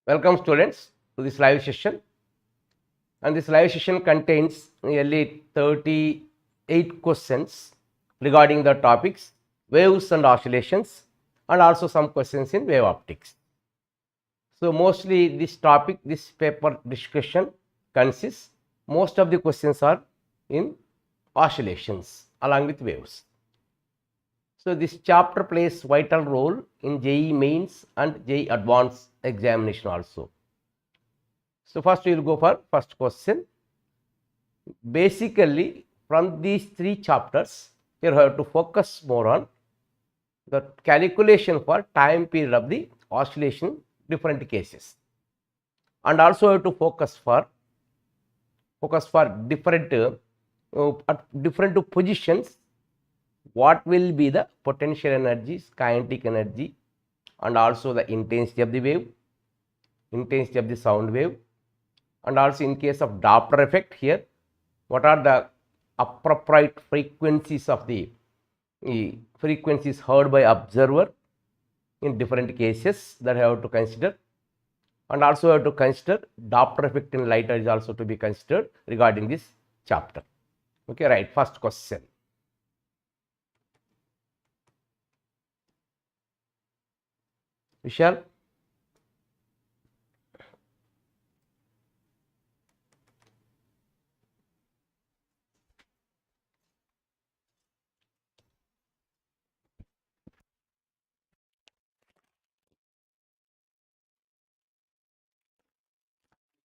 Welcome students to this live session, and this live session contains nearly 38 questions regarding the topics waves and oscillations, and also some questions in wave optics. So mostly this topic, this paper discussion consists, most of the questions are in oscillations along with waves. So this chapter plays vital role in JEE mains and JEE advanced examination also. So first we will go for first question. Basically from these three chapters you have to focus more on the calculation for time period of the oscillation different cases, and also have to focus for different at different positions what will be the potential energies, kinetic energy, and also the intensity of the wave, intensity of the sound wave, and also in case of Doppler effect here, what are the appropriate frequencies of the frequencies heard by observer in different cases that I have to consider, and also have to consider Doppler effect in light is also to be considered regarding this chapter. Okay, right. First question. Vishal.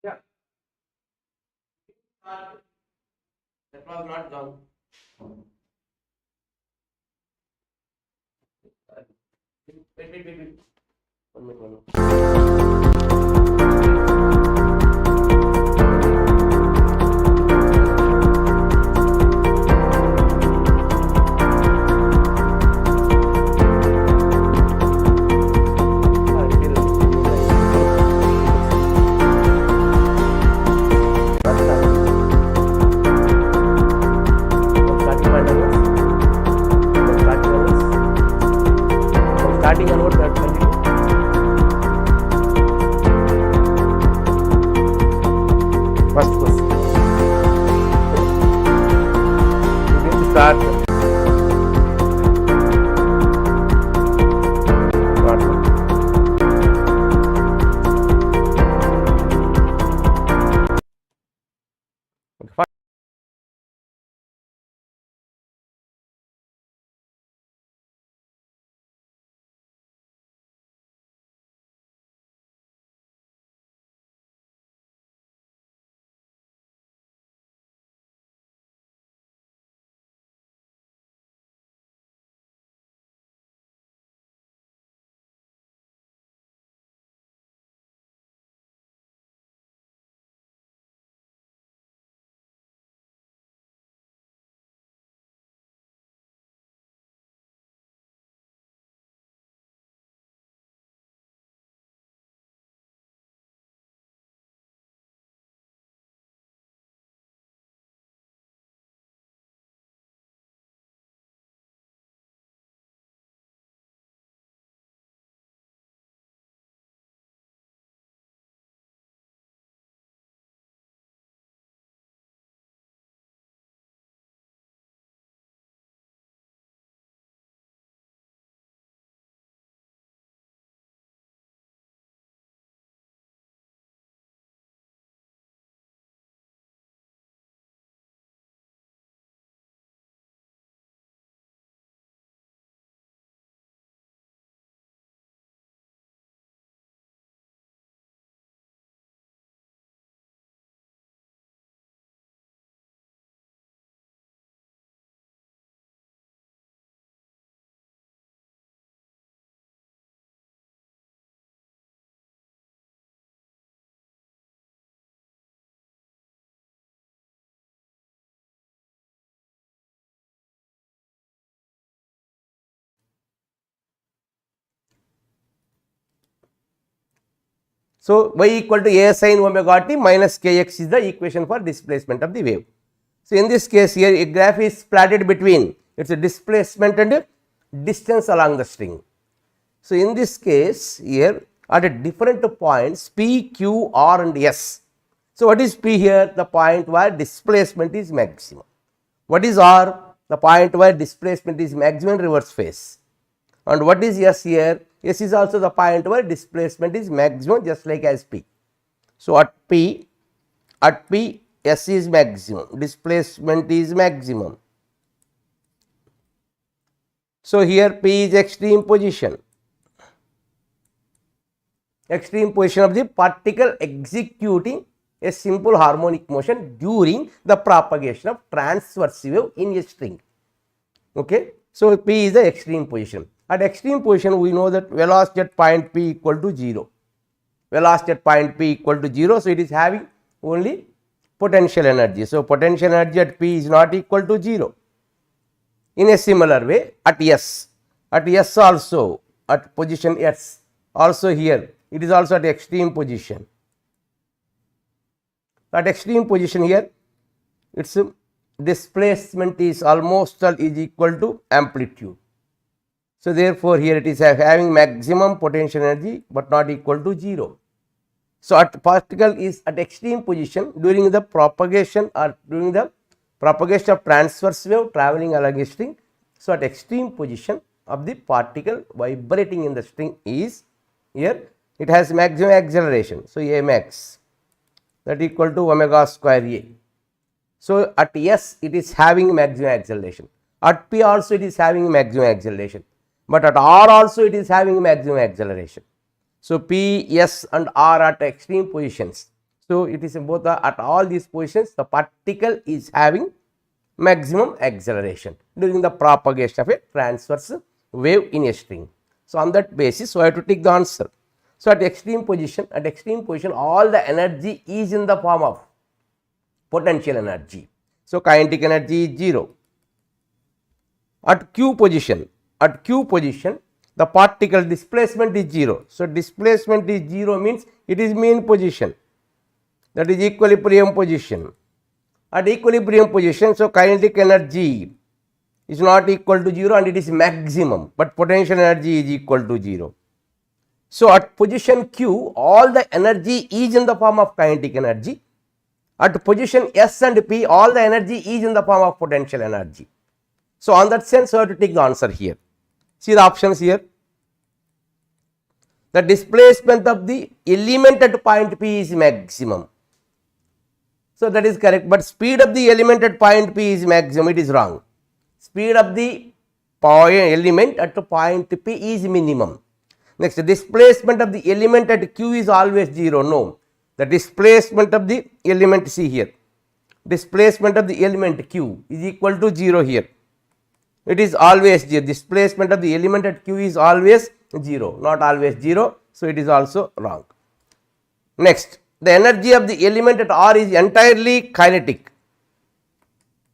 Yeah. That was not done. Wait. 1 minute. Starting onwards, that continue. First question. We need to start. Okay. So y equal to a sin omega t minus kx is the equation for displacement of the wave. So in this case here a graph is plotted between its displacement and distance along the string. So in this case here at different points P, Q, R and S. So, what is P here? The point where displacement is maximum. What is R? The point where displacement is maximum in reverse phase. And what is S here? S is also the point where displacement is maximum, just like as P. So, at P, S is maximum, displacement is maximum. So, here P is extreme position of the particle executing a simple harmonic motion during the propagation of transverse wave in a string. Okay. So, P is the extreme position. At extreme position, we know that velocity at point P equal to 0. Velocity at point P equal to 0. So, it is having only potential energy. So, potential energy at P is not equal to 0. In a similar way, at S also, at position S also here, it is also at extreme position. At extreme position here, its displacement is almost is equal to amplitude. So, therefore, here it is having maximum potential energy, but not equal to 0. So, at particle is at extreme position during the propagation or during the propagation of transverse wave traveling along a string. So, at extreme position of the particle vibrating in the string is here, it has maximum acceleration. So, A max, that equal to omega square A. So, at S it is having maximum acceleration, at P also it is having maximum acceleration, but at R also it is having maximum acceleration. So, P, S and R at extreme positions. So, it is both at all these positions the particle is having maximum acceleration during the propagation of a transverse wave in a string. So, on that basis, we have to take the answer. So, at extreme position all the energy is in the form of potential energy. So, kinetic energy is 0. At Q position, the particle displacement is 0. So, displacement is 0 means it is mean position, that is equilibrium position. At equilibrium position, so kinetic energy is not equal to 0 and it is maximum, but potential energy is equal to 0. So, at position Q, all the energy is in the form of kinetic energy. At position S and P, all the energy is in the form of potential energy. So, on that sense, we have to take the answer here. See the options here. The displacement of the element at point P is maximum. So, that is correct, but speed of the element at point P is maximum, it is wrong. Speed of the element at point P is minimum. Next, displacement of the element at Q is always 0. No, the displacement of the element, see here, displacement of the element Q is equal to 0 here. It is always 0. Displacement of the element at Q is always 0, not always 0. So, it is also wrong. Next, the energy of the element at R is entirely kinetic.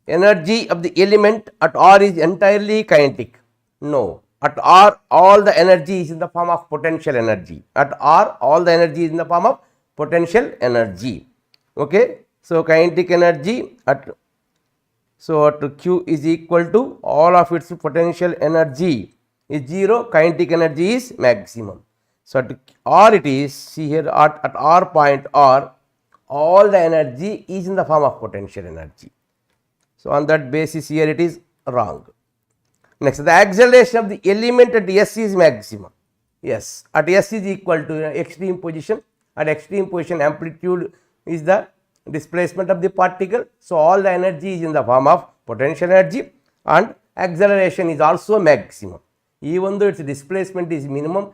Energy of the element at R is entirely kinetic. No, at R all the energy is in the form of potential energy. At R all the energy is in the form of potential energy. Okay. So, kinetic energy at Q is equal to all of its potential energy is 0, kinetic energy is maximum. So, at R it is, see here at R point R, all the energy is in the form of potential energy. So, on that basis here it is wrong. Next, the acceleration of the element at S is maximum. Yes, at S is equal to extreme position. At extreme position, amplitude is the displacement of the particle. So, all the energy is in the form of potential energy and acceleration is also maximum. Even though its displacement is minimum,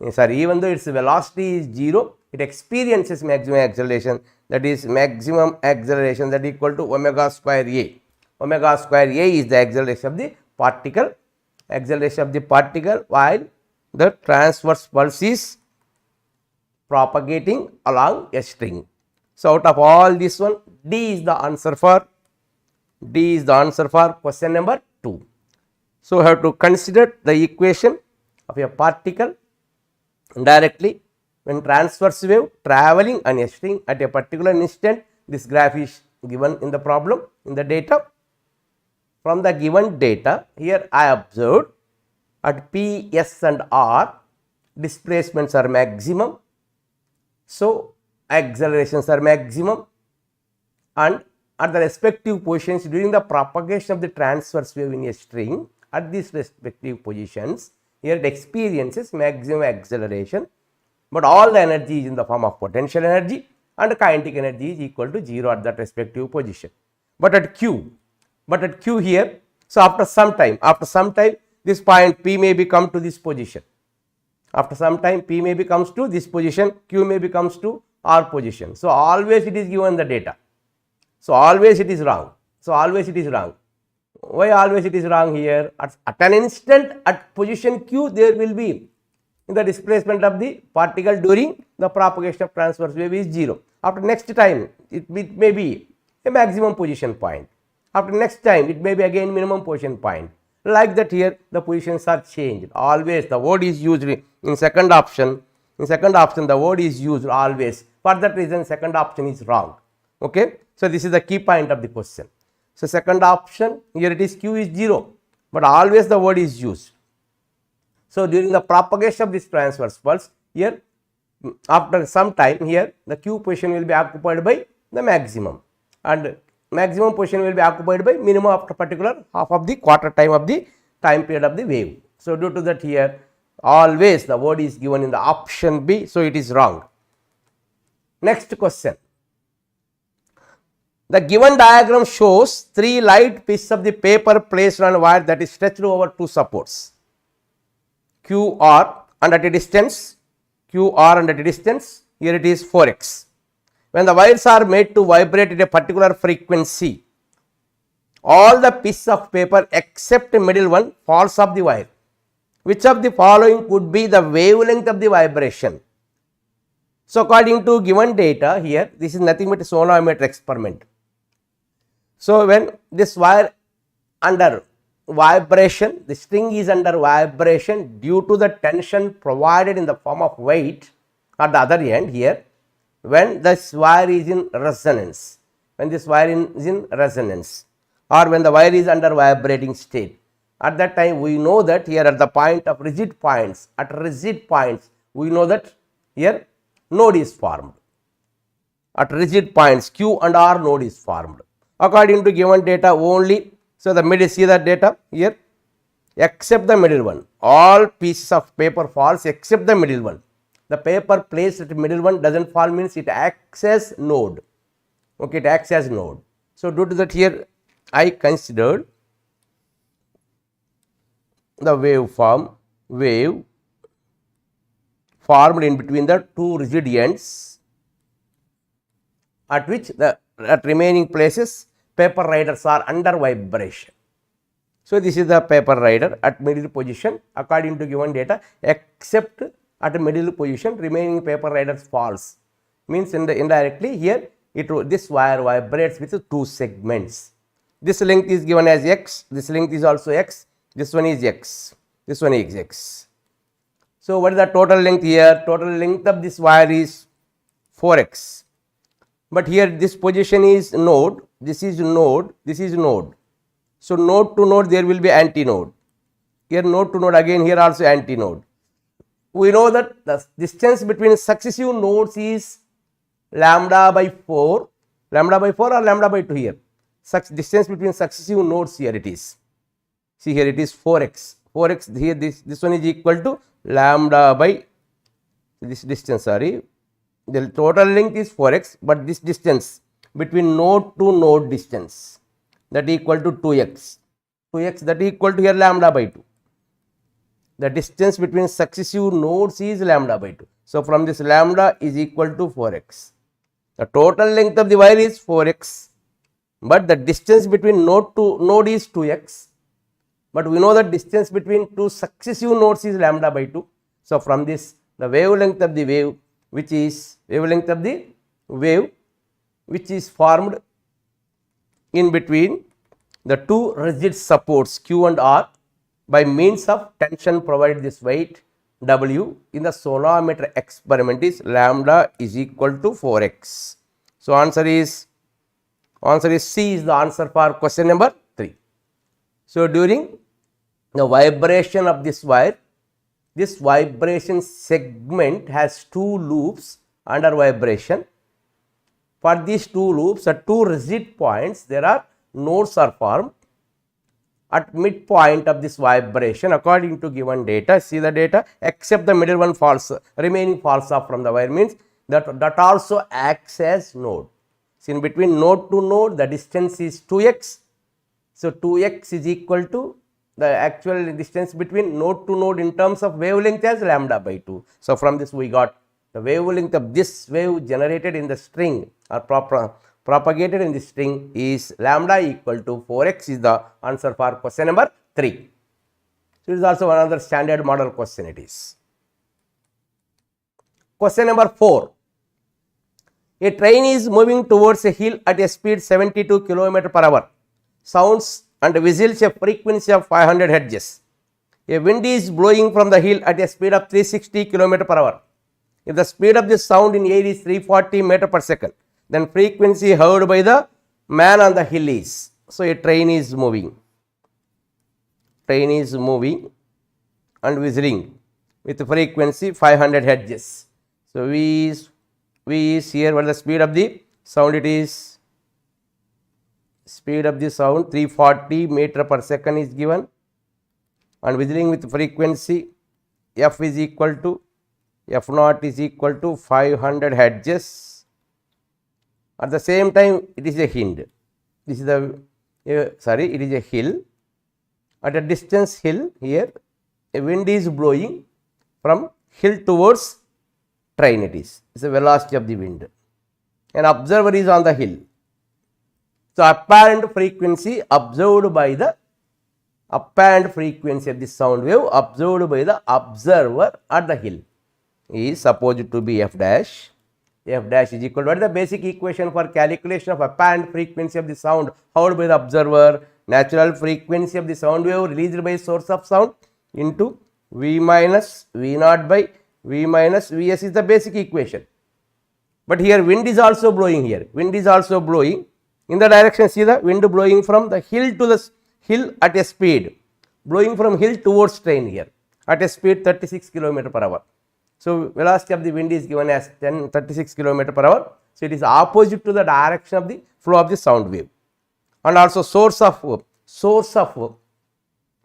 even though its velocity is 0, it experiences maximum acceleration, that is maximum acceleration, that equal to omega square A. Omega square A is the acceleration of the particle, while the transverse pulse is propagating along a string. So, out of all this one, D is the answer for question number 2. So, we have to consider the equation of a particle directly when transverse wave traveling on a string at a particular instant. This graph is given in the problem in the data. From the given data, here I observed at P, S and R, displacements are maximum, so accelerations are maximum, and at the respective positions during the propagation of the transverse wave in a string at these respective positions, here it experiences maximum acceleration, but all the energy is in the form of potential energy and kinetic energy is equal to 0 at that respective position. But at Q here, so after some time this point P may become to this position. After some time P may becomes to this position, Q may becomes to R position. So always it is given the data. So always it is wrong. So always it is wrong. Why always it is wrong here? At an instant at position Q there will be the displacement of the particle during the propagation of transverse wave is 0. After next time it may be a maximum position point. After next time it may be again minimum position point. Like that here the positions are changed. Always the word is used in second option. In second option the word is used always. For that reason second option is wrong. Okay. So this is the key point of the question. So second option here it is Q is 0, but always the word is used. So during the propagation of this transverse pulse here, after some time here the Q position will be occupied by the maximum, and maximum position will be occupied by minimum after particular half of the quarter time of the time period of the wave. So due to that here always the word is given in the option B, so it is wrong. Next question. The given diagram shows 3 light pieces of the paper placed on a wire that is stretched over 2 supports, QR and at a distance, QR and at a distance, here it is 4x. When the wires are made to vibrate at a particular frequency, all the pieces of paper except the middle one falls off the wire. Which of the following could be the wavelength of the vibration? So according to given data here, this is nothing but a sonometer experiment. So when this wire under vibration, the string is under vibration due to the tension provided in the form of weight at the other end here, when this wire is in resonance, or when the wire is under vibrating state, at that time we know that here at the point of rigid points, we know that here node is formed. At rigid points Q and R node is formed. According to given data only, so the middle, see that data here, except the middle one, all pieces of paper falls except the middle one. The paper placed at the middle one doesn't fall, means it acts as node. Okay, it acts as node. So due to that here I considered the wave formed in between the 2 rigid ends, at which the remaining places paper riders are under vibration. So this is the paper rider at middle position according to given data, except at the middle position remaining paper riders falls, means indirectly here this wire vibrates with 2 segments. This length is given as x, this length is also x, this one is x, this one is x. So what is the total length here? Total length of this wire is 4x. But here this position is node, this is node, this is node. So node to node there will be antinode. Here node to node, again here also antinode. We know that the distance between successive nodes is lambda by 4 or lambda by 2 here. Such distance between successive nodes here it is. See here it is 4x. 4x here this one is equal to lambda by this distance, sorry. The total length is 4x, but this distance between node to node distance, that equal to 2x. 2x that equal to here lambda by 2. The distance between successive nodes is lambda by 2. So from this lambda is equal to 4x. The total length of the wire is 4x, but the distance between node to node is 2x. But we know that distance between 2 successive nodes is lambda by 2. So from this the wavelength of the wave, which is formed in between the 2 rigid supports Q and R by means of tension provided this weight W in the sonometer experiment is lambda is equal to 4x. So answer is C is the answer for question number 3. So during the vibration of this wire, this vibration segment has two loops under vibration. For these two loops at two rigid points, there are nodes are formed at midpoint of this vibration according to given data. See the data, except the middle one falls, remaining falls off from the wire, means that also acts as node. So, in between node to node, the distance is 2x. So, 2x is equal to the actual distance between node to node in terms of wavelength as lambda by 2. So, from this we got the wavelength of this wave generated in the string or propagated in the string is lambda equal to 4x is the answer for question number 3. So, it is also another standard model question it is. Question number 4. A train is moving towards a hill at a speed 72 km per hour. Sounds and whistles a frequency of 500 Hz. A wind is blowing from the hill at a speed of 360 km per hour. If the speed of the sound in air is 340 meter per second, then frequency heard by the man on the hill is. So, a train is moving. Train is moving and whistling with frequency 500 Hz. So, V is here, what is the speed of the sound? It is speed of the sound 340 meter per second is given, and whistling with frequency F is equal to F naught is equal to 500 Hz. At the same time, it is a hind. This is the it is a hill. At a distance hill here, a wind is blowing from hill towards train. It is the velocity of the wind. An observer is on the hill. So, apparent frequency observed by the apparent frequency of the sound wave observed by the observer at the hill is supposed to be F dash. F dash is equal to, what is the basic equation for calculation of apparent frequency of the sound heard by the observer? Natural frequency of the sound wave released by source of sound into V minus V naught by V minus Vs is the basic equation. But here wind is also blowing here. Wind is also blowing in the direction, see the wind blowing from the hill to the hill at a speed, blowing from hill towards train here at a speed 36 km per hour. So, velocity of the wind is given as 36 km per hour. So, it is opposite to the direction of the flow of the sound wave. And also source of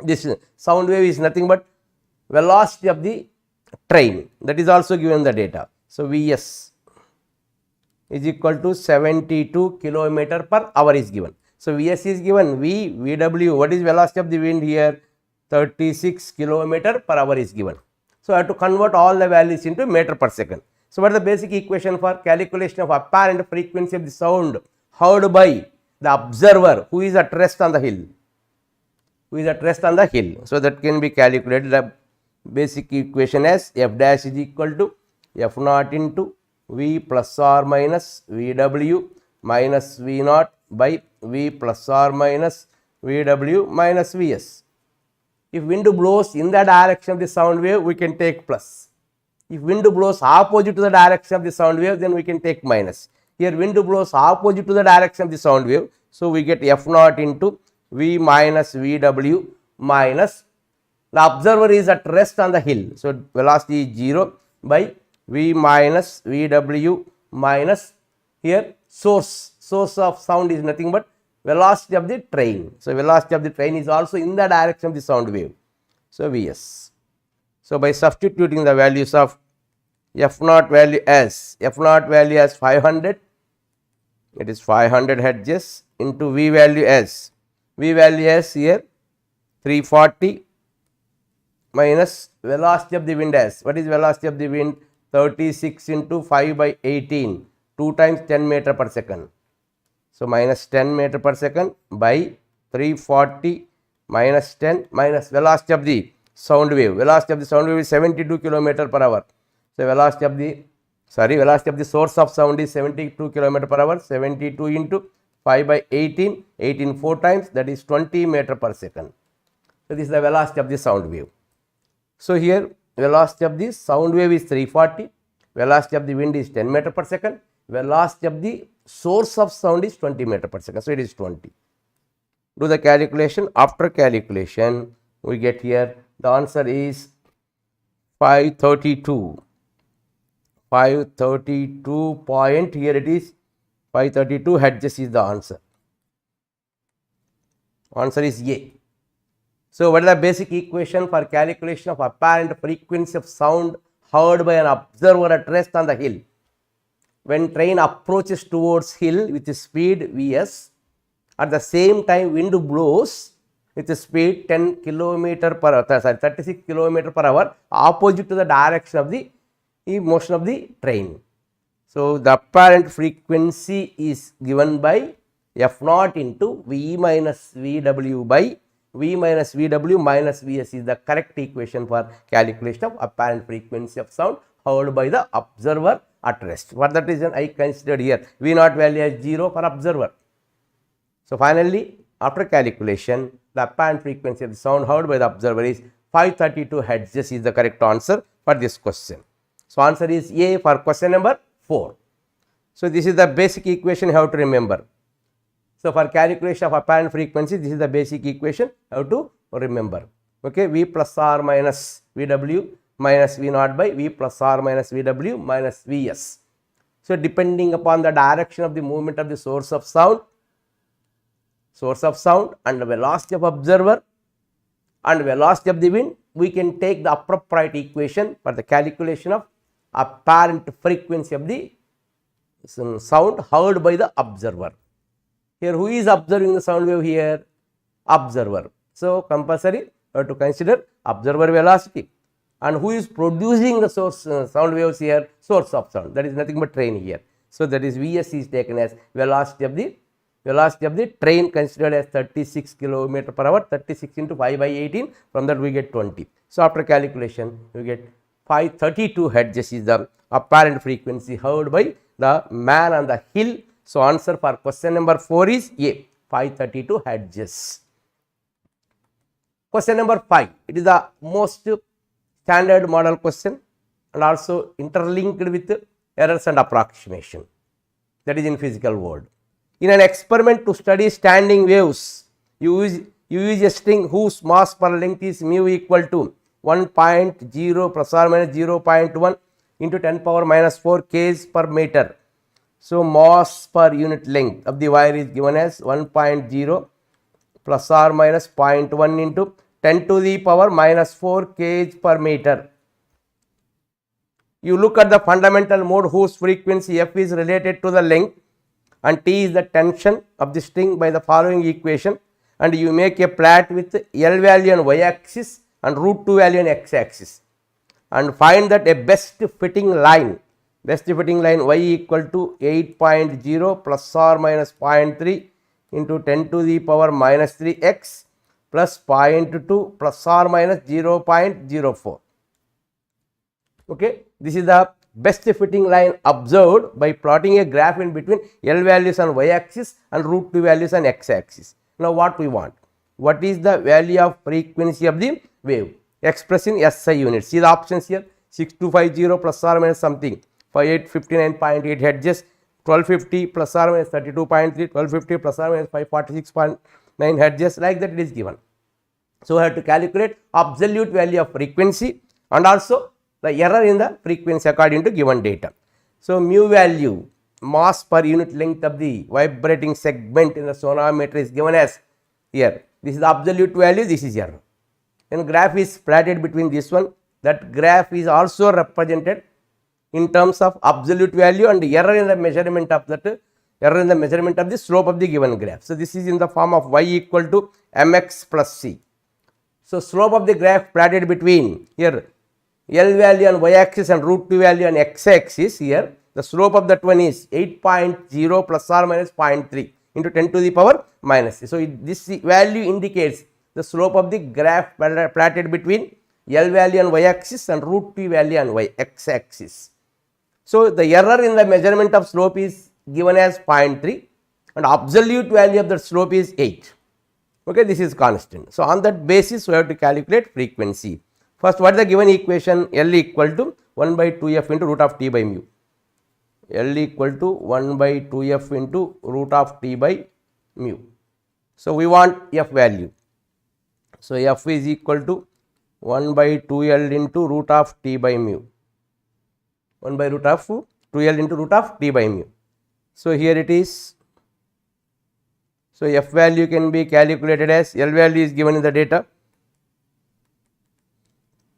this sound wave is nothing but velocity of the train, that is also given the data. So, Vs is equal to 72 km per hour is given. So, Vs is given, Vw, what is velocity of the wind here? 36 km per hour is given. So, I have to convert all the values into meter per second. So, what is the basic equation for calculation of apparent frequency of the sound heard by the observer who is at rest on the hill? So, that can be calculated. The basic equation as F dash is equal to F naught into V plus or minus Vw minus V naught by V plus or minus Vw minus Vs. If wind blows in the direction of the sound wave, we can take plus. If wind blows opposite to the direction of the sound wave, then we can take minus. Here wind blows opposite to the direction of the sound wave. So, we get F naught into V minus Vw minus the observer is at rest on the hill. So, velocity is 0 by V minus Vw minus here source of sound is nothing but velocity of the train. So, velocity of the train is also in the direction of the sound wave. So, Vs. So, by substituting the values of F naught value as 500, it is 500 Hz into V value as here 340 minus velocity of the wind as, what is velocity of the wind? 36 into 5 by 18, 2 times 10 meter per second. So, minus 10 meter per second by 340 minus 10 minus velocity of the sound wave. Velocity of the sound wave is 72 km per hour. So, velocity of the source of sound is 72 km per hour. 72 into 5 by 18, 18 4 times, that is 20 meter per second. So, this is the velocity of the sound wave. So, here velocity of the sound wave is 340, velocity of the wind is 10 meter per second, velocity of the source of sound is 20 meter per second. So, it is 20. Do the calculation. After calculation, we get here the answer is 532. 532 point, here it is 532 hertz is the answer. Answer is A. So, what is the basic equation for calculation of apparent frequency of sound heard by an observer at rest on the hill? When train approaches towards hill with speed Vs, at the same time wind blows with speed 10 km per hour, 36 km per hour, opposite to the direction of the motion of the train. So, the apparent frequency is given by F naught into V minus Vw by V minus Vw minus Vs is the correct equation for calculation of apparent frequency of sound heard by the observer at rest. For that reason, I considered here V naught value as 0 for observer. So, finally, after calculation, the apparent frequency of the sound heard by the observer is 532 Hz. This is the correct answer for this question. So, answer is A for question number 4. So, this is the basic equation you have to remember. So, for calculation of apparent frequency, this is the basic equation you have to remember. Okay, V plus R minus Vw minus V naught by V plus R minus Vw minus Vs. So, depending upon the direction of the movement of the source of sound and the velocity of observer and velocity of the wind, we can take the appropriate equation for the calculation of apparent frequency of the sound heard by the observer. Here, who is observing the sound wave here? Observer. So, compulsory you have to consider observer velocity. And who is producing the source sound waves here? Source of sound. That is nothing but train here. So, that is Vs is taken as velocity of the train considered as 36 km per hour, 36 into 5 by 18, from that we get 20. So, after calculation you get 532 Hz is the apparent frequency heard by the man on the hill. So, answer for question number 4 is A, 532 Hz. Question number 5, it is the most standard model question and also interlinked with errors and approximation, that is in physical world. In an experiment to study standing waves, you use a string whose mass per length is mu equal to 1.0 plus or minus 0.1 into 10 power minus 4 kg per meter. So, mass per unit length of the wire is given as 1.0 plus or minus 0.1 into 10 to the power minus 4 kg per meter. You look at the fundamental mode whose frequency f is related to the length and T is the tension of the string by the following equation, and you make a plot with L value on y axis and root 2 value on x axis, and find that a best fitting line y equal to 8.0 plus or minus 0.3 into 10 to the power minus 3x plus 0.2 plus or minus 0.04. Okay, this is the best fitting line observed by plotting a graph in between L values on y axis and root 2 values on x axis. Now, what we want? What is the value of frequency of the wave expressed in SI units? See the options here: 6250 plus or minus something, 5859.8 Hz, 1250 plus or minus 32.3, 1250 plus or minus 546.9 Hz, like that it is given. So, we have to calculate absolute value of frequency and also the error in the frequency according to given data. So, mu value, mass per unit length of the vibrating segment in the sonometer is given as here. This is the absolute value, this is error. When graph is plotted between this one, that graph is also represented in terms of absolute value and error in the measurement of the slope of the given graph. So, this is in the form of y equal to mx plus c. So, slope of the graph plotted between here L value on y axis and root 2 value on x axis, here the slope of that one is 8.0 plus or minus 0.3 into 10 to the power minus. So, this value indicates the slope of the graph plotted between L value on y axis and root 2 value on x axis. So, the error in the measurement of slope is given as 0.3 and absolute value of the slope is 8. Okay, this is constant. So, on that basis we have to calculate frequency. First, what is the given equation? L equal to 1 by 2f into root of t by mu. L equal to 1 by 2f into root of t by mu. So, we want f value. So, f is equal to 1 by 2L into root of T by mu. 1 by root of 2L into root of T by mu. So, here it is. So, F value can be calculated as L value is given in the data.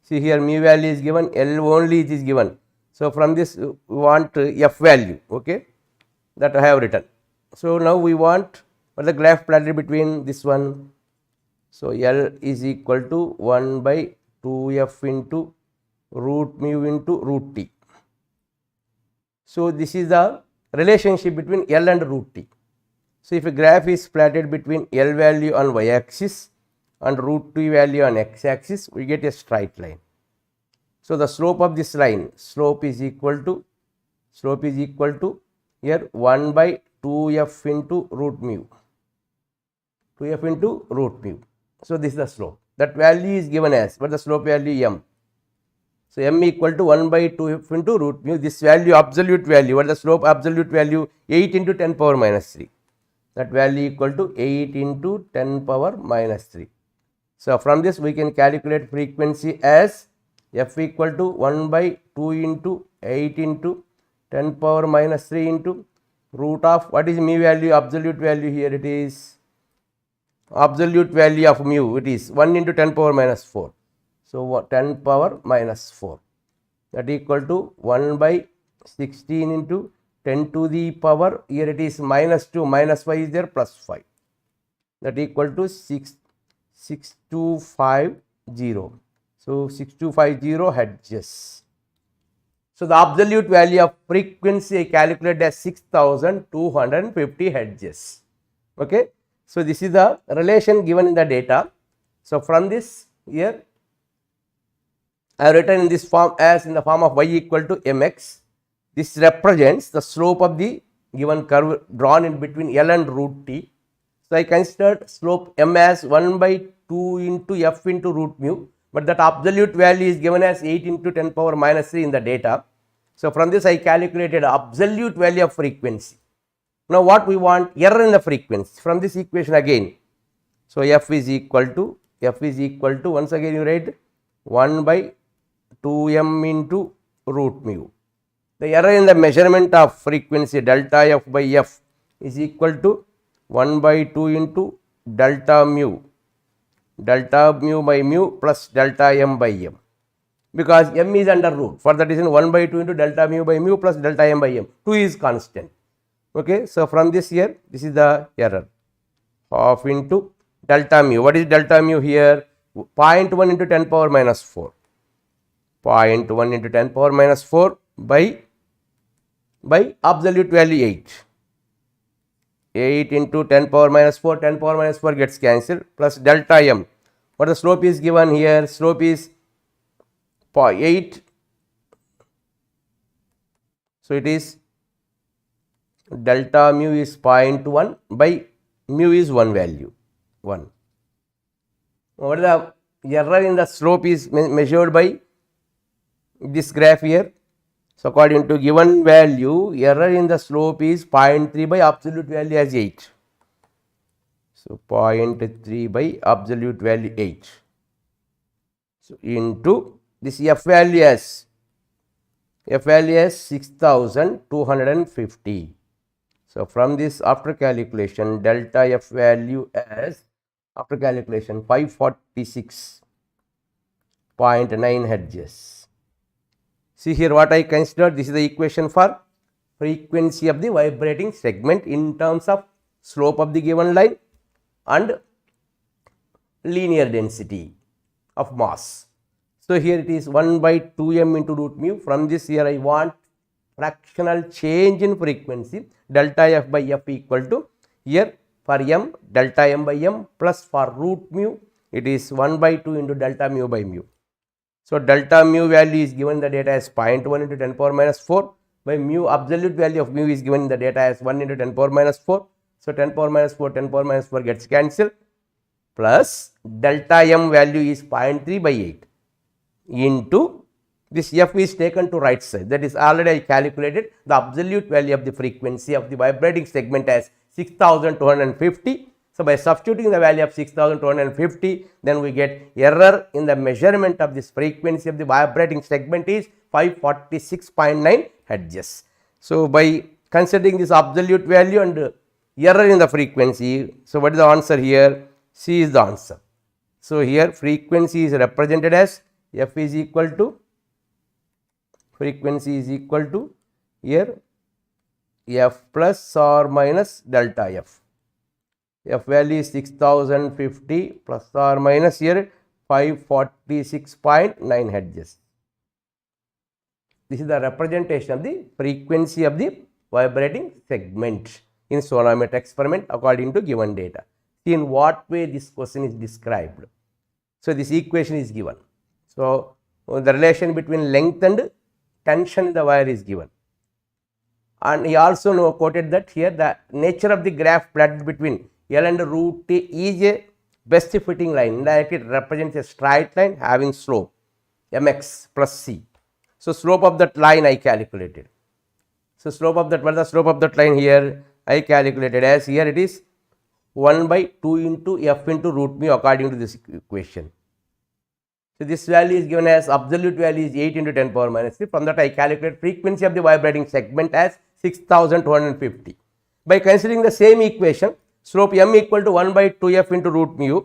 See here mu value is given, L only is given. So, from this we want F value, okay, that I have written. So, now we want what the graph plotted between this one. So, L is equal to 1 by 2F into root mu into root T. So, this is the relationship between L and root T. So, if a graph is plotted between L value on y axis and root T value on x axis, we get a straight line. So, the slope of this line, slope is equal to here 1 by 2F into root mu, 2F into root mu. So, this is the slope. That value is given as, what the slope value m. So, m equal to 1 by 2F into root mu. This value, absolute value, what the slope absolute value, 8 into 10 power minus 3. That value equal to 8 into 10 power minus 3. So, from this we can calculate frequency as F equal to 1 by 2 into 8 into 10 power minus 3 into root of, what is mu value, absolute value, here it is absolute value of mu, it is 1 into 10 power minus 4. So, 10 power minus 4, that equal to 1 by 16 into 10 to the power, here it is minus 2, minus 5 is there, plus 5, that equal to 6250. So, 6250 hertz. So, the absolute value of frequency I calculated as 6250 hertz. Okay. So, this is the relation given in the data. So, from this here I have written in this form as in the form of y equal to mx. This represents the slope of the given curve drawn in between L and root T. So, I considered slope m as 1 by 2 into f into root mu, but that absolute value is given as 8 into 10 power minus 3 in the data. So, from this I calculated absolute value of frequency. Now, what we want, error in the frequency from this equation again. So, f is equal to once again you write 1 by 2m into root mu. The error in the measurement of frequency delta f by f is equal to 1 by 2 into delta mu by mu plus delta m by m, because m is under root. For that reason 1 by 2 into delta mu by mu plus delta m by m, 2 is constant. Okay. So, from this here, this is the error, half into delta mu. What is delta mu here? 0.1 into 10 power minus 4, 0.1 into 10 power minus 4 by absolute value 8. 8 into 10 power minus 4, 10 power minus 4 gets cancelled, plus delta m. What the slope is given here? Slope is 0.8. So, it is delta mu is 0.1 by mu is 1 value, 1. What is the error in the slope is measured by this graph here. So, according to given value, error in the slope is 0.3 by absolute value as 8. So, 0.3 by absolute value 8. So, into this f value as 6250. So, from this after calculation delta f value as after calculation 546.9 hertz. See here what I considered, this is the equation for frequency of the vibrating segment in terms of slope of the given line and linear density of mass. So, here it is 1 by 2m into root mu. From this here I want fractional change in frequency delta f by f equal to, here for m delta m by m plus for root mu it is 1 by 2 into delta mu by mu. So, delta mu value is given in the data as 0.1 into 10 power minus 4 by mu, absolute value of mu is given in the data as 1 into 10 power minus 4. So, 10 power minus 4, 10 power minus 4 gets cancelled, plus delta m value is 0.3 by 8 into this f is taken to right side, that is already I calculated the absolute value of the frequency of the vibrating segment as 6250 So, by substituting the value of 6250, then we get error in the measurement of this frequency of the vibrating segment is 546.9 hertz. So, by considering this absolute value and error in the frequency, so what is the answer here? C is the answer. So, here frequency is represented as F is equal to, frequency is equal to here F plus or minus delta F. F value is 6050 plus or minus here 546.9 hertz. This is the representation of the frequency of the vibrating segment in sonometer experiment according to given data. See in what way this question is described. So, this equation is given. So, the relation between length and tension in the wire is given. And he also quoted that here the nature of the graph plotted between L and root T is a best fitting line. Indirectly it represents a straight line having slope mx plus c. So, slope of that line I calculated. So, slope of that, what is the slope of that line here? I calculated as here it is 1 by 2 into f into root mu according to this equation. So, this value is given as absolute value is 8 into 10 power minus 3. From that I calculate frequency of the vibrating segment as 6250. By considering the same equation, slope m equal to 1 by 2f into root mu,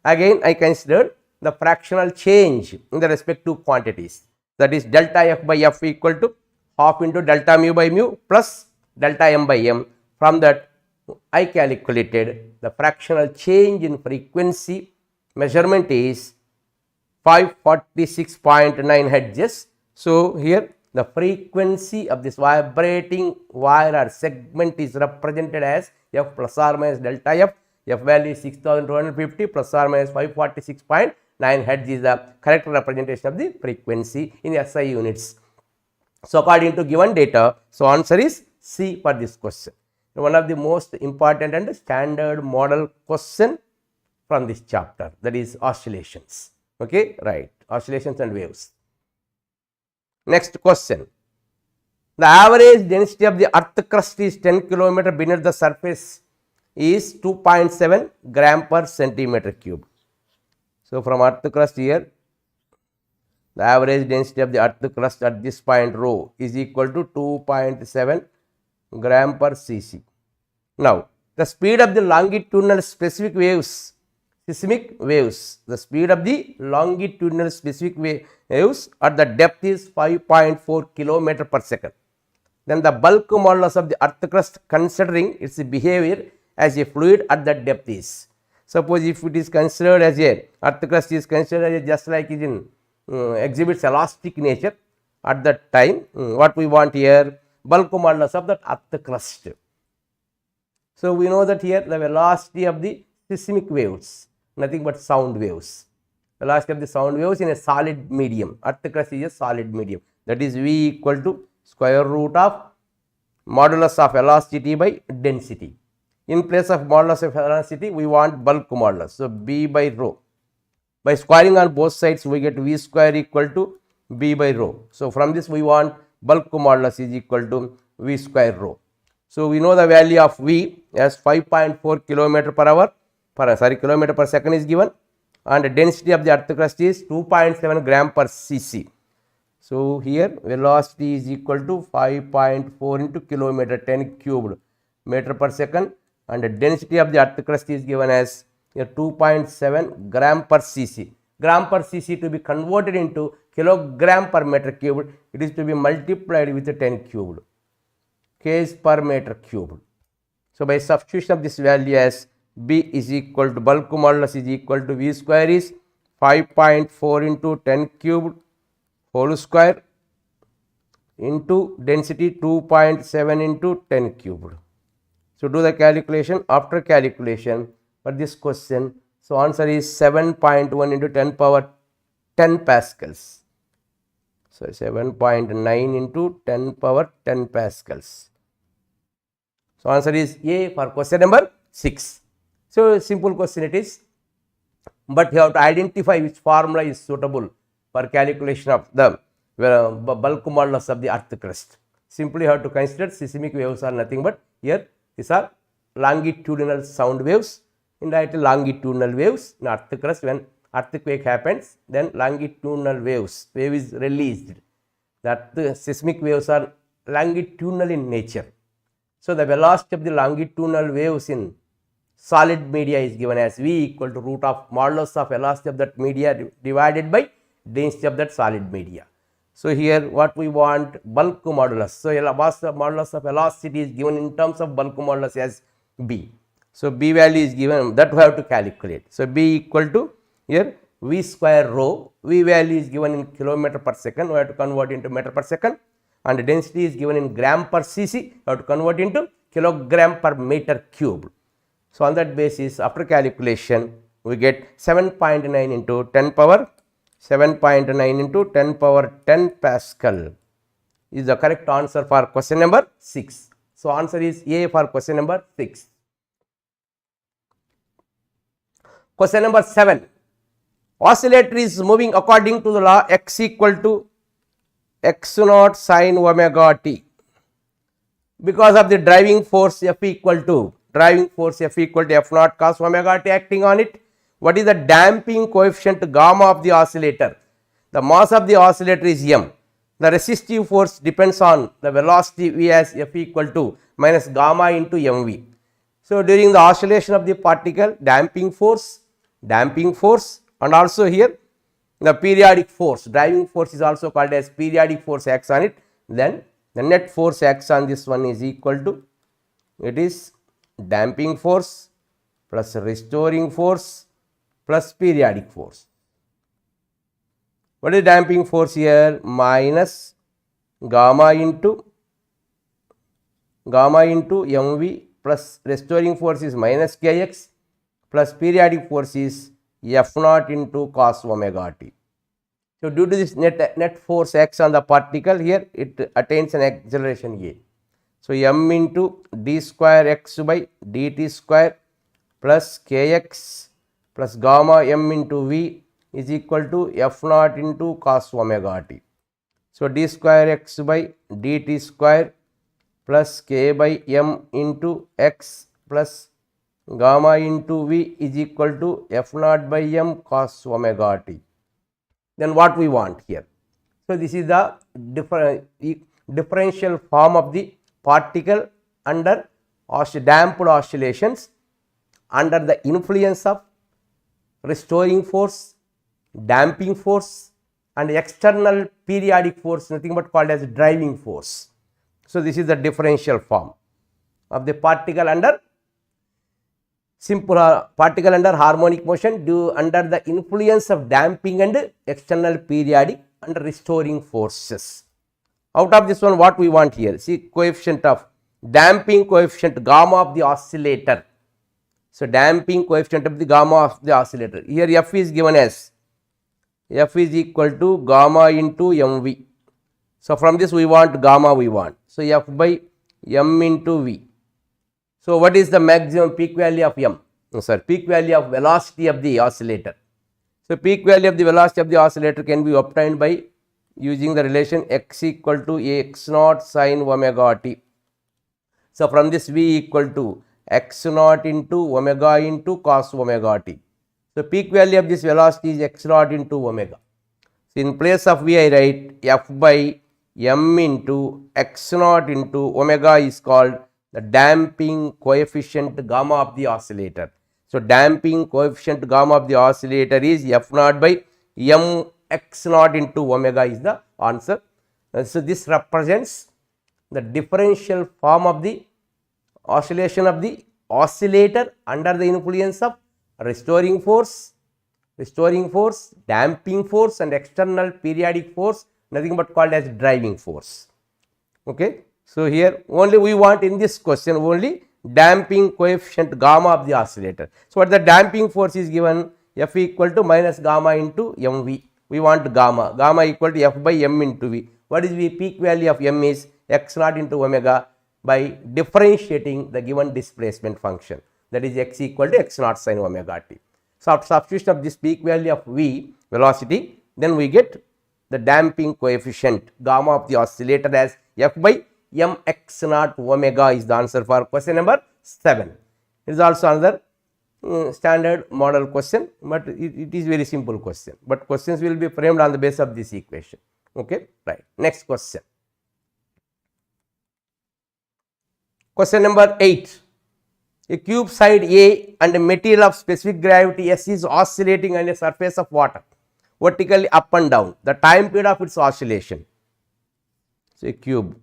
again I considered the fractional change in the respective quantities, that is delta f by f equal to half into delta mu by mu plus delta m by m. From that I calculated the fractional change in frequency measurement is 546.9 hertz. So, here the frequency of this vibrating wire or segment is represented as f plus or minus delta f. F value is 6250 plus or minus 546.9 hertz is the correct representation of the frequency in SI units. So, according to given data, so answer is C for this question. One of the most important and standard model question from this chapter, that is oscillations. Okay, right, oscillations and waves. Next question. The average density of the earth crust is 10 km beneath the surface is 2.7 gram per centimeter cube. So, from earth crust here, the average density of the earth crust at this point rho is equal to 2.7 gram per cc. Now, the speed of the longitudinal specific waves, seismic waves, the speed of the longitudinal specific waves at the depth is 5.4 km per second. Then the bulk modulus of the earth crust considering its behavior as a fluid at that depth is. Suppose if it is considered as a earth crust is considered as just like it in exhibits elastic nature at that time, what we want here, bulk modulus of that earth crust. So, we know that here the velocity of the seismic waves, nothing but sound waves, velocity of the sound waves in a solid medium, earth crust is a solid medium, that is V equal to square root of modulus of velocity by density. In place of modulus of velocity, we want bulk modulus, so B by rho. By squaring on both sides, we get V square equal to B by rho. So, from this we want bulk modulus is equal to V square rho. So, we know the value of V as 5.4 km per hour, kilometer per second is given, and the density of the earth crust is 2.7 gram per cc. So, here velocity is equal to 5.4 into kilometer 10 cubed meter per second, and the density of the earth crust is given as 2.7 gram per cc. Gram per cc to be converted into kilogram per meter cubed, it is to be multiplied with 10 cubed, kg per meter cubed. So, by substitution of this value as B is equal to bulk modulus is equal to V square is 5.4 into 10 cubed whole square into density 2.7 into 10 cubed. So, do the calculation. After calculation for this question, so answer is 7.1 into 10 power 10 pascals. So, 7.9 into 10 power 10 pascals. So, answer is A for question number 6. So, simple question it is, but you have to identify which formula is suitable for calculation of the bulk modulus of the earth crust. Simply you have to consider seismic waves are nothing but here these are longitudinal sound waves indirectly longitudinal waves in earth crust. When earthquake happens, then longitudinal waves, wave is released. The seismic waves are longitudinal in nature. So, the velocity of the longitudinal waves in solid media is given as V equal to root of modulus of velocity of that media divided by density of that solid media. So, here what we want, bulk modulus. So, modulus of velocity is given in terms of bulk modulus as B. So, B value is given, that we have to calculate. So, B equal to here V square rho, V value is given in kilometer per second, we have to convert into meter per second, and density is given in gram per cc, we have to convert into kilogram per meter cube. So, on that basis, after calculation, we get 7.9 into 10 power 7.9 into 10 power 10 Pascal is the correct answer for question number 6. So, answer is A for question number 6. Question number 7. Oscillator is moving according to the law x equal to x naught sin omega t. Because of the driving force F equal to F naught cos omega t acting on it. What is the damping coefficient gamma of the oscillator? The mass of the oscillator is m. The resistive force depends on the velocity v as F equal to minus gamma into mv. So, during the oscillation of the particle, damping force and also here the periodic force, driving force is also called as periodic force acts on it. Then the net force acts on this one is equal to, it is damping force plus restoring force plus periodic force. What is damping force here? Minus gamma into mv plus restoring force is minus kx plus periodic force is F naught into cos omega t. So, due to this net force acts on the particle, here it attains an acceleration A. So, m into d square x by dt square plus kx plus gamma m into v is equal to F naught into cos omega t. So, d square x by dt square plus k by m into x plus gamma into v is equal to F naught by m cos omega t. Then what we want here? So, this is the differential form of the particle under damped oscillations under the influence of restoring force, damping force and external periodic force, nothing but called as driving force. So, this is the differential form of the particle under particle under harmonic motion due under the influence of damping and external periodic and restoring forces. Out of this one, what we want here? See, coefficient of damping coefficient gamma of the oscillator. So, damping coefficient of the gamma of the oscillator. Here F is given as F is equal to gamma into mv. So, from this we want gamma we want. So, F by m into v. So, what is the maximum peak value of m? No, sir, peak value of velocity of the oscillator. So, peak value of the velocity of the oscillator can be obtained by using the relation x equal to x naught sin omega t. So, from this v equal to x naught into omega into cos omega t. So, peak value of this velocity is x naught into omega. So, in place of v I write f by m into x naught into omega is called the damping coefficient gamma of the oscillator. So, damping coefficient gamma of the oscillator is F naught by m x naught into omega is the answer. So, this represents the differential form of the oscillation of the oscillator under the influence of restoring force, damping force and external periodic force, nothing but called as driving force. Okay. So, here only we want in this question only damping coefficient gamma of the oscillator. So, what the damping force is given? F equal to minus gamma into mv. We want gamma equal to F by m into v. What is the peak value of m is x naught into omega by differentiating the given displacement function, that is x equal to x naught sin omega t. So, after substitution of this peak value of v velocity, then we get the damping coefficient gamma of the oscillator as F by m x naught omega is the answer for question number 7. It is also another standard model question, but it is very simple question, but questions will be framed on the basis of this equation. Okay, right. Next question. Question number 8. A cube side A and a material of specific gravity S is oscillating on a surface of water vertically up and down. The time period of its oscillation. So, a cube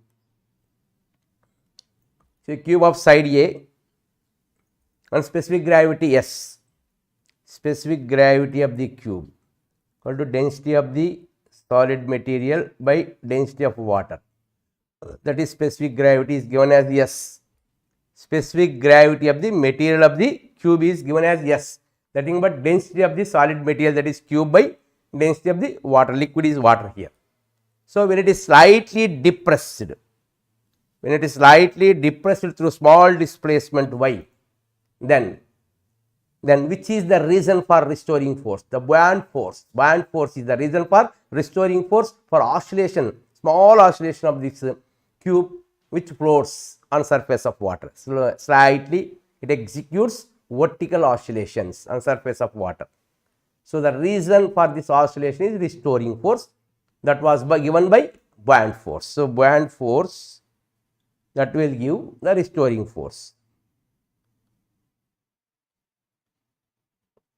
of side A and specific gravity S, specific gravity of the cube equal to density of the solid material by density of water. That is, specific gravity is given as S. Specific gravity of the material of the cube is given as S. Nothing but density of the solid material, that is cube by density of the water. Liquid is water here. So, when it is slightly depressed, through small displacement y, then which is the reason for restoring force? The buoyant force. Buoyant force is the reason for restoring force for oscillation, small oscillation of this cube which floats on surface of water. So, slightly it executes vertical oscillations on surface of water. So, the reason for this oscillation is restoring force, that was given by buoyant force. So, buoyant force, that will give the restoring force.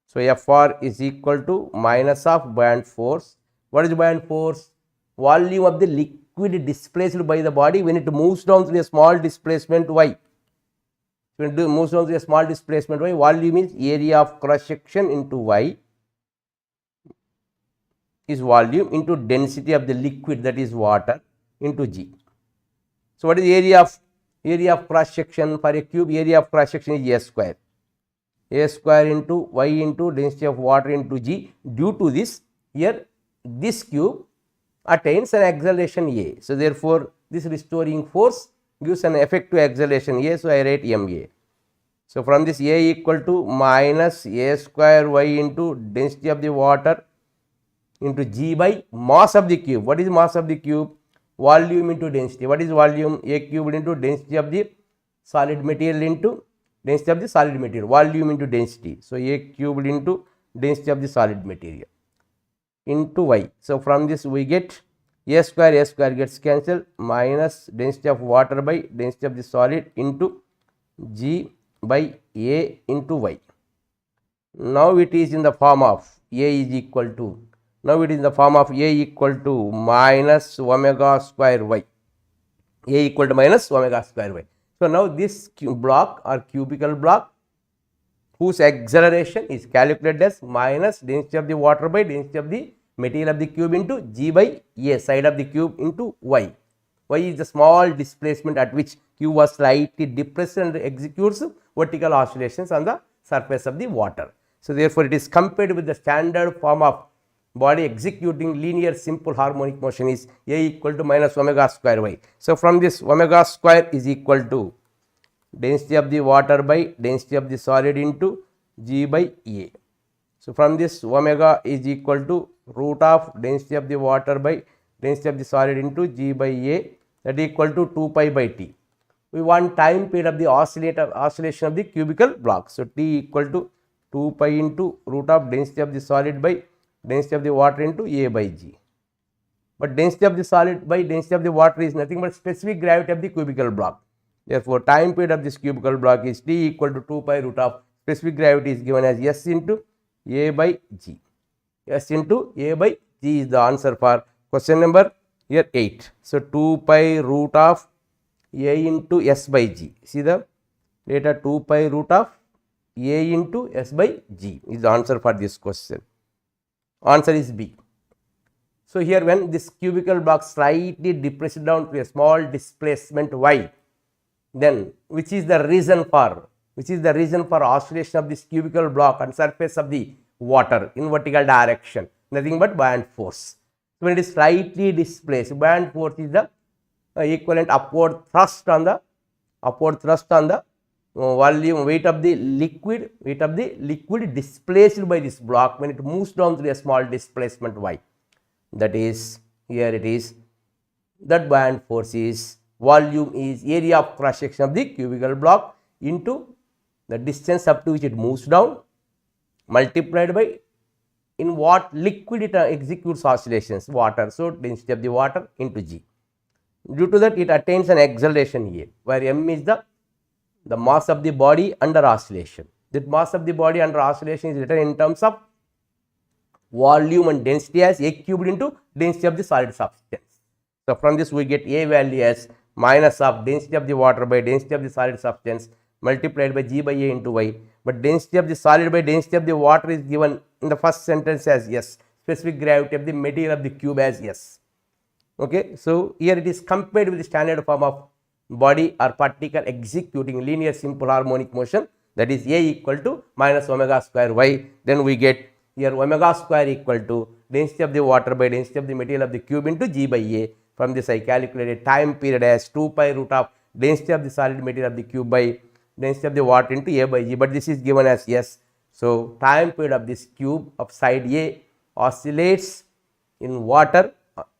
So, Fr is equal to minus of buoyant force. What is buoyant force? Volume of the liquid displaced by the body when it moves down through a small displacement y. When it moves down through a small displacement y, volume is area of cross section into y is volume into density of the liquid, that is water, into G. So, what is area of cross section for a cube? Area of cross section is A square. A square into y into density of water into G. Due to this, here this cube attains an acceleration A. So, therefore, this restoring force gives an effective acceleration A. So, I write MA. So, from this A equal to minus A square y into density of the water into G by mass of the cube. What is mass of the cube? Volume into density. What is volume? A cubed into density of the solid material into density of the solid material. Volume into density. So, A cubed into density of the solid material into y. So, from this we get A square gets cancelled, minus density of water by density of the solid into G by A into y. Now, it is in the form of A is equal to, now it is in the form of A equal to minus omega square y. A equal to minus omega square y. So, now this block or cubical block whose acceleration is calculated as minus density of the water by density of the material of the cube into G by A, side of the cube, into y. Y is the small displacement at which cube was slightly depressed and executes vertical oscillations on the surface of the water. So, therefore, it is compared with the standard form of body executing linear simple harmonic motion is A equal to minus omega square y. So, from this omega square is equal to density of the water by density of the solid into G by A. So, from this omega is equal to root of density of the water by density of the solid into G by A, that is equal to 2 pi by T. We want time period of the oscillation of the cubical block. So, T equal to 2 pi into root of density of the solid by density of the water into A by G. But density of the solid by density of the water is nothing but specific gravity of the cubical block. Therefore, time period of this cubical block is T equal to 2 pi root of specific gravity is given as S into A by G. S into A by G is the answer for question number here 8. So, 2 pi root of A into S by G. See the data, 2 pi root of A into S by G is the answer for this question. Answer is B. So, here when this cubical block slightly depressed down to a small displacement y, then which is the reason for oscillation of this cubical block on surface of the water in vertical direction? Nothing but buoyant force. When it is slightly displaced, buoyant force is the equivalent upward thrust on the volume, weight of the liquid displaced by this block when it moves down through a small displacement y. That is, here it is, that buoyant force is, volume is area of cross section of the cubical block into the distance up to which it moves down multiplied by in what liquid it executes oscillations, water. So, density of the water into G. Due to that, it attains an acceleration here, where m is the mass of the body under oscillation. That mass of the body under oscillation is written in terms of volume and density as A cubed into density of the solid substance. So, from this we get A value as minus of density of the water by density of the solid substance multiplied by G by A into Y. But density of the solid by density of the water is given in the first sentence as S. Specific gravity of the material of the cube as S. Okay. So, here it is compared with the standard form of body or particle executing linear simple harmonic motion, that is A equal to minus omega square Y. Then we get here omega square equal to density of the water by density of the material of the cube into G by A. From this I calculated time period as 2 pi root of density of the solid material of the cube by density of the water into A by G, but this is given as S. So, time period of this cube of side A oscillates in water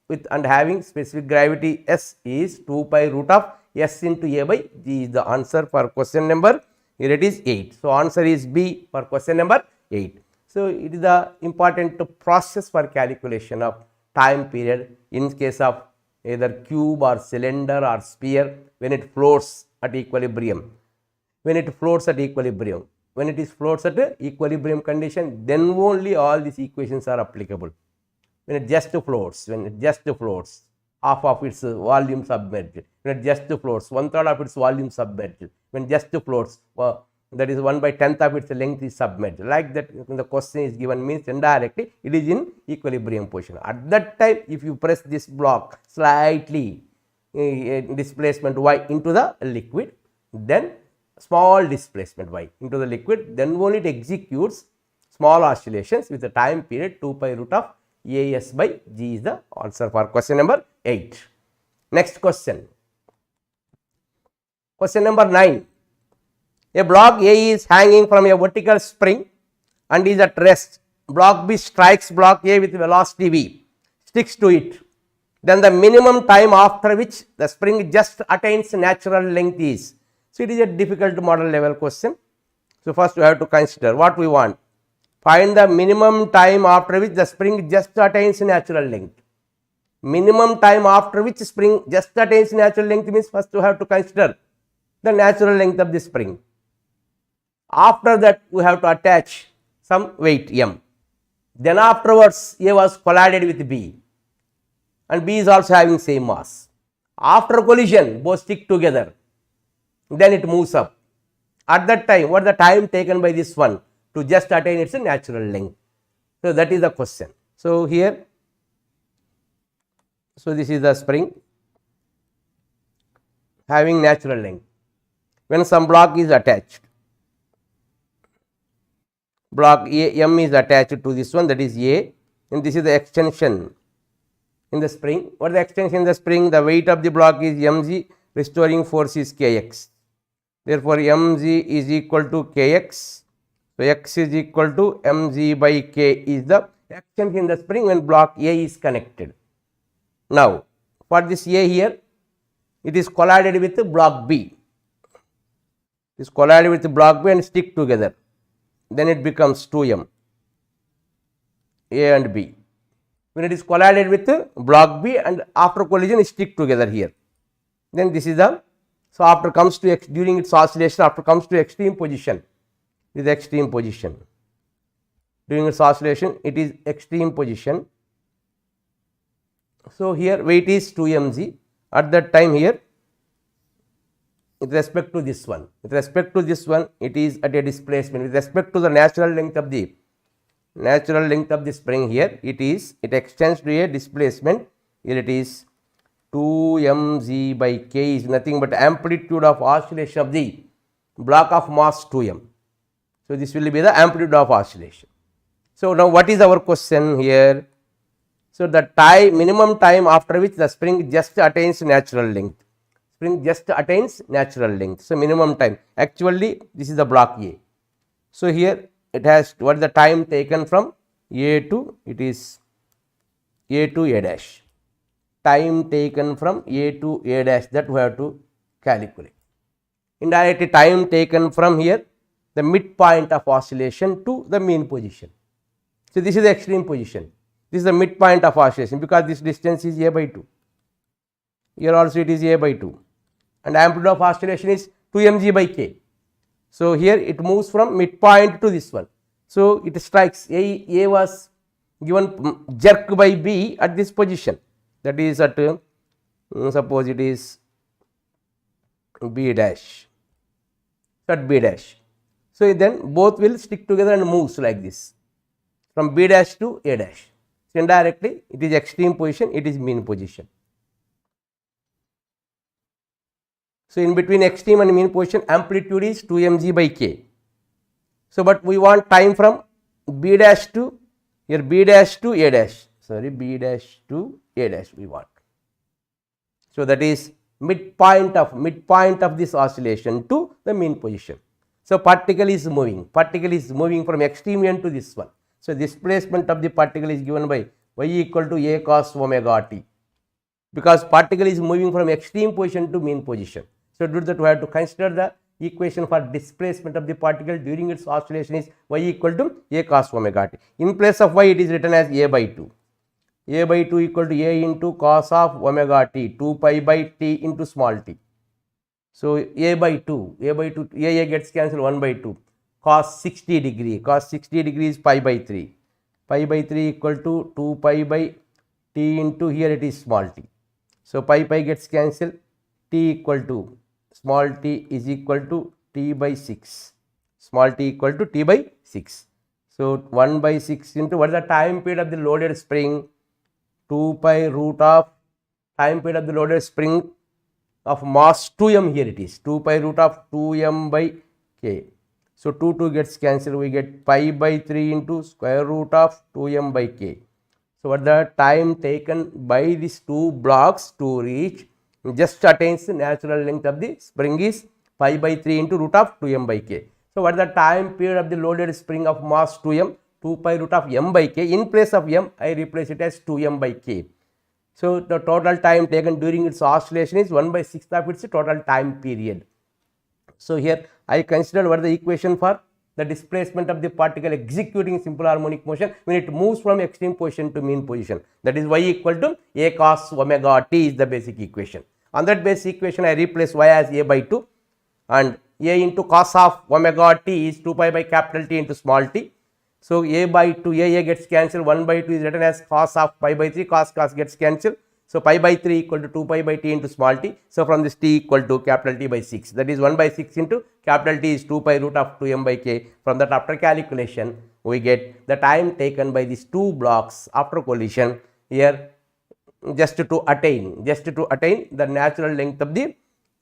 with and having specific gravity S is 2 pi root of S into A by G is the answer for question number, here it is 8. So, answer is B for question number 8. So, it is the important process for calculation of time period in case of either cube or cylinder or sphere when it floats at equilibrium. When it floats at equilibrium, when it is floats at equilibrium condition, then only all these equations are applicable. When it just floats, half of its volume submerged, when it just floats, 1/3 of its volume submerged, when just floats, that is 1/10 of its length is submerged. Like that, when the question is given means indirectly it is in equilibrium position. At that time, if you press this block slightly, displacement y into the liquid, then small displacement y into the liquid, then only it executes small oscillations with the time period 2 pi root of AS by G is the answer for question number 8. Next question. Question number 9. A block A is hanging from a vertical spring and is at rest. Block B strikes block A with velocity V, sticks to it. Then the minimum time after which the spring just attains natural length is. So, it is a difficult model level question. So, first we have to consider what we want. Find the minimum time after which the spring just attains natural length. Minimum time after which spring just attains natural length means first you have to consider the natural length of the spring. After that, we have to attach some weight M. Then afterwards, A was collided with B and B is also having same mass. After collision, both stick together. Then it moves up. At that time, what is the time taken by this one to just attain its natural length? So, that is the question. So, here, so this is the spring having natural length. When some block is attached, block M is attached to this one, that is A, and this is the extension in the spring. What is the extension in the spring? The weight of the block is mg, restoring force is kx. Therefore, mg is equal to kx. So, x is equal to mg by k is the extension in the spring when block A is connected. Now, for this A here, it is collided with block B. It is collided with block B and stick together. Then it becomes 2m, A and B. When it is collided with block B and after collision it stick together here. Then this is the, so after comes to, during its oscillation, after comes to extreme position, it is extreme position. During its oscillation, it is extreme position. So, here weight is 2 mg. At that time here, with respect to this one, it is at a displacement. With respect to the natural length of the spring here, it extends to a displacement. Here it is 2 mg by k is nothing but amplitude of oscillation of the block of mass 2m. So, this will be the amplitude of oscillation. So, now what is our question here? So, the time, minimum time after which the spring just attains natural length. So, minimum time. Actually, this is the block A. So, here it has, what is the time taken from A to, it is A to A dash. Time taken from A to A dash, that we have to calculate. Indirectly, time taken from here the midpoint of oscillation to the mean position. So, this is the extreme position. This is the midpoint of oscillation because this distance is a by 2. Here also it is a by 2 and amplitude of oscillation is 2 mg by k. So, here it moves from midpoint to this one. So, it strikes A was given jerk by B at this position, that is at suppose it is B dash, at B dash. So, then both will stick together and moves like this from B dash to A dash. So, indirectly it is extreme position, it is mean position. So, in between extreme and mean position amplitude is 2 mg by k. So, but we want time from B dash to here B dash to A dash, sorry B dash to A dash we want. So, that is midpoint of this oscillation to the mean position. So, particle is moving from extreme end to this one. So, displacement of the particle is given by y equal to a cos omega t, because particle is moving from extreme position to mean position. So, due to that we have to consider the equation for displacement of the particle during its oscillation is y equal to a cos omega t. In place of y it is written as a by 2. A by 2 equal to a into cos of omega t, 2 pi by t into small t. So, a by 2 a gets cancelled 1 by 2, cos 60 degree is pi by 3 equal to 2 pi by t into here it is small t. So, pi gets cancelled, t equal to small t is equal to t by 6, small t equal to t by 6. So, 1 by 6 into what is the time period of the loaded spring, 2 pi root of time period of the loaded spring of mass 2m, here it is 2 pi root of 2m by k. So, 2 gets cancelled, we get pi by 3 into square root of 2m by k. So, what the time taken by these two blocks to reach just attains the natural length of the spring is pi by 3 into root of 2m by k. So, what is the time period of the loaded spring of mass 2m? 2 pi root of m by k. In place of m, I replace it as 2m by k. So, the total time taken during its oscillation is 1 by 6th of its total time period. So, here I considered what the equation for the displacement of the particle executing simple harmonic motion when it moves from extreme position to mean position, that is y equal to a cos omega t is the basic equation. On that basic equation I replace y as a by 2 and a into cos of omega t is 2 pi by capital T into small t. So, a by 2 a gets cancelled, 1 by 2 is written as cos of pi by 3, cos gets cancelled. So, pi by 3 equal to 2 pi by t into small t. So, from this t equal to capital T by 6, that is 1 by 6 into capital T is 2 pi root of 2m by k. From that after calculation we get the time taken by these two blocks after collision here just to attain the natural length of the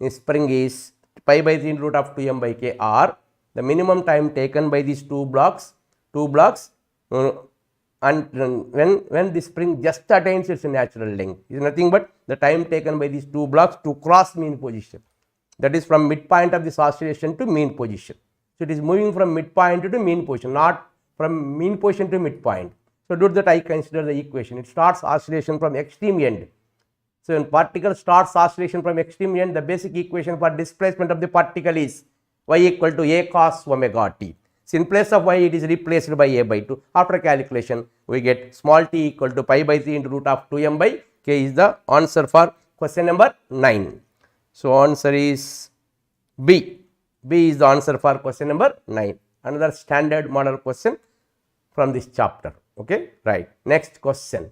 spring is pi by 3 root of 2m by k, or the minimum time taken by these two blocks and when the spring just attains its natural length is nothing but the time taken by these two blocks to cross mean position, that is from midpoint of this oscillation to mean position. So, it is moving from midpoint to mean position, not from mean position to midpoint. So, due to that I consider the equation, it starts oscillation from extreme end. So, when particle starts oscillation from extreme end, the basic equation for displacement of the particle is y equal to a cos omega t. So, in place of y it is replaced by a by 2. After calculation we get small t equal to pi by 3 into root of 2m by k is the answer for question number 9. So, answer is B. B is the answer for question number 9. Another standard model question from this chapter. Okay, right. Next question.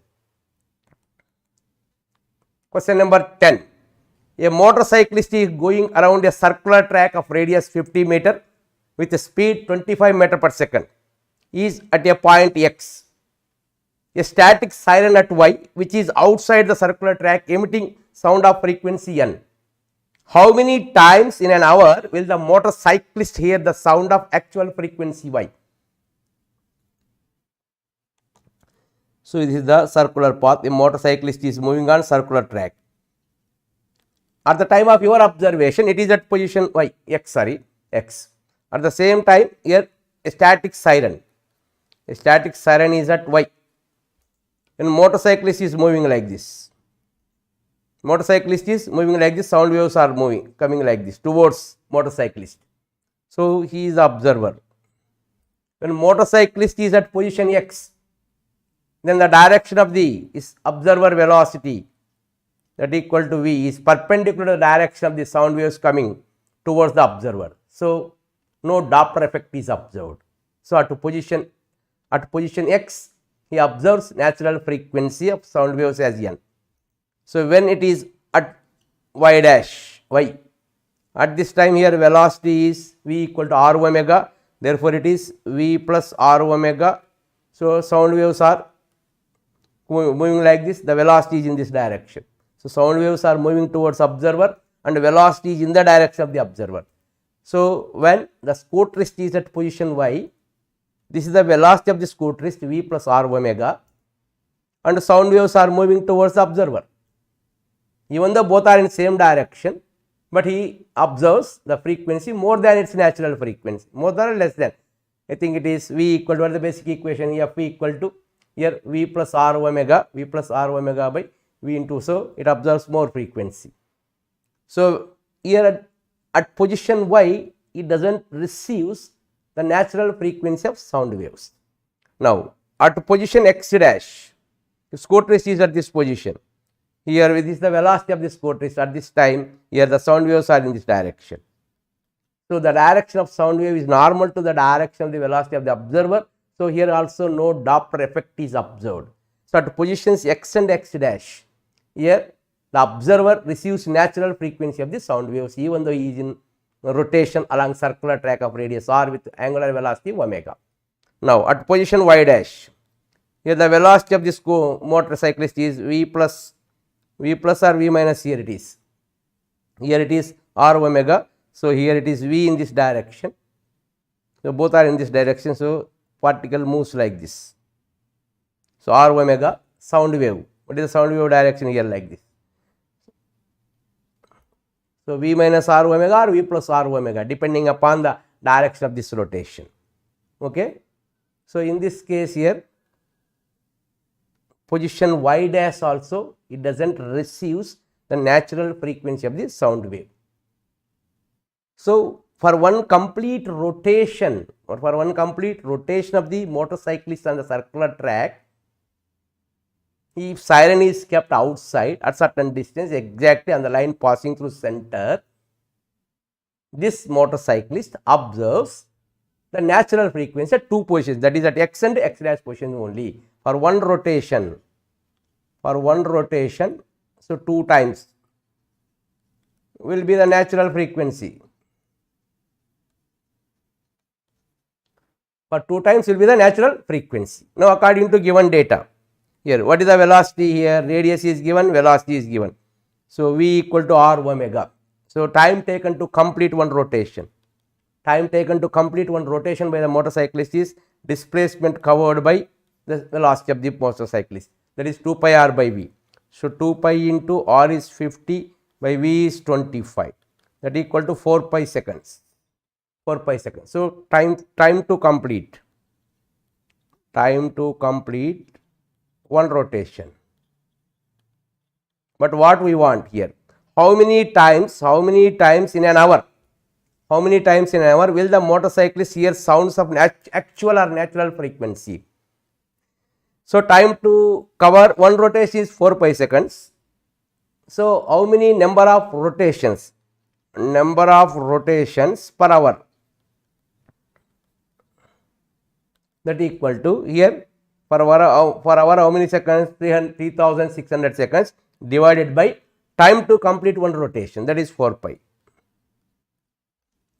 Question number 10. A motorcyclist is going around a circular track of radius 50 meter with a speed 25 meter per second. He is at a point X. A static siren at Y which is outside the circular track emitting sound of frequency N. How many times in an hour will the motorcyclist hear the sound of actual frequency Y? So, this is the circular path. A motorcyclist is moving on circular track. At the time of your observation, it is at position Y, X. At the same time, here a static siren is at Y. When motorcyclist is moving like this, sound waves are coming like this towards motorcyclist. So, he is the observer. When motorcyclist is at position x, then the direction of the observer velocity, that equal to v, is perpendicular to the direction of the sound waves coming towards the observer. So, no Doppler effect is observed. So, at position x, he observes natural frequency of sound waves as n. So, when it is at y dash, y, at this time here velocity is v equal to r omega, therefore, it is v plus r omega. So, sound waves are moving like this, the velocity is in this direction. So, sound waves are moving towards observer and velocity is in the direction of the observer. So, when the scooterist is at position y, this is the velocity of the scooterist v plus r omega and sound waves are moving towards the observer. Even though both are in same direction, but he observes the frequency more than its natural frequency, more than or less than. I think it is v equal to, what is the basic equation, f equal to here v plus r omega by v into, so it observes more frequency. So, here at position y, it does not receives the natural frequency of sound waves. Now, at position x dash, if scooterist is at this position, here this is the velocity of the scooterist at this time, here the sound waves are in this direction. So, the direction of sound wave is normal to the direction of the velocity of the observer. So, here also no Doppler effect is observed. So, at positions x and x dash, here the observer receives natural frequency of the sound waves even though he is in rotation along circular track of radius r with angular velocity omega. Now, at position y dash, here the velocity of this motorcyclist is v plus or v minus, here it is. Here it is r omega. So, here it is v in this direction. So, both are in this direction. So, particle moves like this. So, r omega sound wave. What is the sound wave direction here like this? So, v minus r omega or v plus r omega depending upon the direction of this rotation. Okay. So, in this case here position y dash also it does not receives the natural frequency of the sound wave. So, for one complete rotation of the motorcyclist on the circular track, if siren is kept outside at certain distance exactly on the line passing through center, this motorcyclist observes the natural frequency at two positions, that is at x and x dash position only for one rotation. So, 2 times will be the natural frequency. For 2 times will be the natural frequency. Now, according to given data, here what is the velocity here? Radius is given, velocity is given. So, v equal to r omega. So, time taken to complete one rotation. Time taken to complete one rotation by the motorcyclist is displacement covered by the velocity of the motorcyclist, that is 2 pi r by v. So, 2 pi into r is 50 by v is 25, that equal to 4 pi seconds. 4 pi seconds. So, time to complete one rotation. But what we want here? How many times in an hour? How many times in an hour will the motorcyclist hear sounds of actual or natural frequency? So, time to cover one rotation is 4 pi seconds. So, how many number of rotations per hour? That equal to here for hour how many seconds? 3600 seconds divided by time to complete one rotation, that is 4 pi.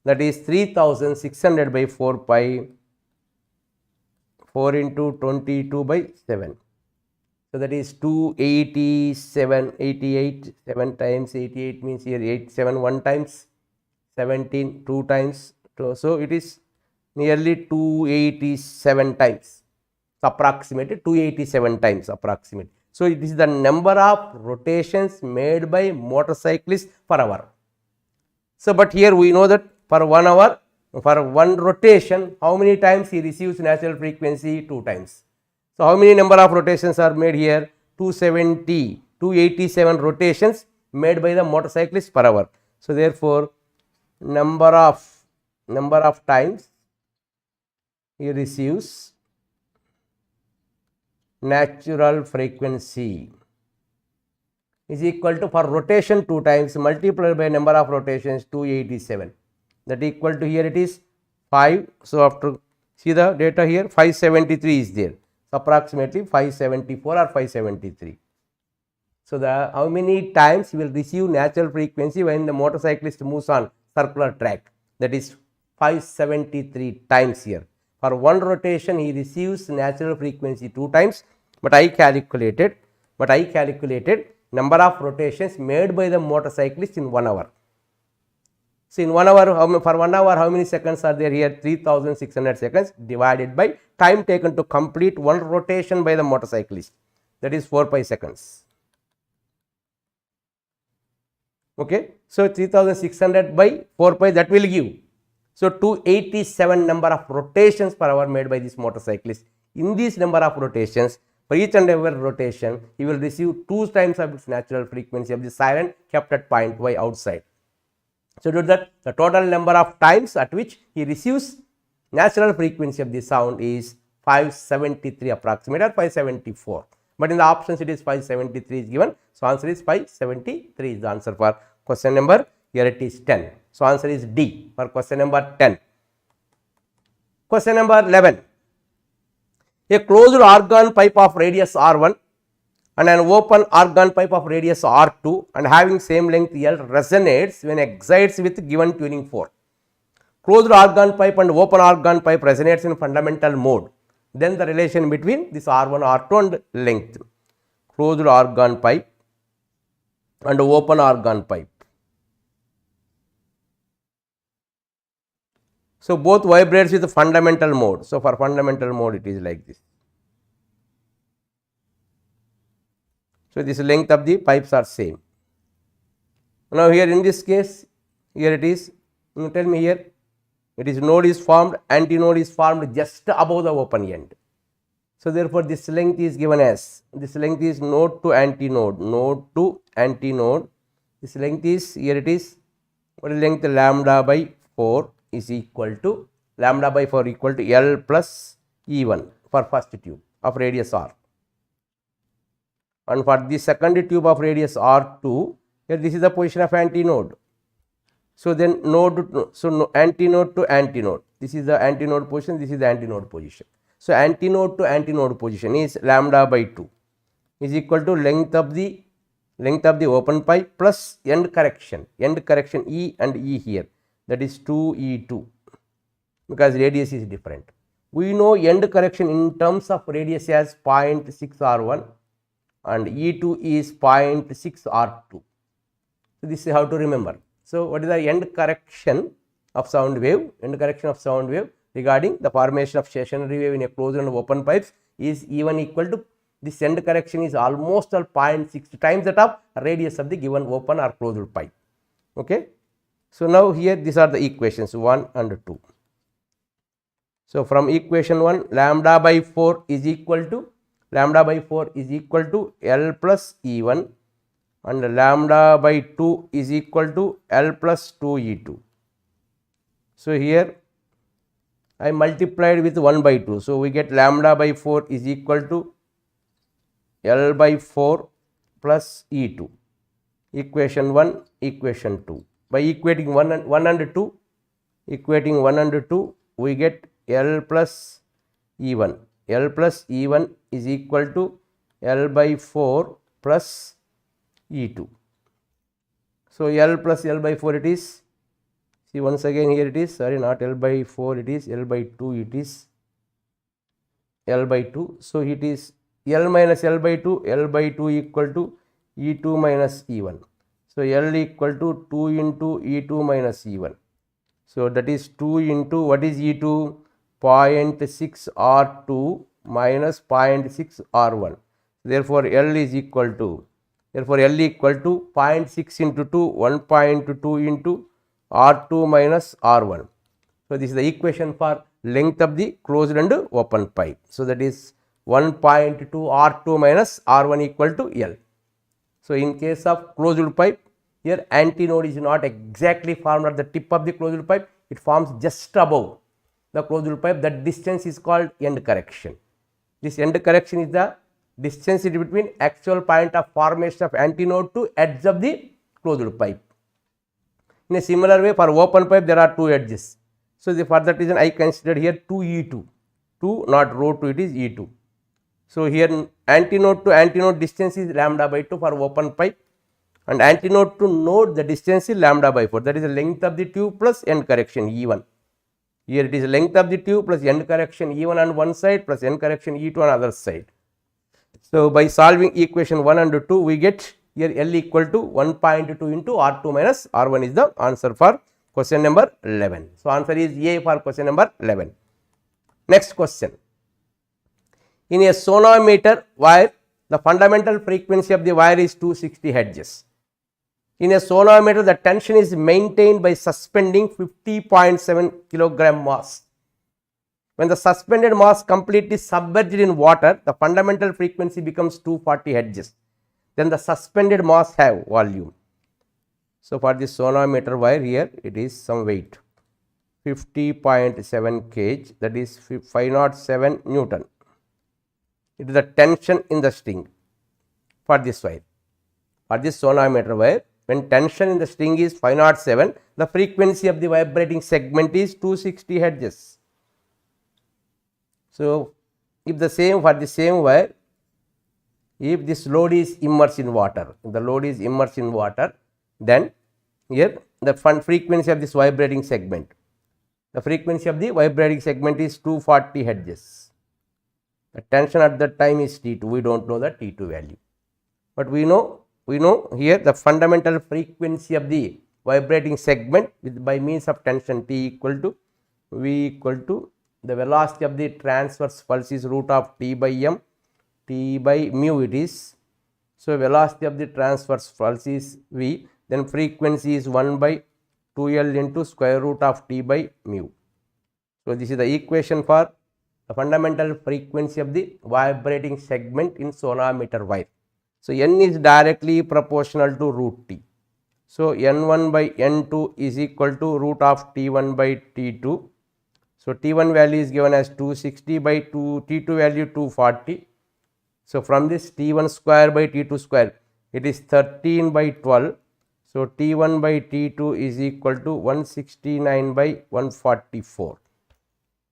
That is 3600 by 4 pi, 4 into 22 by 7. So, that is 287, 88, 7 times 88 means here 87 1 times, 17 2 times. So, it is nearly 287 times, approximately 287 times approximate. So, it is the number of rotations made by motorcyclists per hour. So, but here we know that for 1 hour, for one rotation, how many times he receives natural frequency? 2 times. So, how many number of rotations are made here? 287 rotations made by the motorcyclist per hour. So, therefore, number number of times he receives natural frequency is equal to, for rotation 2 times multiplied by number of rotations 287, that equal to, here it is 5. So, after see the data here, 573 is there, approximately 574 or 573. So, the how many times he will receive natural frequency when the motorcyclist moves on circular track, that is 573 times here. For one rotation he receives natural frequency 2 times, but I calculated number of rotations made by the motorcyclist in 1 hour. So, in 1 hour, for 1 hour how many seconds are there here? 3600 seconds divided by time taken to complete one rotation by the motorcyclist, that is 4 pi seconds. Okay. So, 3600 by 4 pi, that will give, so 287 number of rotations per hour made by this motorcyclist. In this number of rotations, for each and every rotation he will receive 2 times of its natural frequency of the siren kept at point Y outside. So, do that, the total number of times at which he receives natural frequency of the sound is 573 approximate, or 574, but in the options it is 573 is given. So, answer is 573 is the answer for question number, here it is 10. So, answer is D for question number 10. Question number 11. A closed organ pipe of radius R1 and an open organ pipe of radius R2 and having same length L resonates when excites with given tuning fork. Closed organ pipe and open organ pipe resonates in fundamental mode. Then the relation between this R1, R2 and length. Closed organ pipe and open organ pipe. So, both vibrates with the fundamental mode. So, for fundamental mode it is like this. So, this length of the pipes are same. Now, here in this case, here it is, you tell me here, it is node is formed, antinode is formed just above the open end. So, therefore, this length is given as, this length is node to antinode, node to antinode. This length is, here it is, what is length? Lambda by 4 is equal to, lambda by 4 equal to L plus E1 for first tube of radius R. And for the second tube of radius R2, here this is the position of antinode. So, then node, so antinode to antinode, this is the antinode position, this is the antinode position. So, antinode to antinode position is lambda by 2 is equal to length of the open pipe plus end correction E and E here, that is 2E2, because radius is different. We know end correction in terms of radius as 0.6 R1 and E2 is 0.6 R2. So, this is how to remember. So, what is the end correction of sound wave? End correction of sound wave regarding the formation of stationary wave in a closed and open pipes is even equal to, this end correction is almost 0.6 times that of radius of the given open or closed pipe. Okay. So, now here these are the equations 1 and 2. So, from equation 1, lambda by 4 is equal to L plus E1 and lambda by 2 is equal to L plus 2E2. So, here I multiplied with 1 by 2. So, we get lambda by 4 is equal to L by 4 plus E2, equation 1, equation 2. By equating 1 and 2, we get L plus E1. L plus E1 is equal to L by 4 plus E2. So, L plus L by 4 it is, see once again here it is, sorry, not L by 4 it is, L by 2 it is, L by 2. So, it is L minus L by 2, L by 2 equal to E2 minus E1. So, L equal to 2 into E2 minus E1. So, that is 2 into what is E2? 0.6 R2 minus 0.6 R1. Therefore, L is equal to, therefore, L equal to 0.6 into 2, 1.2 into R2 minus R1. So, this is the equation for length of the closed and open pipe. So, that is 1.2 R2 minus R1 equal to L. So, in case of closed pipe, here antinode is not exactly formed at the tip of the closed pipe, it forms just above the closed loop pipe. That distance is called end correction. This end correction is the distance between actual point of formation of antinode to edge of the closed loop pipe. In a similar way, for open pipe there are two edges. So, for that reason I considered here 2E2, 2 not rho 2, it is E2. So, here antinode to antinode distance is lambda by 2 for open pipe, and antinode to node the distance is lambda by 4, that is the length of the tube plus end correction E1. Here it is length of the tube plus end correction E1 on one side plus end correction E2 on other side. So, by solving equation 1 and 2 we get here L equal to 1.2 into R2 minus R1 is the answer for question number 11. So, answer is A for question number 11. Next question. In a sonometer wire, the fundamental frequency of the wire is 260 Hz. In a sonometer, the tension is maintained by suspending 50.7 kg mass. When the suspended mass completely submerged in water, the fundamental frequency becomes 240 Hz. Then the suspended mass have volume. So, for the sonometer wire here, it is some weight 50.7 kg, that is 507 Newton. It is the tension in the string for this wire. For this sonometer wire, when tension in the string is 507, the frequency of the vibrating segment is 260 Hz. So, if the same for the same wire, if this load is immersed in water, if the load is immersed in water, then here the frequency of this vibrating segment, the frequency of the vibrating segment is 240 Hz. The tension at that time is T2, we do not know the T2 value, but we know here the fundamental frequency of the vibrating segment with by means of tension T equal to V equal to the velocity of the transverse pulse is root of T by M, T by mu it is. So, velocity of the transverse pulse is V, then frequency is 1 by 2L into square root of T by mu. So, this is the equation for the fundamental frequency of the vibrating segment in sonometer wire. So, N is directly proportional to root T. So, N1 by N2 is equal to root of T1 by T2. So, T1 value is given as 260 by 2, T2 value 240. So, from this T1 square by T2 square, it is 13 by 12. So, T1 by T2 is equal to 169 by 144.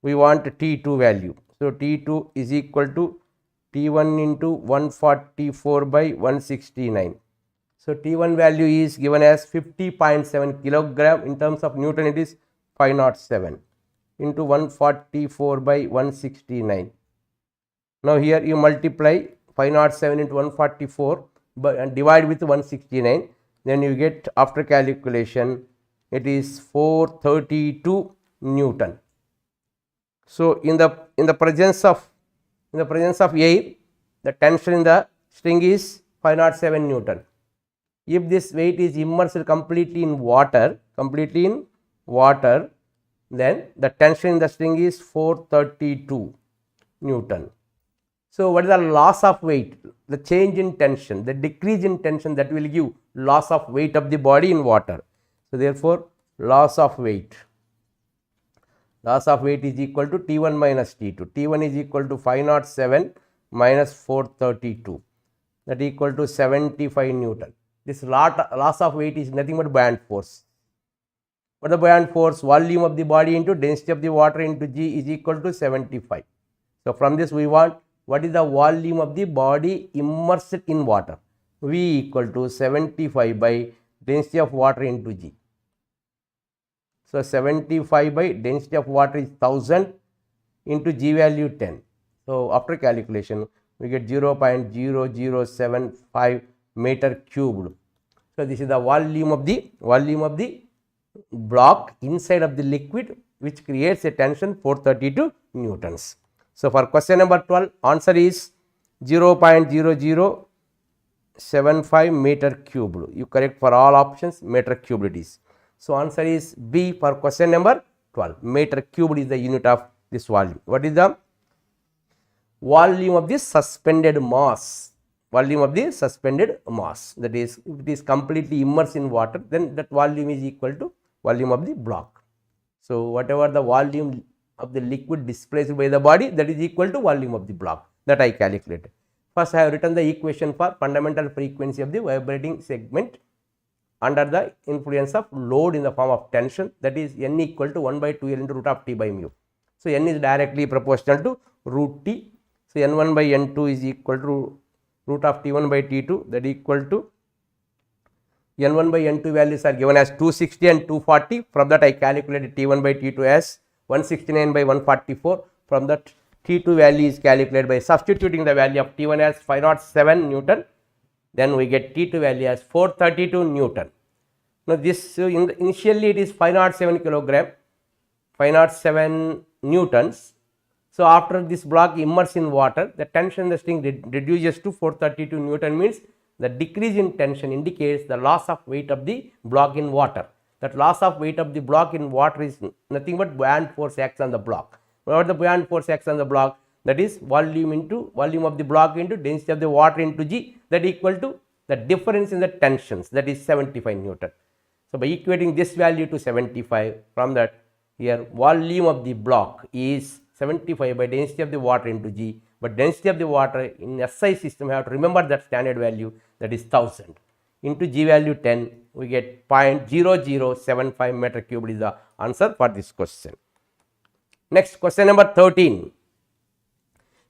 We want T2 value. So, T2 is equal to T1 into 144 by 169. So, T1 value is given as 50.7 kilogram, in terms of Newton it is 507 into 144 by 169. Now, here you multiply 507 into 144 and divide with 169, then you get after calculation it is 432 Newton. So, in the presence of air, the tension in the string is 507 Newton. If this weight is immersed completely in water, then the tension in the string is 432 Newton. So, what is the loss of weight? The change in tension, the decrease in tension, that will give loss of weight of the body in water. So, therefore, loss of weight is equal to T1 minus T2. T1 is equal to 507 minus 432, that equal to 75 Newton. This loss of weight is nothing but buoyant force. What the buoyant force? Volume of the body into density of the water into G is equal to 75. So, from this we want what is the volume of the body immersed in water? V equal to 75 by density of water into G. So, 75 by density of water is 1000 into G value 10. So, after calculation we get 0.0075 meter cubed. So, this is the volume of the block inside of the liquid, which creates a tension 432 newtons. So, for question number 12, answer is 0.0075 meter cubed. You correct for all options, meter cubed it is. So, answer is B for question number 12. Meter cubed is the unit of this volume. What is the volume of this suspended mass? Volume of the suspended mass, that is, if it is completely immersed in water, then that volume is equal to volume of the block. So, whatever the volume of the liquid displaced by the body, that is equal to volume of the block, that I calculated. First, I have written the equation for fundamental frequency of the vibrating segment under the influence of load in the form of tension, that is n equal to 1 by 2L into root of T by mu. So, n is directly proportional to root T. So, n1 by n2 is equal to root of T1 by T2, that is equal to n1 by n2 values are given as 260 and 240. From that, I calculated T1 by T2 as 169 by 144. From that, T2 value is calculated by substituting the value of T1 as 507 Newton. Then we get T2 value as 432 Newton. Now, this initially it is 507 kilogram, 507 Newtons. So, after this block immersed in water, the tension in the string reduces to 432 Newton, means the decrease in tension indicates the loss of weight of the block in water. That loss of weight of the block in water is nothing but buoyant force acts on the block. Whatever the buoyant force acts on the block, that is volume of the block into density of the water into G, that equal to the difference in the tensions, that is 75 Newton. So, by equating this value to 75, from that here volume of the block is 75 by density of the water into G, but density of the water in SI system, you have to remember that standard value, that is 1000 into G value 10, we get 0.0075 meter cubed is the answer for this question. Next, question number 13.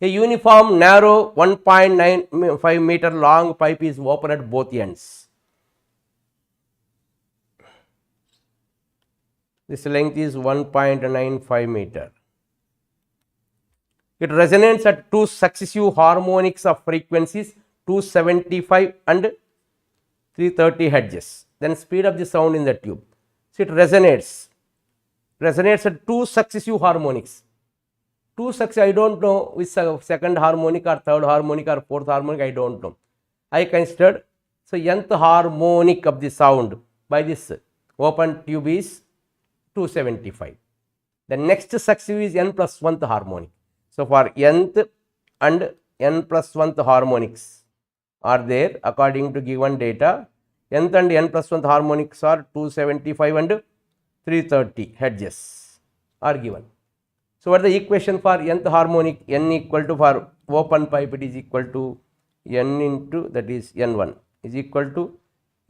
A uniform narrow 1.95 meter long pipe is open at both ends. This length is 1.95 meter. It resonates at two successive harmonics of frequencies 275 and 330 hertz. Then speed of the sound in the tube. So, it resonates at two successive harmonics. I don't know which second harmonic or third harmonic or fourth harmonic, I don't know. I considered, so nth harmonic of the sound by this open tube is 275. The next successive is n plus 1th harmonic. So, for nth and n plus 1th harmonics are there according to given data. Nth and n plus 1th harmonics are 275 and 330 hertz are given. So, what is the equation for nth harmonic? N equal to, for open pipe it is equal to n into, that is n1 is equal to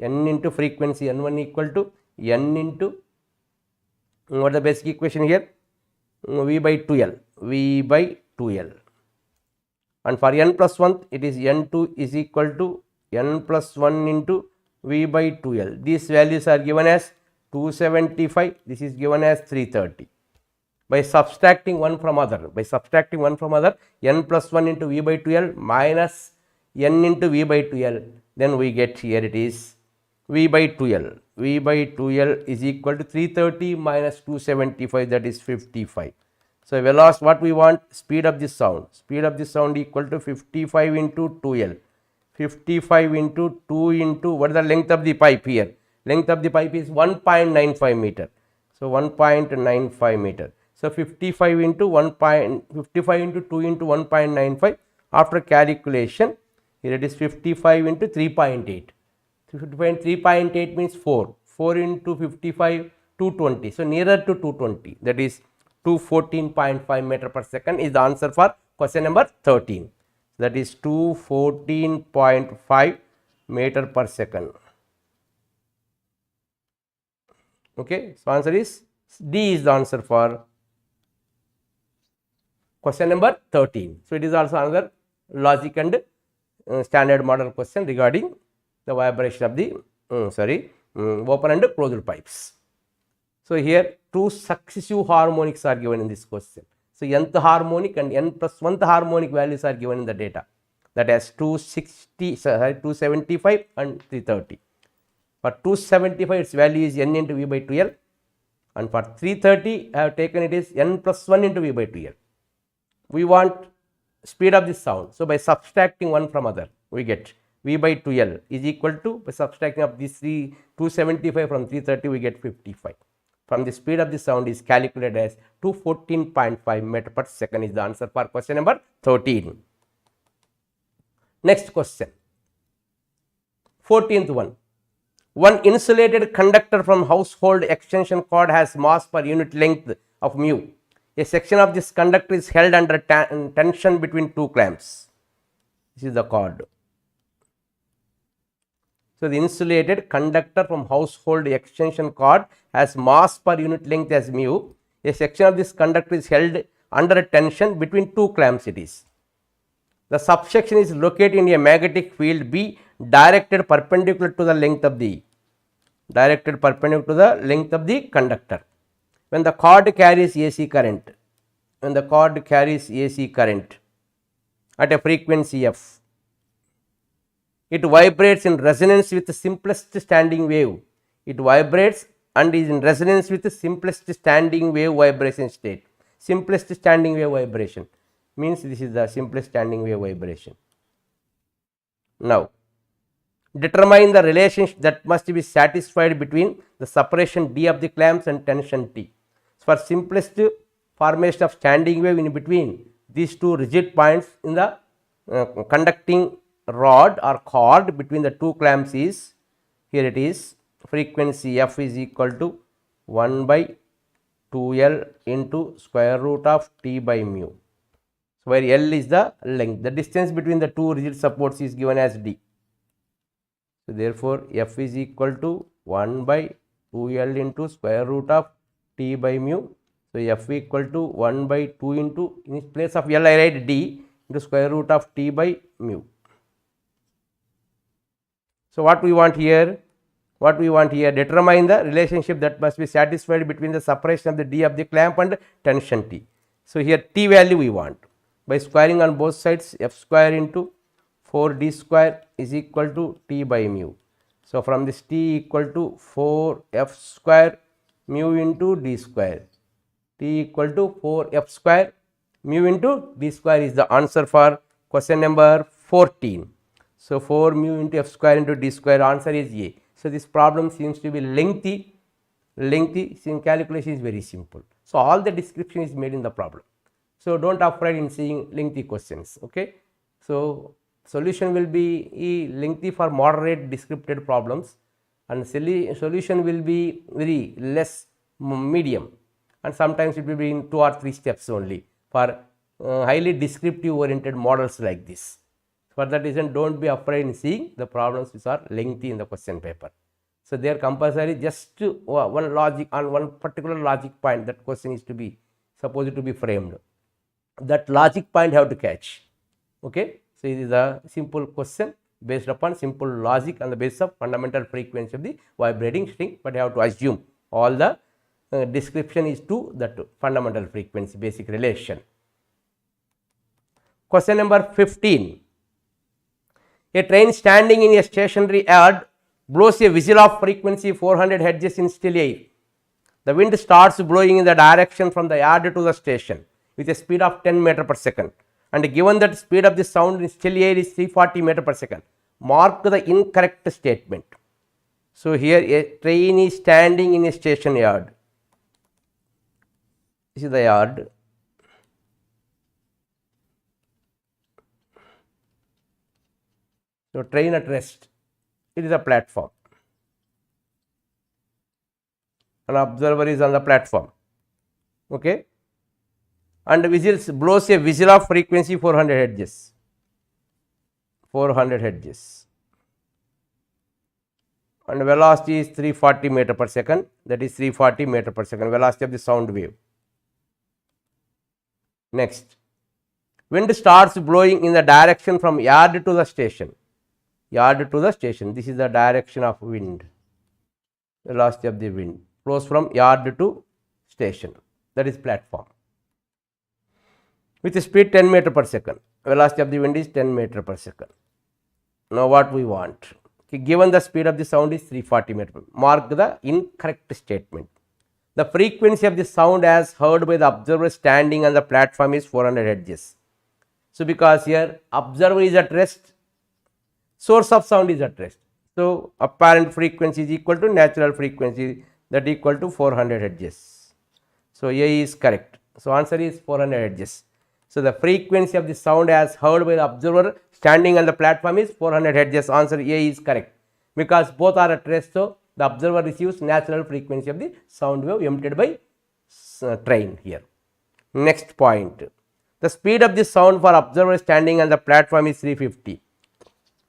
n into frequency n1 equal to n into, what is the basic equation here? V by 2L. And for n plus 1 it is n2 is equal to n plus 1 into V by 2L. These values are given as 275, this is given as 330. By subtracting one from other, n plus 1 into V by 2L minus n into V by 2L, then we get here it is V by 2L. V by 2L is equal to 330 minus 275, that is 55. So, we lost what we want, speed of this sound. Speed of this sound equal to 55 into 2L. 55 into 2 into, what is the length of the pipe here? Length of the pipe is 1.95 meter. So, 1.95 meter. So, 55 into 2 into 1.95, after calculation, here it is 55 into 3.8. 3.8 means 4. 4 into 55, 220. So, nearer to 220, that is 214.5 meter per second is the answer for question number 13. That is 214.5 meter per second. Okay. So, answer is D is the answer for question number 13. So, it is also another logic and standard model question regarding the vibration of the open and closed pipes. So, here two successive harmonics are given in this question. So, nth harmonic and n plus 1th harmonic values are given in the data, that has 275 and 330. For 275 its value is n into V by 2L, and for 330 I have taken it is n plus 1 into V by 2L. We want speed of this sound. So, by subtracting one from other, we get V by 2L is equal to, by subtracting of this 275 from 330, we get 55. From the speed of the sound is calculated as 214.5 meter per second is the answer for question number 13. Next question, 14th one. One insulated conductor from household extension cord has mass per unit length of mu. A section of this conductor is held under tension between two clamps. This is the cord. So, the insulated conductor from household extension cord has mass per unit length as mu. A section of this conductor is held under tension between two clamps it is. The subsection is located in a magnetic field B directed perpendicular to the length of the conductor. When the cord carries AC current, at a frequency f, it vibrates in resonance with the simplest standing wave. It vibrates and is in resonance with the simplest standing wave vibration state. Simplest standing wave vibration means this is the simplest standing wave vibration. Now, determine the relationship that must be satisfied between the separation D of the clamps and tension T. For simplest formation of standing wave in between these two rigid points in the conducting rod or cord between the two clamps is, here it is, frequency f is equal to 1 by 2L into square root of T by mu. So, where L is the length, the distance between the two rigid supports is given as D. So, therefore, f is equal to 1 by 2L into square root of T by mu. So, f equal to 1 by 2 into, in place of L I write D into square root of T by mu. So, what we want here? Determine the relationship that must be satisfied between the separation of the D of the clamp and tension T. So, here T value we want. By squaring on both sides, f square into 4d square is equal to T by mu. So, from this T equal to 4f square mu into d square. T equal to 4f square mu into d square is the answer for question number 14. So, 4 mu into f square into d square, answer is A. So, this problem seems to be lengthy, calculation is very simple. So, all the description is made in the problem. So, do not afraid in seeing lengthy questions. Okay. So, solution will be lengthy for moderate descripted problems, and solution will be very less medium, and sometimes it will be in 2 or 3 steps only for highly descriptive oriented models like this. For that reason, do not be afraid in seeing the problems which are lengthy in the question paper. So, they are compulsory just one logic on one particular logic point that question is to be supposed to be framed. That logic point have to catch. Okay. So, it is a simple question based upon simple logic on the basis of fundamental frequency of the vibrating string, but you have to assume all the description is to that fundamental frequency basic relation. Question number 15. A train standing in a stationary yard blows a whistle of frequency 400 Hz in still air. The wind starts blowing in the direction from the yard to the station with a speed of 10 meter per second, and given that speed of the sound in still air is 340 meter per second, mark the incorrect statement. So, here a train is standing in a station yard. This is the yard. So, train at rest, it is a platform, an observer is on the platform, okay, and blows a whistle of frequency 400 Hz, and velocity is 340 meter per second, that is 340 meter per second velocity of the sound wave. Next, wind starts blowing in the direction from yard to the station. This is the direction of wind, velocity of the wind flows from yard to station, that is platform, with speed 10 meter per second, velocity of the wind is 10 meter per second. Now, what we want? Given the speed of the sound is 340 meter per second, mark the incorrect statement. The frequency of the sound as heard by the observer standing on the platform is 400 Hz. So, because here observer is at rest, source of sound is at rest. So, apparent frequency is equal to natural frequency, that equal to 400 Hz. So, A is correct. So, answer is 400 Hz. So, the frequency of the sound as heard by the observer standing on the platform is 400 Hz. Answer A is correct. because both are at rest. So the observer receives natural frequency of the sound wave emitted by train here. Next point, the speed of the sound for observer standing on the platform is 350.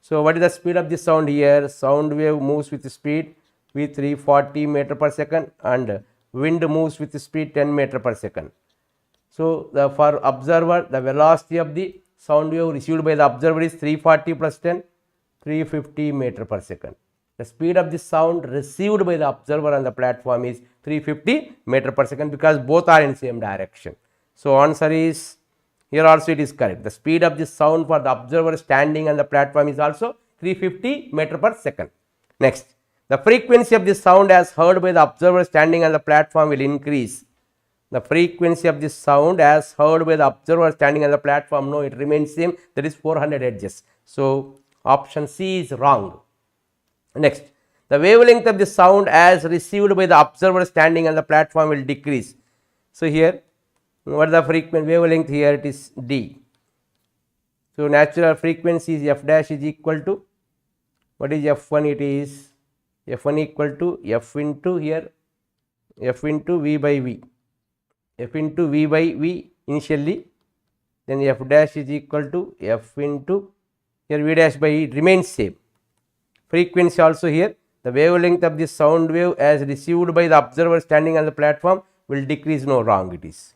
So what is the speed of the sound here? Sound wave moves with speed with 340 meter per second and wind moves with speed 10 meter per second. So for observer, the velocity of the sound wave received by the observer is 340 plus 10, 350 meter per second. The speed of the sound received by the observer on the platform is 350 meter per second because both are in same direction. So answer is, here also it is correct. The speed of the sound for the observer standing on the platform is also 350 meter per second. Next, the frequency of the sound as heard by the observer standing on the platform will increase. The frequency of the sound as heard by the observer standing on the platform, no, it remains same, that is 400 Hz. So option C is wrong. Next, the wavelength of the sound as received by the observer standing on the platform will decrease. So here, what is the frequency wavelength here? It is D. So natural frequency is f dash is equal to, what is f1? It is f1 equal to f into here, f into v by v, f into v by v initially, then f dash is equal to f into here v dash by e remains same. Frequency also here, the wavelength of the sound wave as received by the observer standing on the platform will decrease, no, wrong it is.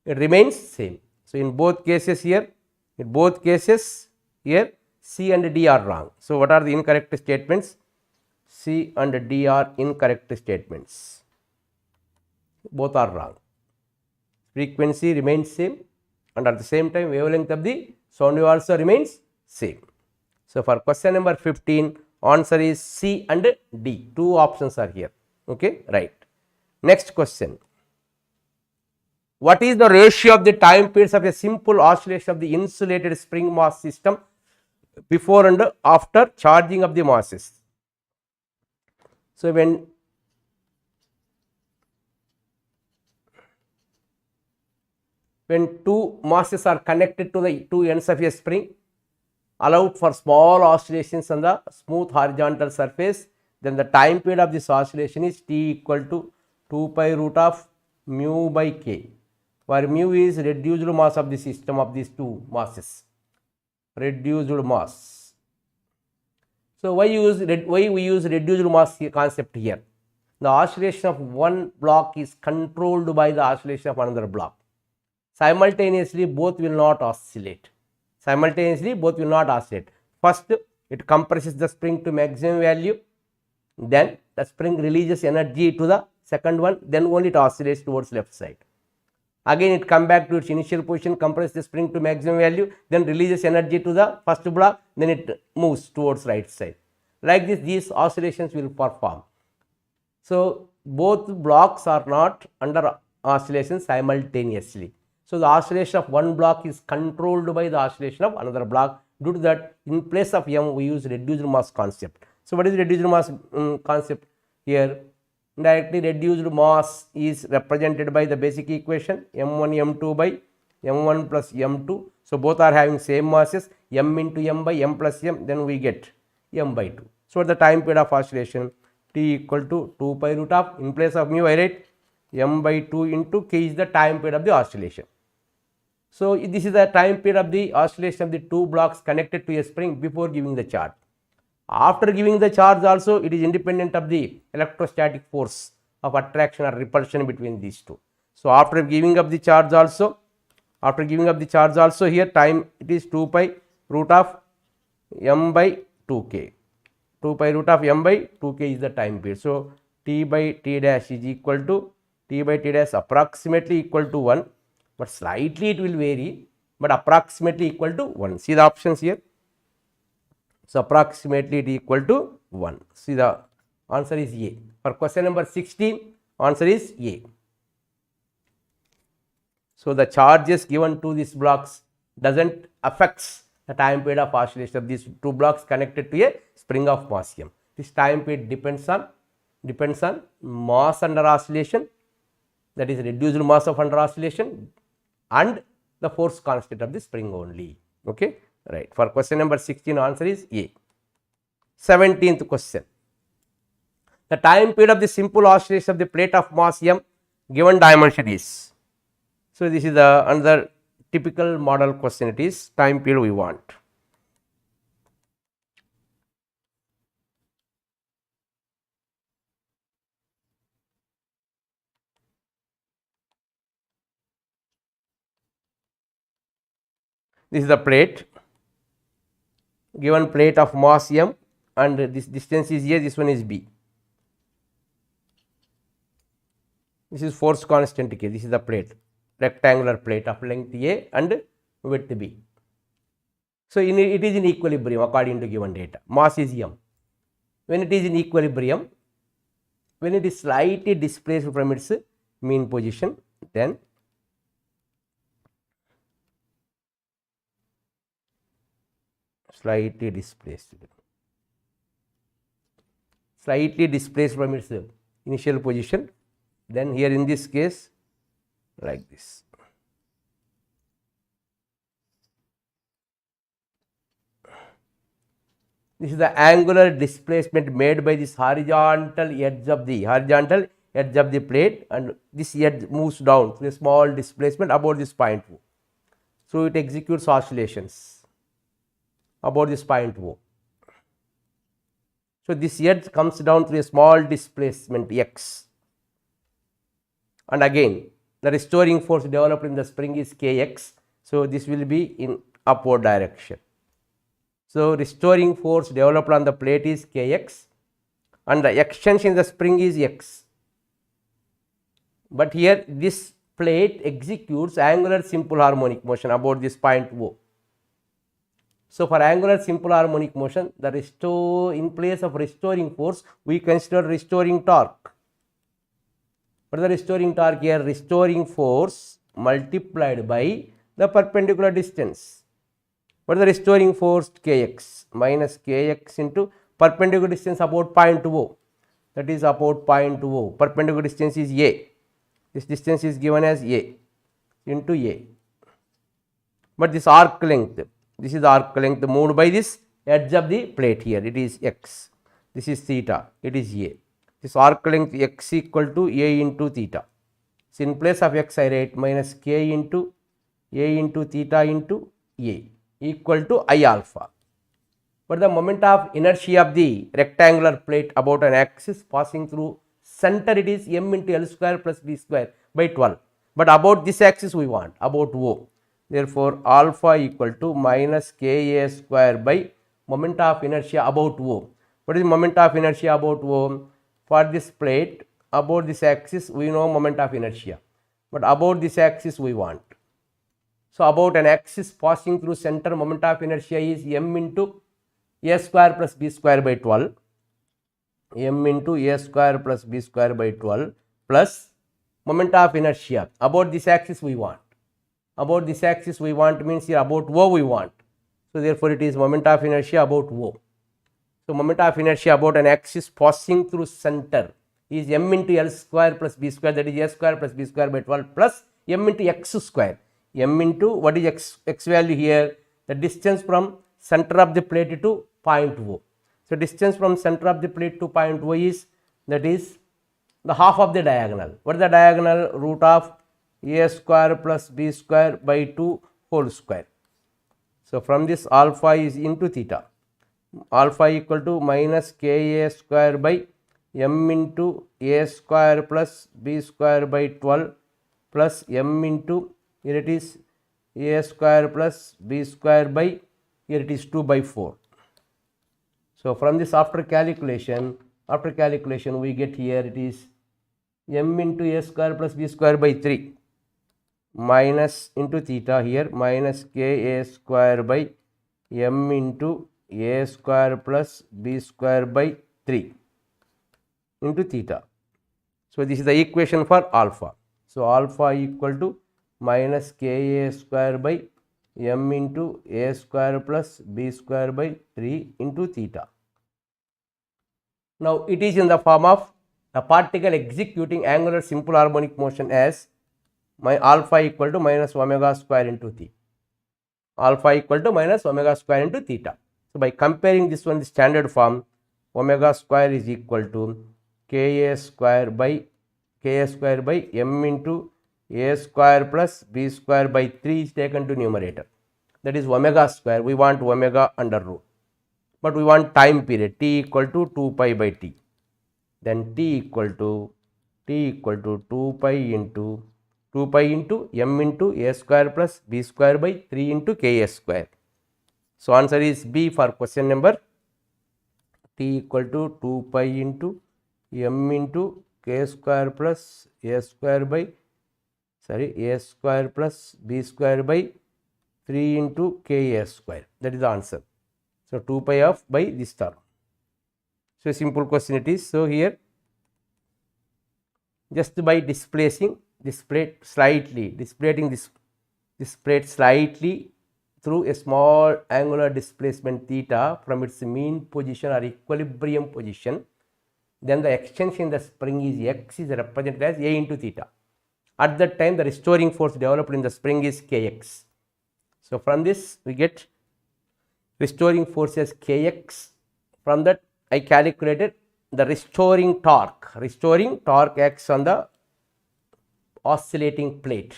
It remains same. So in both cases here, C and D are wrong. So what are the incorrect statements? C and D are incorrect statements. Both are wrong. Frequency remains same and at the same time wavelength of the sound wave also remains same. So for question number 15, answer is C and D. Two options are here. Okay, right. Next question. What is the ratio of the time periods of a simple oscillation of the insulated spring mass system before and after charging of the masses? So when two masses are connected to the two ends of a spring, allowed for small oscillations on the smooth horizontal surface, then the time period of this oscillation is t equal to 2 pi root of mu by k, where mu is reduced mass of the system of these two masses, reduced mass. So why we use reduced mass concept here? The oscillation of one block is controlled by the oscillation of another block. Simultaneously both will not oscillate. First, it compresses the spring to maximum value, then the spring releases energy to the second one, then only it oscillates towards left side. Again it come back to its initial position, compresses the spring to maximum value, then releases energy to the first block, then it moves towards right side. Like this, these oscillations will perform. So both blocks are not under oscillation simultaneously. So the oscillation of one block is controlled by the oscillation of another block. Due to that, in place of m, we use reduced mass concept. So what is reduced mass concept here? Directly reduced mass is represented by the basic equation m1 m2 by m1 plus m2. So both are having same masses, m into m by m plus m, then we get m by 2. So at the time period of oscillation, t equal to 2 pi root of, in place of mu I write m by 2 into k is the time period of the oscillation. So this is the time period of the oscillation of the two blocks connected to a spring before giving the charge. After giving the charge also, it is independent of the electrostatic force of attraction or repulsion between these two. So after giving up the charge also, here time it is 2 pi root of m by 2k. 2 pi root of m by 2k is the time period. So t by t dash is equal to, t by t dash approximately equal to 1, but slightly it will vary, but approximately equal to 1. See the options here. So approximately it equal to 1. See the answer is A. For question number 16, answer is A. So the charges given to these blocks doesn't affects the time period of oscillation of these two blocks connected to a spring of mass m. This time period depends on mass under oscillation, that is reduced mass of under oscillation, and the force constant of the spring only. Okay, right. For question number 16, answer is A. 17th question. The time period of the simple oscillation of the plate of mass m given dimension is. So, this is the another typical model question. It is time period we want. This is the plate, given plate of mass m, and this distance is a, this one is b. This is force constant k. This is the plate, rectangular plate of length a and width b. So, it is in equilibrium according to given data. Mass is m. When it is in equilibrium, when it is slightly displaced from its mean position, then slightly displaced from its initial position, then here in this case like this. This is the angular displacement made by this horizontal edge of the plate, and this edge moves down to a small displacement about this point O. So, it executes oscillations about this point O. So, this edge comes down through a small displacement x, and again the restoring force developed in the spring is kx. So, this will be in upward direction. So, restoring force developed on the plate is kx and the extension in the spring is x, but here this plate executes angular simple harmonic motion about this point O. So, for angular simple harmonic motion, in place of restoring force we consider restoring torque. What is the restoring torque here? Restoring force multiplied by the perpendicular distance. What is the restoring force? Kx minus kx into perpendicular distance about point O, that is about point O. Perpendicular distance is a. This distance is given as a into a. But this arc length, this is the arc length moved by this edge of the plate here. It is x. This is theta. It is a. This arc length x equal to a into theta. So, in place of x I write minus k into a into theta into a equal to I alpha. But the moment of inertia of the rectangular plate about an axis passing through center, it is m into L square plus b square by 12. But about this axis we want, about O. Therefore, alpha equal to minus ka square by moment of inertia about O. What is moment of inertia about O? For this plate, about this axis we know moment of inertia, but about this axis we want. So, about an axis passing through center, moment of inertia is m into a square plus b square by 12, m into a square plus b square by 12 plus moment of inertia. About this axis we want. About this axis we want means here about O we want. So, therefore, it is moment of inertia about O. So, moment of inertia about an axis passing through center is m into L square plus b square, that is a square plus b square by 12 plus m into x square. M into what is x value here? The distance from center of the plate to point O. So, distance from center of the plate to point O is, that is the half of the diagonal. What is the diagonal? Root of a square plus b square by 2 whole square. So, from this alpha is into theta. Alpha equal to minus ka square by m into a square plus b square by 12 plus m into, here it is a square plus b square by, here it is 2 by 4. So, from this after calculation we get here it is m into a square plus b square by 3 minus into theta here minus ka square by m into a square plus b square by 3 into theta. So, this is the equation for alpha. So, alpha equal to minus ka square by m into a square plus b square by 3 into theta. Now, it is in the form of a particle executing angular simple harmonic motion as my alpha equal to minus omega square into theta. Alpha equal to minus omega square into theta. So by comparing this one, the standard form, omega square is equal to Ka square by m into a square plus b square by 3 is taken to numerator. That is omega square. We want omega under root, but we want time period t equal to 2 pi by t. Then t equal to 2 pi into m into a square plus b square by 3 into Ka square. So answer is B for question number. T equal to 2 pi into m into k square plus a square plus b square by 3 into Ka square. That is the answer. So 2 pi of by this term. So simple question it is. So here just by displating this plate slightly through a small angular displacement theta from its mean position or equilibrium position, then the extension in the spring is x is represented as a into theta. At that time the restoring force developed in the spring is kx. So from this we get restoring force as kx. From that I calculated the restoring torque x on the oscillating plate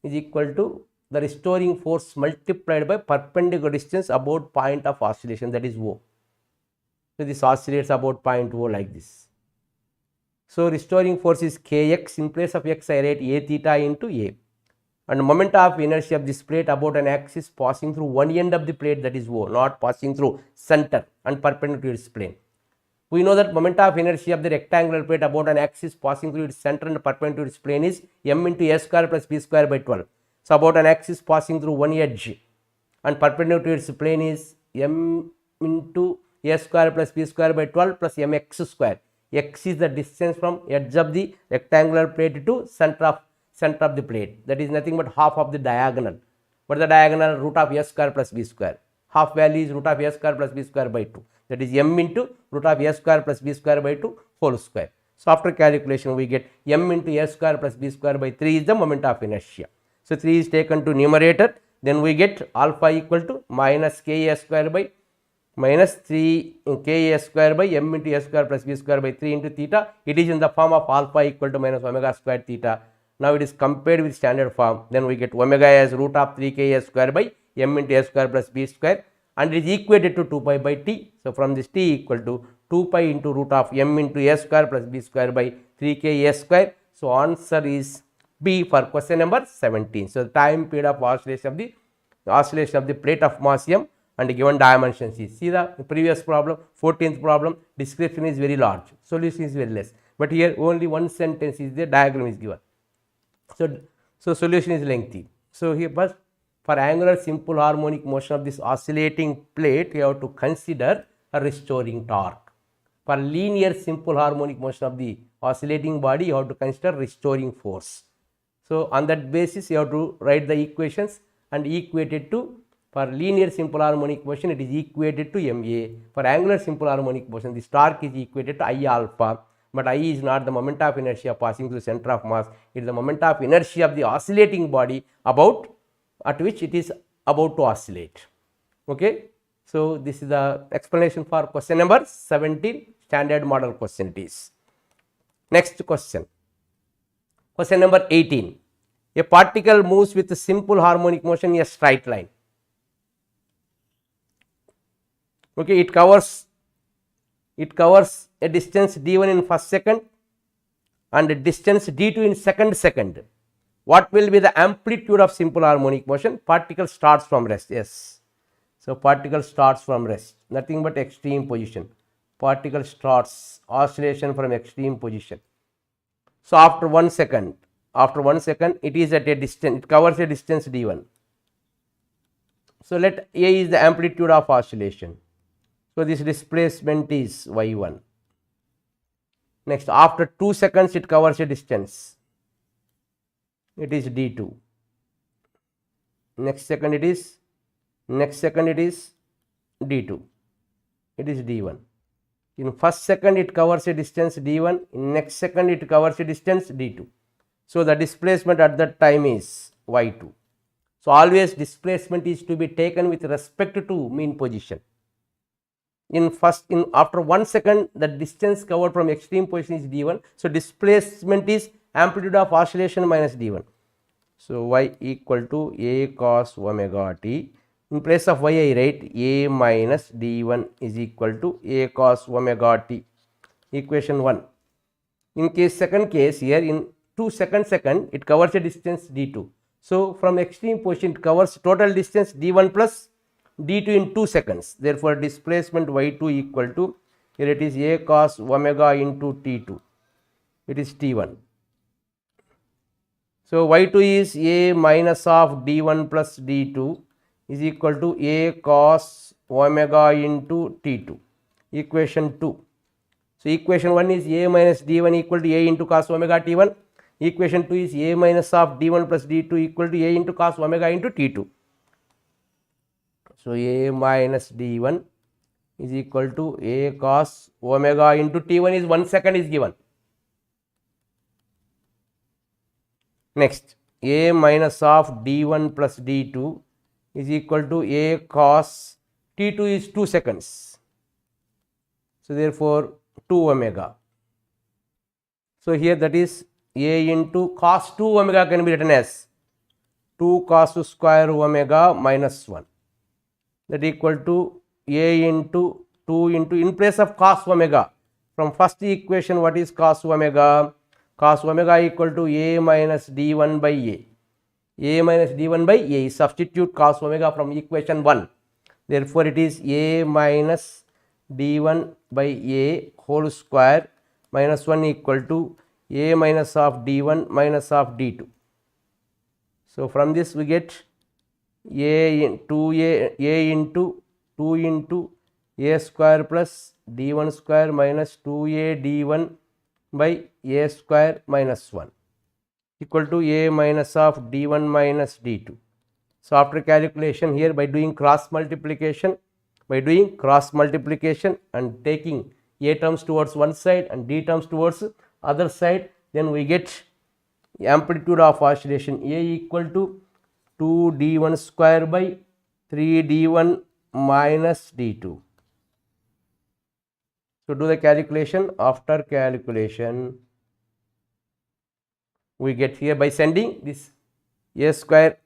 is equal to the restoring force multiplied by perpendicular distance about point of oscillation, that is O. So this oscillates about point O like this. So restoring force is kx. In place of x I write a theta into a, and moment of inertia of this plate about an axis passing through one end of the plate, that is O, not passing through center and perpendicular to its plane. We know that moment of inertia of the rectangular plate about an axis passing through its center and perpendicular to its plane is m into a square plus b square by 12. So about an axis passing through one edge and perpendicular to its plane is m into a square plus b square by 12 plus mx square. X is the distance from edge of the rectangular plate to center of the plate. That is nothing but half of the diagonal. What is the diagonal? Root of a square plus b square. Half value is root of a square plus b square by 2. That is m into root of a square plus b square by 2 whole square. So after calculation we get m into a square plus b square by 3 is the moment of inertia. So 3 is taken to numerator, then we get alpha equal to minus Ka square by minus 3 Ka square by m into a square plus b square by 3 into theta. It is in the form of alpha equal to minus omega square theta. Now it is compared with standard form, then we get omega as root of 3 Ka square by m into a square plus b square, and it is equated to 2 pi by t. So from this t equal to 2 pi into root of m into a square plus b square by 3 Ka square. So answer is B for question number 17. So the time period of oscillation of the plate of mass m and given dimensions is. See the previous problem, 14th problem, description is very large, solution is very less, but here only one sentence is the diagram is given. So solution is lengthy. So here first, for angular simple harmonic motion of this oscillating plate, you have to consider a restoring torque. For linear simple harmonic motion of the oscillating body, you have to consider restoring force. So on that basis you have to write the equations and equate it to, for linear simple harmonic motion it is equated to ma. For angular simple harmonic motion this torque is equated to I alpha, but I is not the moment of inertia passing through the center of mass, it is the moment of inertia of the oscillating body about at which it is about to oscillate. Okay. So this is the explanation for question number 17, standard model question it is. Next question. Question number 18. A particle moves with a simple harmonic motion in a straight line. Okay, it covers a distance d1 in first second and a distance d2 in second. What will be the amplitude of simple harmonic motion? Particle starts from rest. Yes. So particle starts from rest, nothing but extreme position. Particle starts oscillation from extreme position. So after 1 second, it is at a distance, it covers a distance d1. So let A is the amplitude of oscillation. So this displacement is y1. Next, after 2 seconds it covers a distance, it is d2. Next second it is d2, it is d1. In first second it covers a distance d1, in next second it covers a distance d2. So the displacement at that time is y2. So always displacement is to be taken with respect to mean position. after 1 second, the distance covered from extreme position is d1. So displacement is amplitude of oscillation minus d1. So y equal to a cos omega t. In place of y I write a minus d1 is equal to a cos omega t. Equation 1. In second case here, in 2 second it covers a distance d2. So from extreme position it covers total distance d1 plus d2 in 2 seconds. Therefore displacement y2 equal to, here it is a cos omega into t2, it is t1. So y2 is a minus of d1 plus d2 is equal to a cos omega into t2. Equation 2. So equation 1 is a minus d1 equal to a into cos omega t1. Equation 2 is a minus of d1 plus d2 equal to a into cos omega into t2. So a minus d1 is equal to a cos omega into t1 is 1 second is given. Next, a minus of d1 plus d2 is equal to a cos t2 is 2 seconds. So therefore 2 omega. So here that is a into cos 2 omega can be written as 2 cos square omega minus 1. That equal to a into 2 into, in place of cos omega, from first equation what is cos omega? Cos omega equal to a minus d1 by a. A minus d1 by a, substitute cos omega from equation 1. Therefore it is a minus d1 by a whole square minus 1 equal to a minus of d1 minus of d2. So from this we get a into 2 into a square plus d1 square minus 2a d1 by a square minus 1 equal to a minus of d1 minus d2. So after calculation here, by doing cross multiplication and taking a terms towards one side and d terms towards other side, then we get amplitude of oscillation a equal to 2 d1 square by 3 d1 minus d2. So do the calculation. After calculation we get here by sending this a square.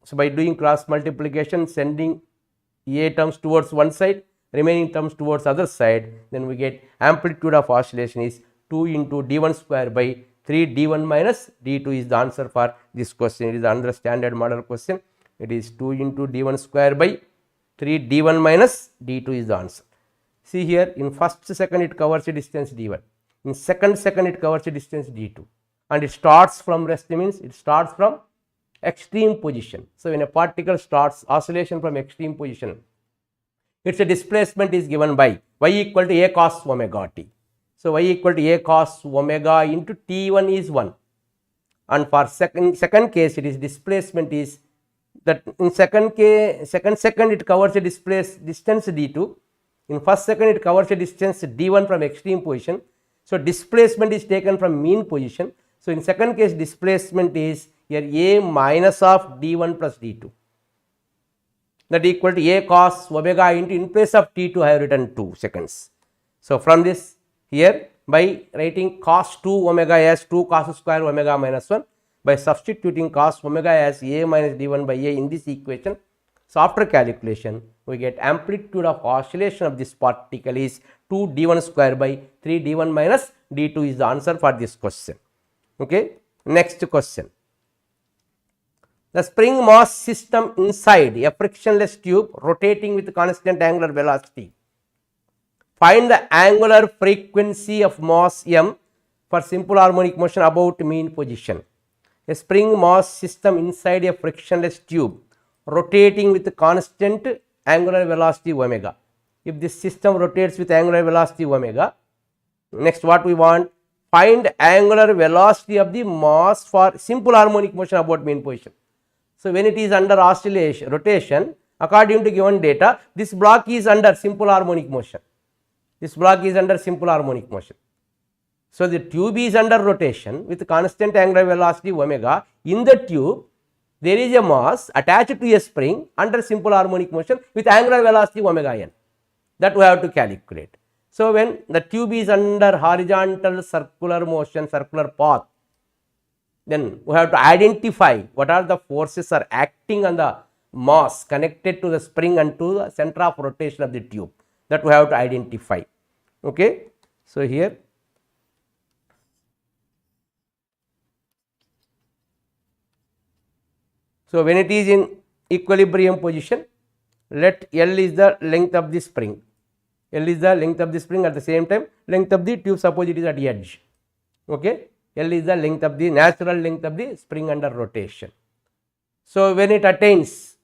So by doing cross multiplication, sending a terms towards one side, remaining terms towards other side, then we get amplitude of oscillation is 2 into d1 square by 3 d1 minus d2 is the answer for this question. It is another standard model question. It is 2 into d1 square by 3 d1 minus d2 is the answer. See here, in first second it covers a distance d1, in second it covers a distance d2, and it starts from rest, means it starts from extreme position. So when a particle starts oscillation from extreme position, its a displacement is given by y equal to a cos omega t. So y equal to a cos omega into t1 is 1, and for second case it is displacement is that in second it covers a distance d2, in first second it covers a distance d1 from extreme position. So displacement is taken from mean position. So in second case displacement is here a minus of d1 plus d2, that equal to a cos omega into, in place of t2 I have written 2 seconds. So from this here, by writing cos 2 omega as 2 cos square omega minus 1, by substituting cos omega as a minus d1 by a in this equation. So after calculation we get amplitude of oscillation of this particle is 2 d1 square by 3 d1 minus d2 is the answer for this question. Okay. Next question. The spring mass system inside a frictionless tube rotating with constant angular velocity. Find the angular frequency of mass m for simple harmonic motion about mean position. A spring mass system inside a frictionless tube rotating with constant angular velocity omega. If this system rotates with angular velocity omega, next what we want? Find angular velocity of the mass for simple harmonic motion about mean position. So when it is under oscillation, rotation, according to given data, this block is under simple harmonic motion. This block is under simple harmonic motion. So the tube is under rotation with constant angular velocity omega. In the tube, there is a mass attached to a spring under simple harmonic motion with angular velocity omega n. that we have to calculate. So, when the tube is under horizontal circular motion, circular path, then we have to identify what are the forces are acting on the mass connected to the spring and to the center of rotation of the tube, that we have to identify. Okay. So, here when it is in equilibrium position, let L is the length of the spring. L is the length of the spring, at the same time length of the tube, suppose it is at the edge. Okay. L is the length of the natural length of the spring under rotation. So, when it attains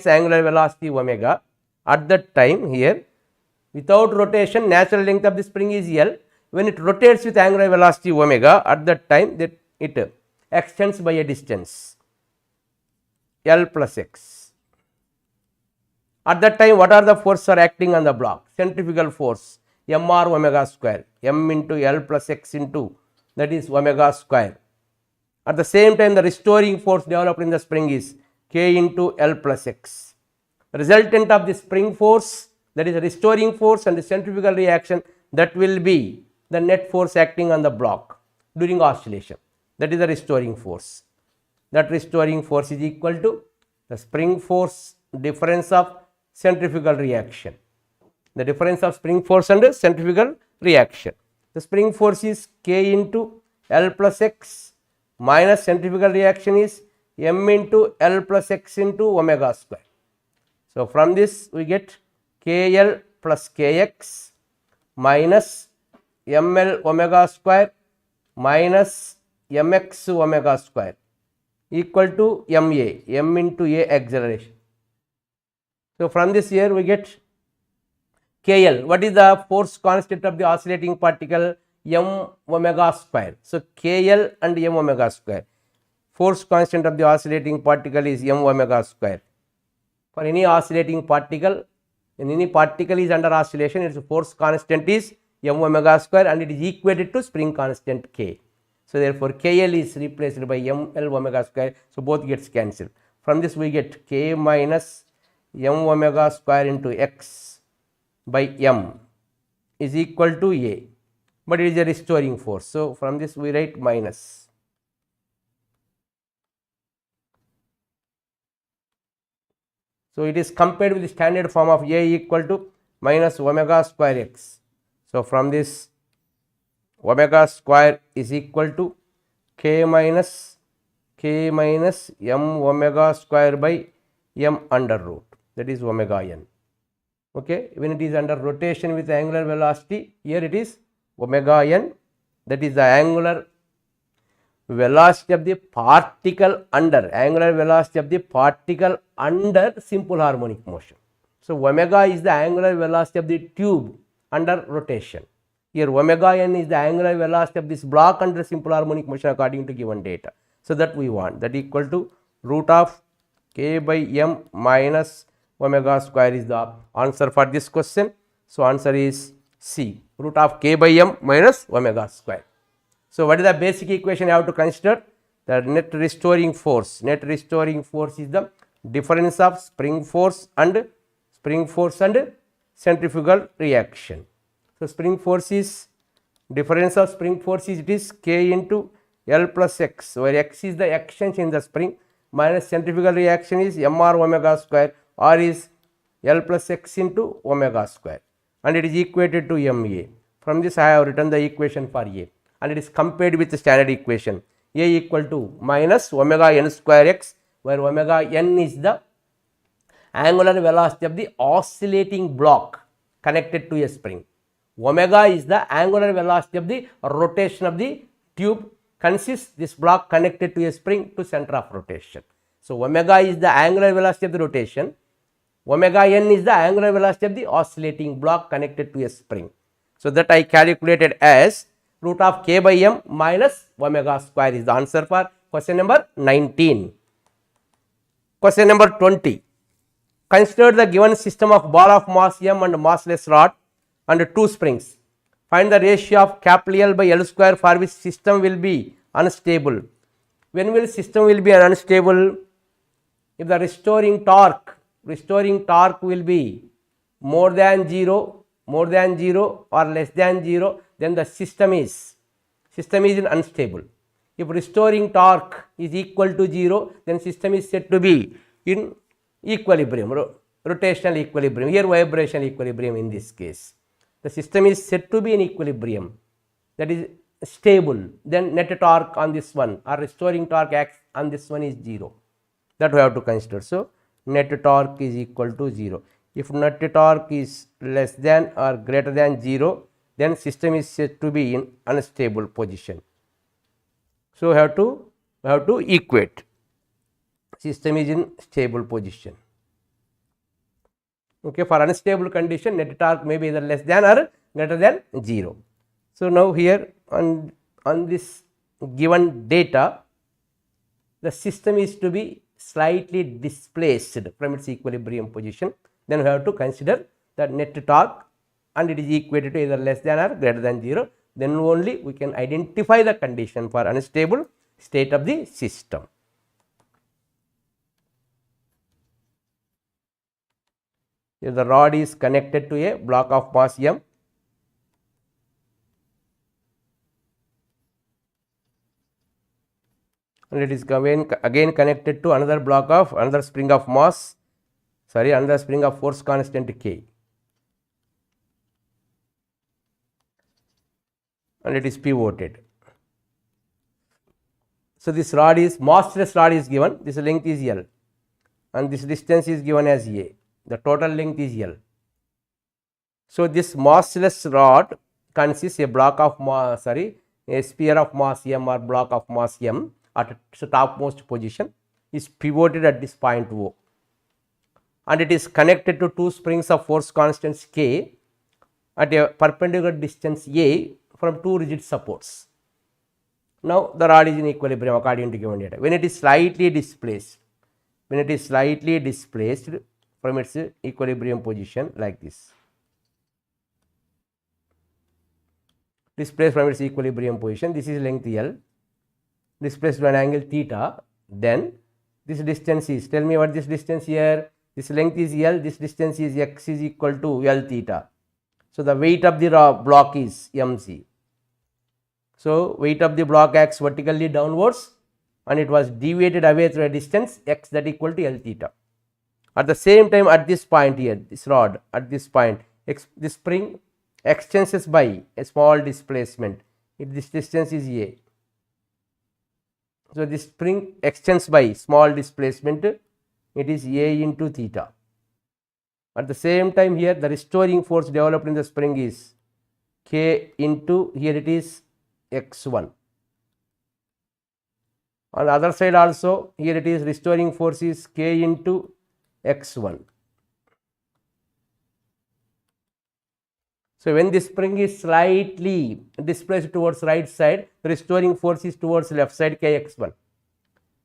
angular velocity omega, at that time here without rotation natural length of the spring is L. When it rotates with angular velocity omega, at that time that it extends by a distance L plus x. At that time, what are the forces are acting on the block? Centrifugal force mr omega square, m into L plus x into, that is omega square. At the same time, the restoring force developed in the spring is k into L plus x. Resultant of the spring force, that is the restoring force, and the centrifugal reaction, that will be the net force acting on the block during oscillation. That is the restoring force. That restoring force is equal to the spring force difference of centrifugal reaction. The difference of spring force and centrifugal reaction. The spring force is k into L plus x minus centrifugal reaction is m into L plus x into omega square. So, from this we get KL plus Kx minus ml omega square minus mx omega square equal to ma, m into a acceleration. So, from this here we get KL. What is the force constant of the oscillating particle? M omega square. So, KL and m omega square. Force constant of the oscillating particle is m omega square. For any oscillating particle, when any particle is under oscillation, its force constant is m omega square and it is equated to spring constant k. So, therefore, KL is replaced by ml omega square. So, both gets cancelled. From this we get k minus m omega square into x by m is equal to a, but it is a restoring force. So, from this we write minus. So, it is compared with the standard form of a equal to minus omega square x. So, from this omega square is equal to k minus m omega square by m under root, that is omega n. Okay. When it is under rotation with angular velocity, here it is omega n, that is the angular velocity of the particle under, angular velocity of the particle under simple harmonic motion. So, omega is the angular velocity of the tube under rotation. Here omega n is the angular velocity of this block under simple harmonic motion according to given data. So, that we want, that equal to root of k by m minus omega square is the answer for this question. So, answer is C, root of k by m minus omega square. So, what is the basic equation you have to consider? The net restoring force. Net restoring force is the difference of spring force and centrifugal reaction. So, spring force is, difference of spring force is, it is k into L plus x, where x is the exchange in the spring, minus centrifugal reaction is mr omega square, or is L plus x into omega square, and it is equated to ma. From this I have written the equation for A, and it is compared with the standard equation. A equal to minus omega n square x, where omega n is the angular velocity of the oscillating block connected to a spring. Omega is the angular velocity of the rotation of the tube, consists this block connected to a spring to center of rotation. So, omega is the angular velocity of the rotation, omega n is the angular velocity of the oscillating block connected to a spring. So, that I calculated as root of k by m minus omega square is the answer for question number 19. Question number 20. Consider the given system of ball of mass m and massless rod and two springs. Find the ratio of capital L by L square for which system will be unstable. When will system will be unstable? If the restoring torque will be more than 0 or less than 0, then the system is in unstable. If restoring torque is equal to 0, then system is said to be in equilibrium, rotational equilibrium, here vibration equilibrium in this case. The system is said to be in equilibrium, that is stable, then net torque on this one or restoring torque acts on this one is 0. That we have to consider. So, net torque is equal to 0. If net torque is less than or greater than 0, then system is said to be in unstable position. So, we have to equate. System is in stable position. Okay, for unstable condition, net torque may be either less than or greater than 0. So, now here on this given data, the system is to be slightly displaced from its equilibrium position. Then we have to consider the net torque and it is equated to either less than or greater than 0. Then only we can identify the condition for unstable state of the system. Here the rod is connected to a block of mass m. And it is again connected to another block of another spring of force constant K. And it is pivoted. So, this rod is massless rod is given, this length is L and this distance is given as A, the total length is L. So, this massless rod consists a block of a sphere of mass m or block of mass m at its topmost position is pivoted at this point O, and it is connected to two springs of force constants K at a perpendicular distance A from two rigid supports. Now, the rod is in equilibrium according to given data. When it is slightly displaced from its equilibrium position like this, displaced from its equilibrium position, this is length L, displaced by an angle theta, then this distance is, tell me what this distance here, this length is L, this distance is x is equal to L theta. So, the weight of the block is mc. So, weight of the block acts vertically downwards and it was deviated away through a distance x that equal to L theta. At the same time, at this point here, this rod at this point, this spring extends by a small displacement, this distance is A. So, this spring extends by small displacement, it is A into theta. At the same time here, the restoring force developed in the spring is K into, here it is x1. On the other side also, here it is restoring force is K into x1. So, when this spring is slightly displaced towards right side, the restoring force is towards left side kx1.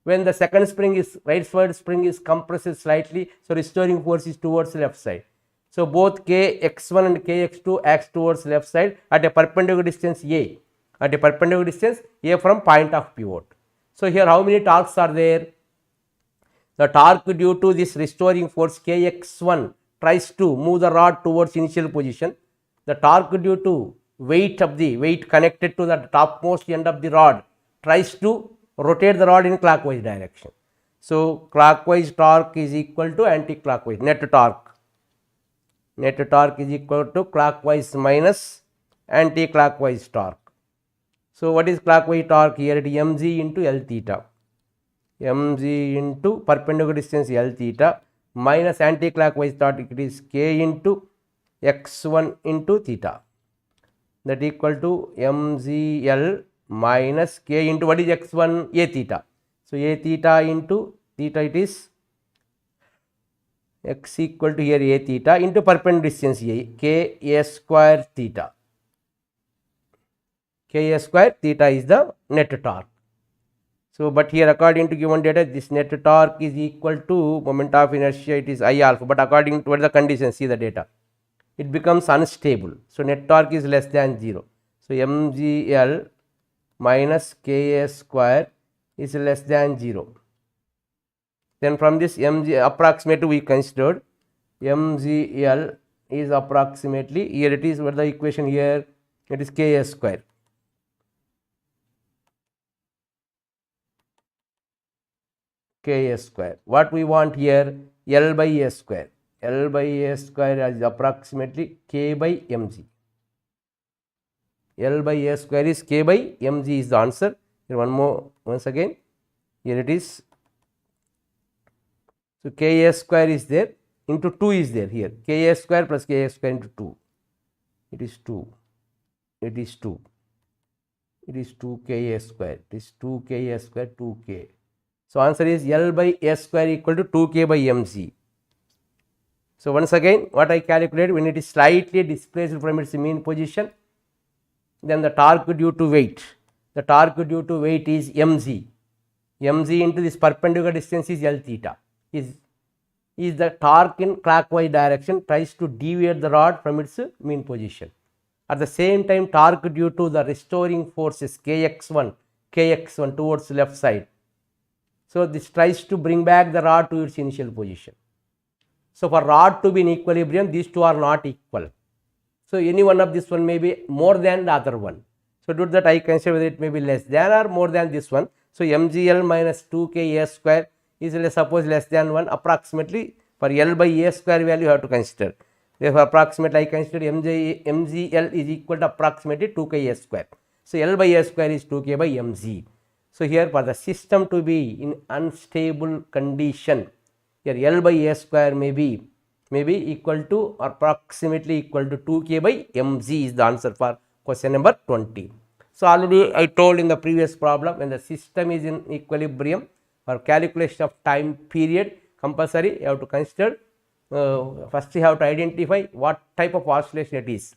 When the second spring is right side spring is compressed slightly, so restoring force is towards left side. So, both kx1 and kx2 acts towards left side at a perpendicular distance A, from point of pivot. So, here how many torques are there? The torque due to this restoring force kx1 tries to move the rod towards initial position. The torque due to weight connected to the topmost end of the rod tries to rotate the rod in clockwise direction. So, clockwise torque is equal to anti-clockwise net torque. Net torque is equal to clockwise minus anti-clockwise torque. So, what is clockwise torque here? It is mg into L theta. Mg into perpendicular distance L theta minus anti-clockwise torque, it is K into x1 into theta, that equal to mgl minus K into what is x1? A theta. So, A theta into theta, it is x equal to here A theta into perpendicular distance A, K A square theta. K A square theta is the net torque. So, but here according to given data, this net torque is equal to moment of inertia, it is I alpha, but according to what the conditions, see the data, it becomes unstable. So, net torque is less than 0. So, mgl minus Ka square is less than 0. Then from this mg approximate we considered mgl is approximately, here it is, what the equation here, it is Ka square. Ka square. What we want here, L by A square. L by A square is approximately K by mg. L by A square is K by mg is the answer. Here one more, once again, here it is. So Ka square is there, into 2 is there here. Ka square plus Ka square into 2. It is 2. It is 2. It is 2 Ka square. It is 2 Ka square, 2K. So answer is L by A square equal to 2K by mg. So once again, what I calculated, when it is slightly displaced from its mean position, then the torque due to weight. The torque due to weight is mg. Mg into this perpendicular distance is L theta. Is the torque in clockwise direction tries to deviate the rod from its mean position. At the same time, torque due to the restoring forces kx1 towards left side. So this tries to bring back the rod to its initial position. So for rod to be in equilibrium, these two are not equal. So any one of this one may be more than the other one. So due to that, I consider whether it may be less than or more than this one. So mgl minus 2Ka square is, let's suppose, less than 1 approximately. For L by A square value you have to consider. Therefore approximately I consider mgl is equal to approximately 2Ka square. So L by A square is 2K by mg. So here for the system to be in unstable condition, here L by A square may be equal to or approximately equal to 2K by mg is the answer for question number 20. So already I told in the previous problem, when the system is in equilibrium, for calculation of time period, compulsory you have to consider, first you have to identify what type of oscillation it is.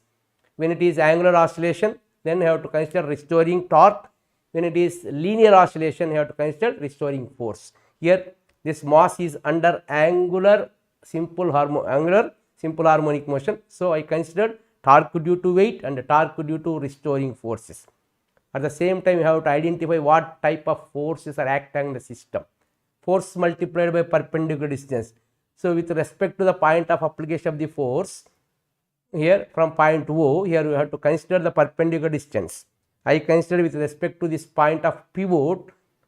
When it is angular oscillation, then you have to consider restoring torque. When it is linear oscillation, you have to consider restoring force. Here this mass is under angular simple harmonic motion. So I considered torque due to weight and torque due to restoring forces. At the same time, you have to identify what type of forces are acting in the system. Force multiplied by perpendicular distance. So with respect to the point of application of the force, here from point O, here you have to consider the perpendicular distance. I consider with respect to this point of pivot,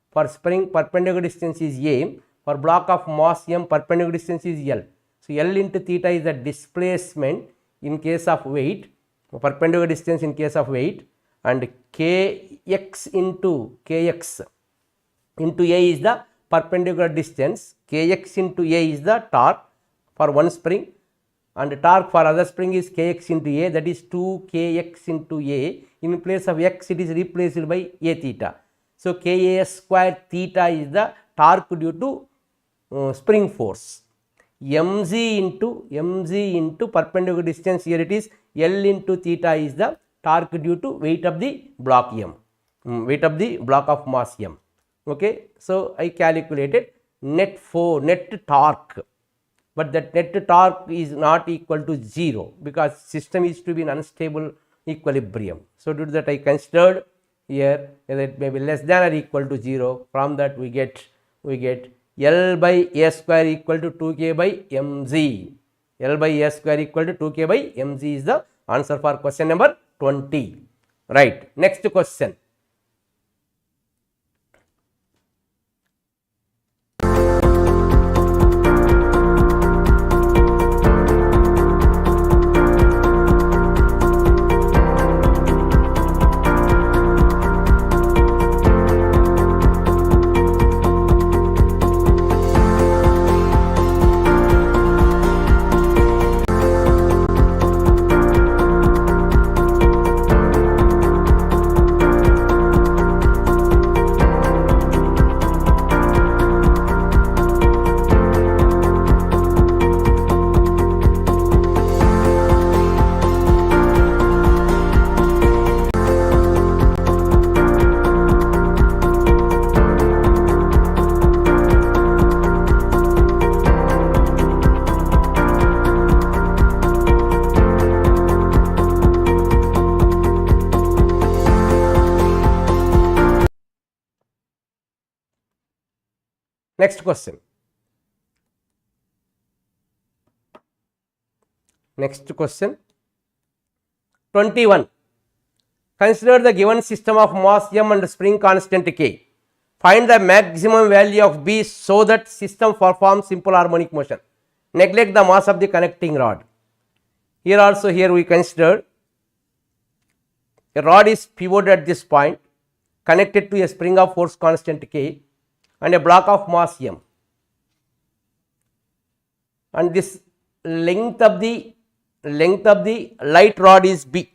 for spring perpendicular distance is A, for block of mass M perpendicular distance is L. So L into theta is the displacement in case of weight, perpendicular distance in case of weight, and Kx into A is the perpendicular distance, Kx into A is the torque for one spring, and torque for other spring is Kx into A, that is 2Kx into A. In place of x, it is replaced by A theta. So Ka square theta is the torque due to spring force. mg into perpendicular distance, here it is L into theta is the torque due to weight of the block M, weight of the block of mass M. Okay, so I calculated net torque, but that net torque is not equal to 0 because system is to be in unstable equilibrium. So due to that, I considered here whether it may be less than or equal to 0. From that we get L by A square equal to 2K by mg. L by A square equal to 2K by mg is the answer for question number 20. Right. Next question. Next question. Next question 21. Consider the given system of mass m and spring constant k. Find the maximum value of B so that system performs simple harmonic motion. Neglect the mass of the connecting rod. Here also we consider a rod is pivoted at this point, connected to a spring of force constant k and a block of mass m, and this length of the light rod is B.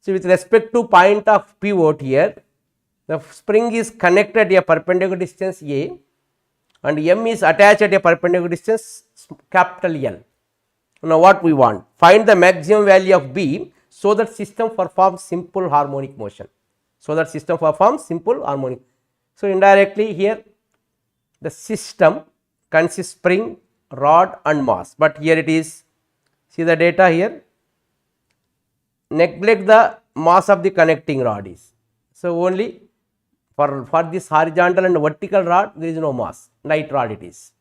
So with respect to point of pivot here, the spring is connected at a perpendicular distance A and m is attached at a perpendicular distance capital L. Now what we want? Find the maximum value of B so that system performs simple harmonic motion. So indirectly here the system consists spring, rod and mass, but here it is, see the data here, neglect the mass of the connecting rod is. So only for this horizontal and vertical rod there is no mass, light rod it is,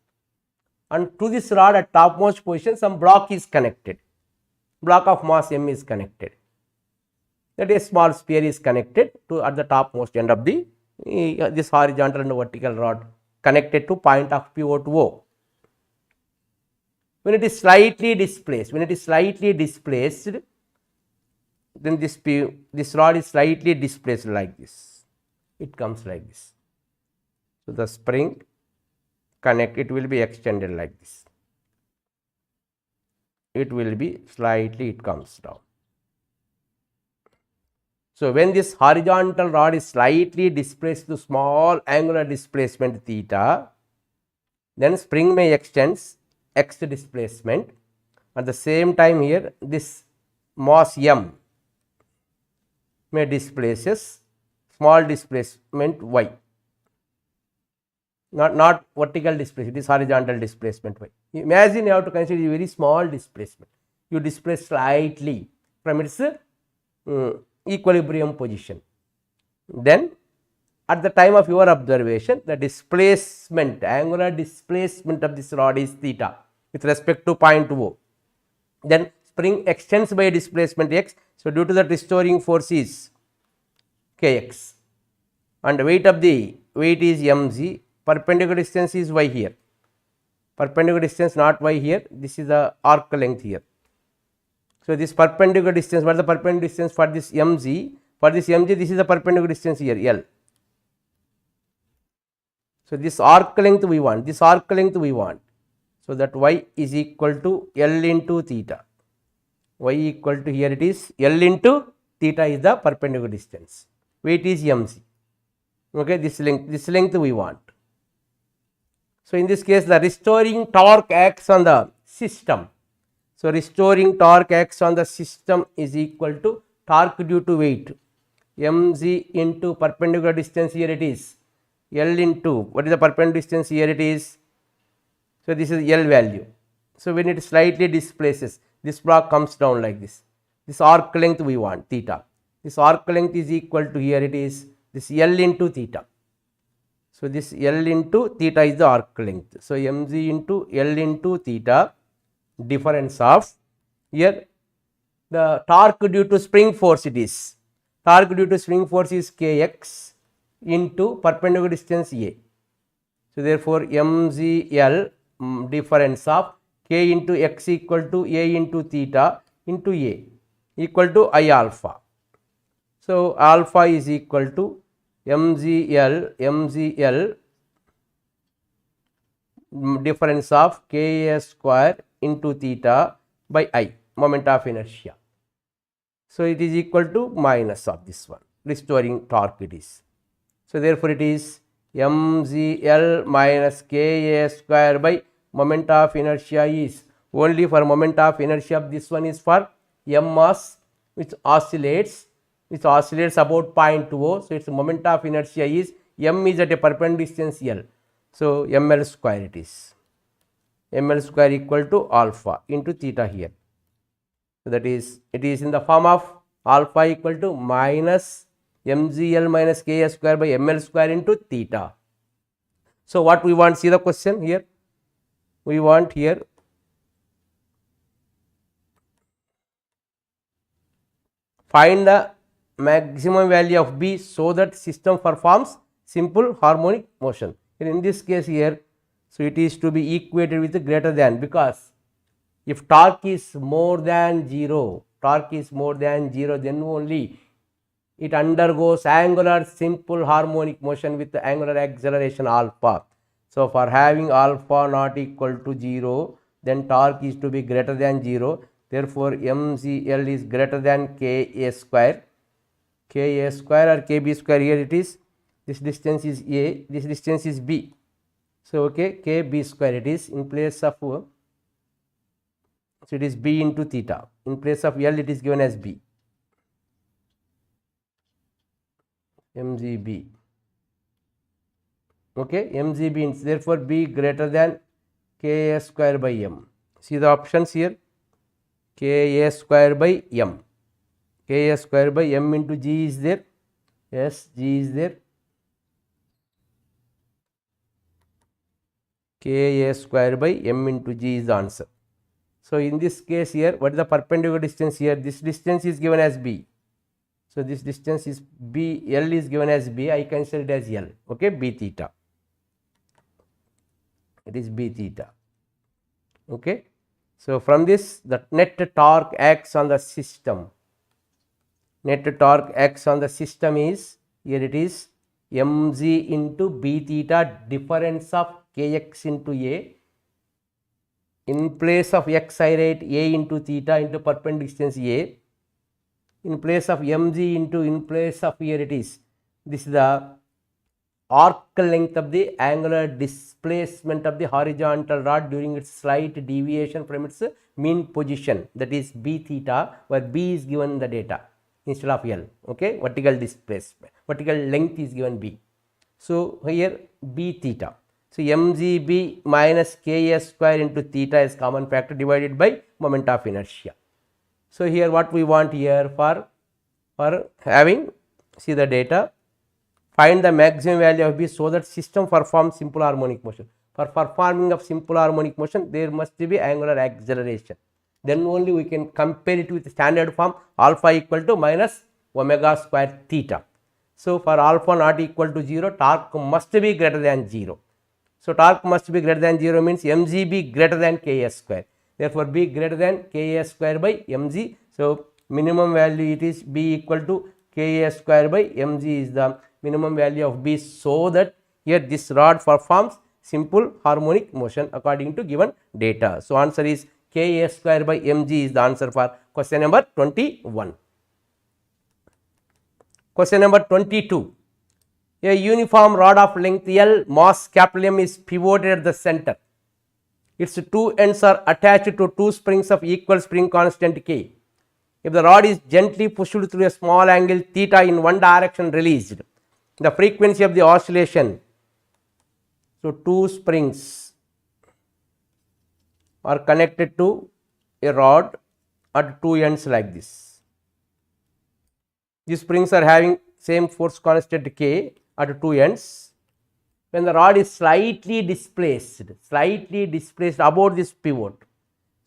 and to this rod at topmost position some block is connected, block of mass m is connected, that is small sphere is connected to at the topmost end of the this horizontal and vertical rod connected to point of pivot O. When it is slightly displaced, then this rod is slightly displaced like this, it comes like this. So the spring connect, it will be extended like this, it will be slightly, it comes down. So when this horizontal rod is slightly displaced to small angular displacement theta, then spring may extends x displacement, at the same time here this mass m may displaces small displacement y, not vertical displacement, it is horizontal displacement y. Imagine you have to consider a very small displacement, you displace slightly from its equilibrium position, then at the time of your observation the displacement, angular displacement of this rod is theta with respect to point O, then spring extends by displacement x. So due to that restoring force is kx and weight is mg, perpendicular distance is y here, perpendicular distance not y here, this is the arc length here. So this perpendicular distance, what is the perpendicular distance for this mg? For this mg, this is the perpendicular distance here L. So this arc length we want, so that y is equal to L into theta, y equal to, here it is L into theta is the perpendicular distance, weight is mg, okay, this length we want. So in this case the restoring torque acts on the system. So restoring torque acts on the system is equal to torque due to weight mg into perpendicular distance, here it is L into, what is the perpendicular distance, here it is, so this is L value. So when it slightly displaces, this block comes down like this, this arc length we want theta, this arc length is equal to, here it is this L into theta. So this L into theta is the arc length, so mg into L into theta, difference of, here the torque due to spring force, it is torque due to spring force is kx into perpendicular distance A. So therefore mgl difference of k into x equal to A into theta into A equal to I alpha. So alpha is equal to mgl difference of Ka square into theta by I, moment of inertia. So it is equal to minus of this one, restoring torque it is. So therefore it is mgl minus Ka square by moment of inertia is only for moment of inertia of this one is for m mass which oscillates about point O. So its moment of inertia is m is at a perpendicular distance L. So ml square it is, ml square equal to alpha into theta here. So that is, it is in the form of alpha equal to minus mgl minus Ka square by ml square into theta. So what we want, see the question here, we want here Find the maximum value of B so that system performs simple harmonic motion. And in this case here, so it is to be equated with greater than, because if torque is more than 0, then only it undergoes angular simple harmonic motion with the angular acceleration alpha. So, for having alpha not equal to 0, then torque is to be greater than 0. Therefore, MCL is greater than Ka square. Ka square or Kb square, here it is. This distance is A, this distance is B. So, okay, Kb square it is in place of, so it is B into theta. In place of L, it is given as B. MGB. Okay, MGB, therefore B greater than Ka square by M. See the options here. Ka square by M. Ka square by M into G is there. Yes, G is there. Ka square by M into G is the answer. So, in this case here, what is the perpendicular distance here? This distance is given as B. So, this distance is B, L is given as B, I consider it as L, okay, B theta. It is B theta, okay. So, from this, the net torque acts on the system. Net torque acts on the system is, here it is, mg into B theta, difference of Kx into A. In place of x, I write A into theta into perpendicular distance A. In place of mg into, in place of, here it is, this is the arc length of the angular displacement of the horizontal rod during its slight deviation from its mean position, that is B theta, where B is given the data instead of L, okay. Vertical displacement, vertical length is given B. So, here B theta. So, mgb minus Ka square into theta is common factor divided by moment of inertia. So, here what we want here for having, see the data, find the maximum value of B so that system performs simple harmonic motion. For performing of simple harmonic motion, there must be angular acceleration. Then only we can compare it with standard form alpha equal to minus omega square theta. So, for alpha not equal to 0, torque must be greater than 0. So, torque must be greater than 0 means mgb greater than Ka square. Therefore, B greater than Ka square by mg. So, minimum value it is B equal to Ka square by mg is the minimum value of B, so that here this rod performs simple harmonic motion according to given data. So, answer is Ka square by mg is the answer for question number 21. Question number 22. A uniform rod of length L, mass capital M is pivoted at the center. Its two ends are attached to two springs of equal spring constant K. If the rod is gently pushed through a small angle theta in one direction released, the frequency of the oscillation, so two springs are connected to a rod at two ends like this. These springs are having same force constant K at two ends. When the rod is slightly displaced about this pivot,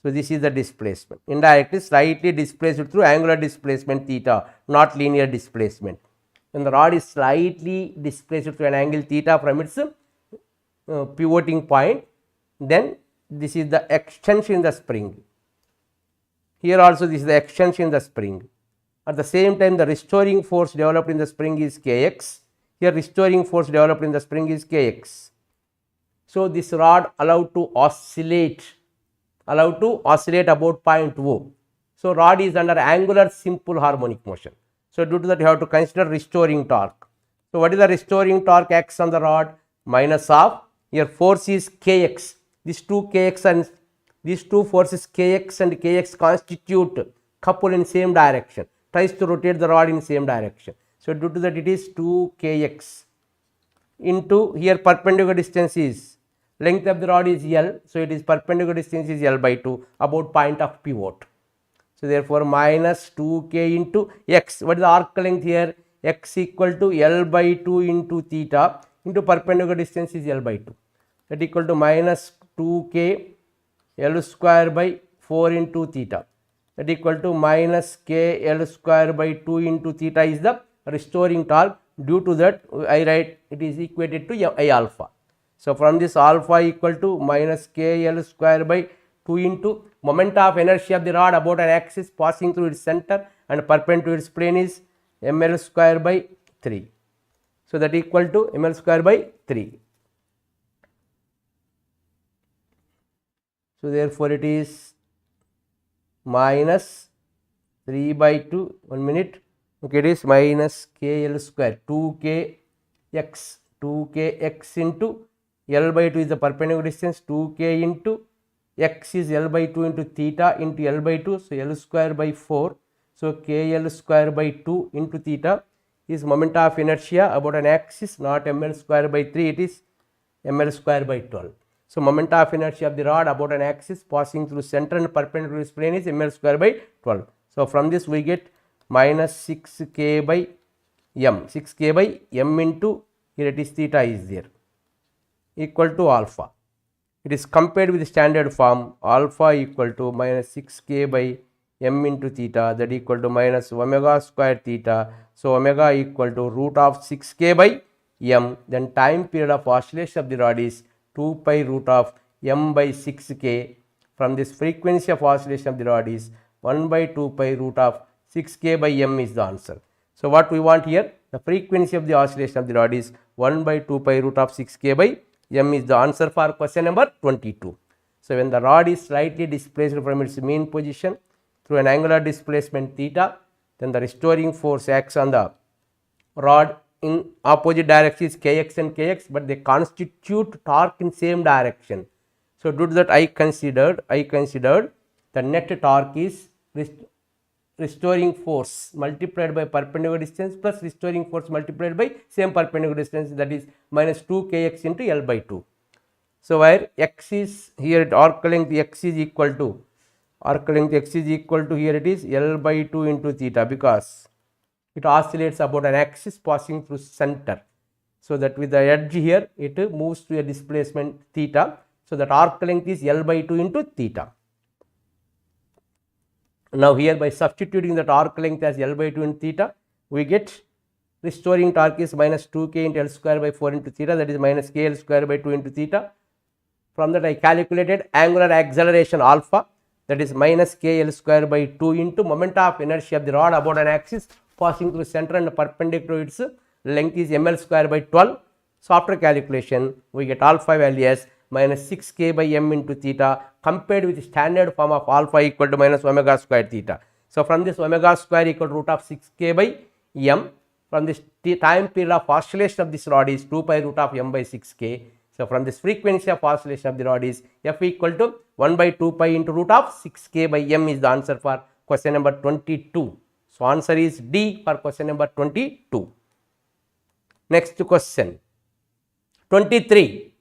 so this is the displacement, indirectly slightly displaced through angular displacement theta, not linear displacement. When the rod is slightly displaced through an angle theta from its pivoting point, then this is the extension in the spring. Here also this is the extension in the spring. At the same time, the restoring force developed in the spring is Kx. Here restoring force developed in the spring is Kx. So, this rod allowed to oscillate about point O. So, rod is under angular simple harmonic motion. So, due to that you have to consider restoring torque. So, what is the restoring torque acts on the rod? Minus of, here force is Kx. These two Kx and these two forces Kx and Kx constitute couple in same direction, tries to rotate the rod in same direction. So, due to that it is 2 Kx into, here perpendicular distance is, length of the rod is L. So, it is perpendicular distance is L by 2 about point of pivot. So, therefore, minus 2K into x. What is the arc length here? X equal to L by 2 into theta into perpendicular distance is L by 2. That equal to minus 2K L square by 4 into theta. that equal to minus k L square by 2 into theta is the restoring torque. Due to that, I write it is equated to I alpha. So from this, alpha equal to minus k L square by 2 into moment of inertia of the rod about an axis passing through its center and perpendicular to its plane is ml square by 3. So that equal to ml square by 3. So therefore it is minus 3 by 2, 1 minute, okay, it is minus k L square 2k x into L by 2 is the perpendicular distance, 2k into x is L by 2 into theta into L by 2, so L square by 4. So k L square by 2 into theta is moment of inertia about an axis, not ml square by 3, it is ml square by 12. So moment of inertia of the rod about an axis passing through center and perpendicular to its plane is ml square by 12. So from this we get minus 6k by m, 6k by m into, here it is theta is there, equal to alpha. It is compared with the standard form, alpha equal to minus 6k by m into theta, that equal to minus omega square theta. So omega equal to root of 6k by m, then time period of oscillation of the rod is 2 pi root of m by 6k. From this, frequency of oscillation of the rod is 1 by 2 pi root of 6k by m is the answer. So what we want here, the frequency of the oscillation of the rod is 1 by 2 pi root of 6k by m is the answer for question number 22. So when the rod is slightly displaced from its mean position through an angular displacement theta, then the restoring force acts on the rod in opposite directions kx and kx, but they constitute torque in same direction. So due to that, I considered the net torque is restoring force multiplied by perpendicular distance plus restoring force multiplied by same perpendicular distance, that is minus 2 kx into L by 2. So where x is here, arc length x is equal to here it is L by 2 into theta, because it oscillates about an axis passing through center. So that with the edge here, it moves to a displacement theta. So that arc length is L by 2 into theta. Now here, by substituting that arc length as L by 2 into theta, we get restoring torque is minus 2k into L square by 4 into theta, that is minus k L square by 2 into theta. From that, I calculated angular acceleration alpha, that is minus k L square by 2 into moment of inertia of the rod about an axis passing through center and perpendicular to its length is ml square by 12. So after calculation, we get alpha value as minus 6k by m into theta, compared with the standard form of alpha equal to minus omega square theta. So from this, omega square equal to root of 6k by m. From this, time period of oscillation of this rod is 2 pi root of m by 6k. So from this, frequency of oscillation of the rod is f equal to 1 by 2 pi into root of 6k by m is the answer for question number 22. So answer is D for question number 22. Next question, 23.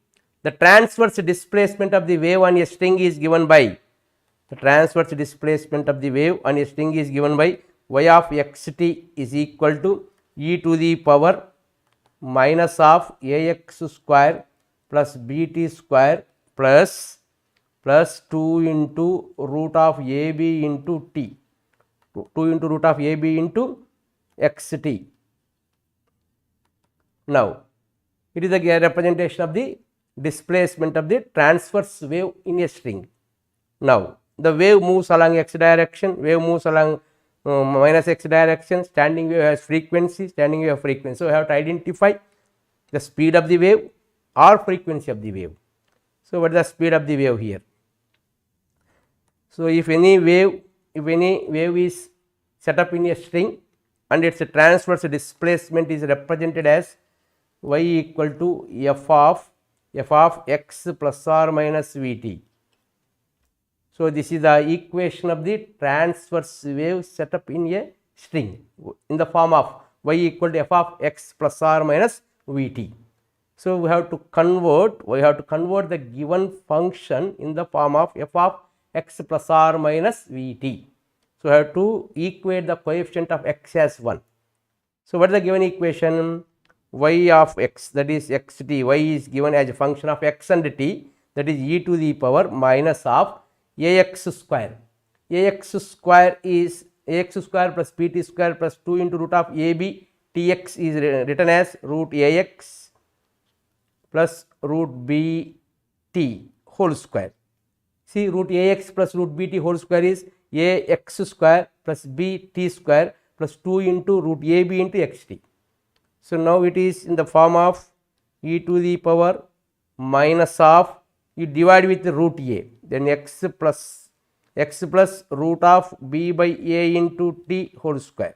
The transverse displacement of the wave on a string is given by, y of xt is equal to e to the power minus of ax square plus bt square plus 2 into root of ab into t, 2 into root of ab into xt. Now, it is a representation of the displacement of the transverse wave in a string. Now, the wave moves along x direction, wave moves along minus x direction, standing wave has frequency, standing wave has frequency. So, we have to identify the speed of the wave or frequency of the wave. So, what is the speed of the wave here? So, if any wave is set up in a string and its transverse displacement is represented as y equal to f of x plus or minus vt. So, this is the equation of the transverse wave set up in a string in the form of y equal to f of x plus or minus vt. So, we have to convert the given function in the form of f of x plus or minus vt. So, we have to equate the coefficient of x as 1. So, what is the given equation? Y of x, that is xt, y is given as a function of x and t, that is e to the power minus of ax square. ax square is ax square plus pt square plus 2 into root of ab tx is written as root ax plus root bt whole square. See, root ax plus root bt whole square is ax square plus bt square plus 2 into root ab into xt. So now it is in the form of e to the power minus of, you divide with the root a, then x plus root of b by a into t whole square.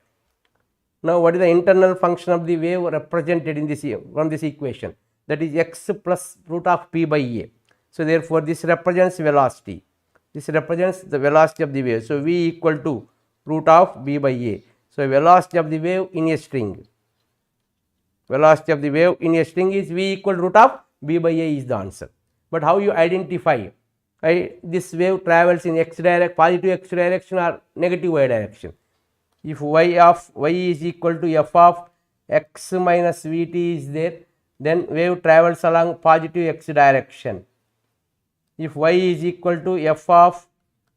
Now what is the internal function of the wave represented in this from this equation? That is x plus root of p by a. So therefore this represents velocity. This represents the velocity of the wave. So v equal to root of b by a. So velocity of the wave in a string. Velocity of the wave in a string is v equal to root of b by a is the answer. But how you identify? This wave travels in x direction, positive x direction or negative y direction. If y of y is equal to f of x minus vt is there, then wave travels along positive x direction. If y is equal to f of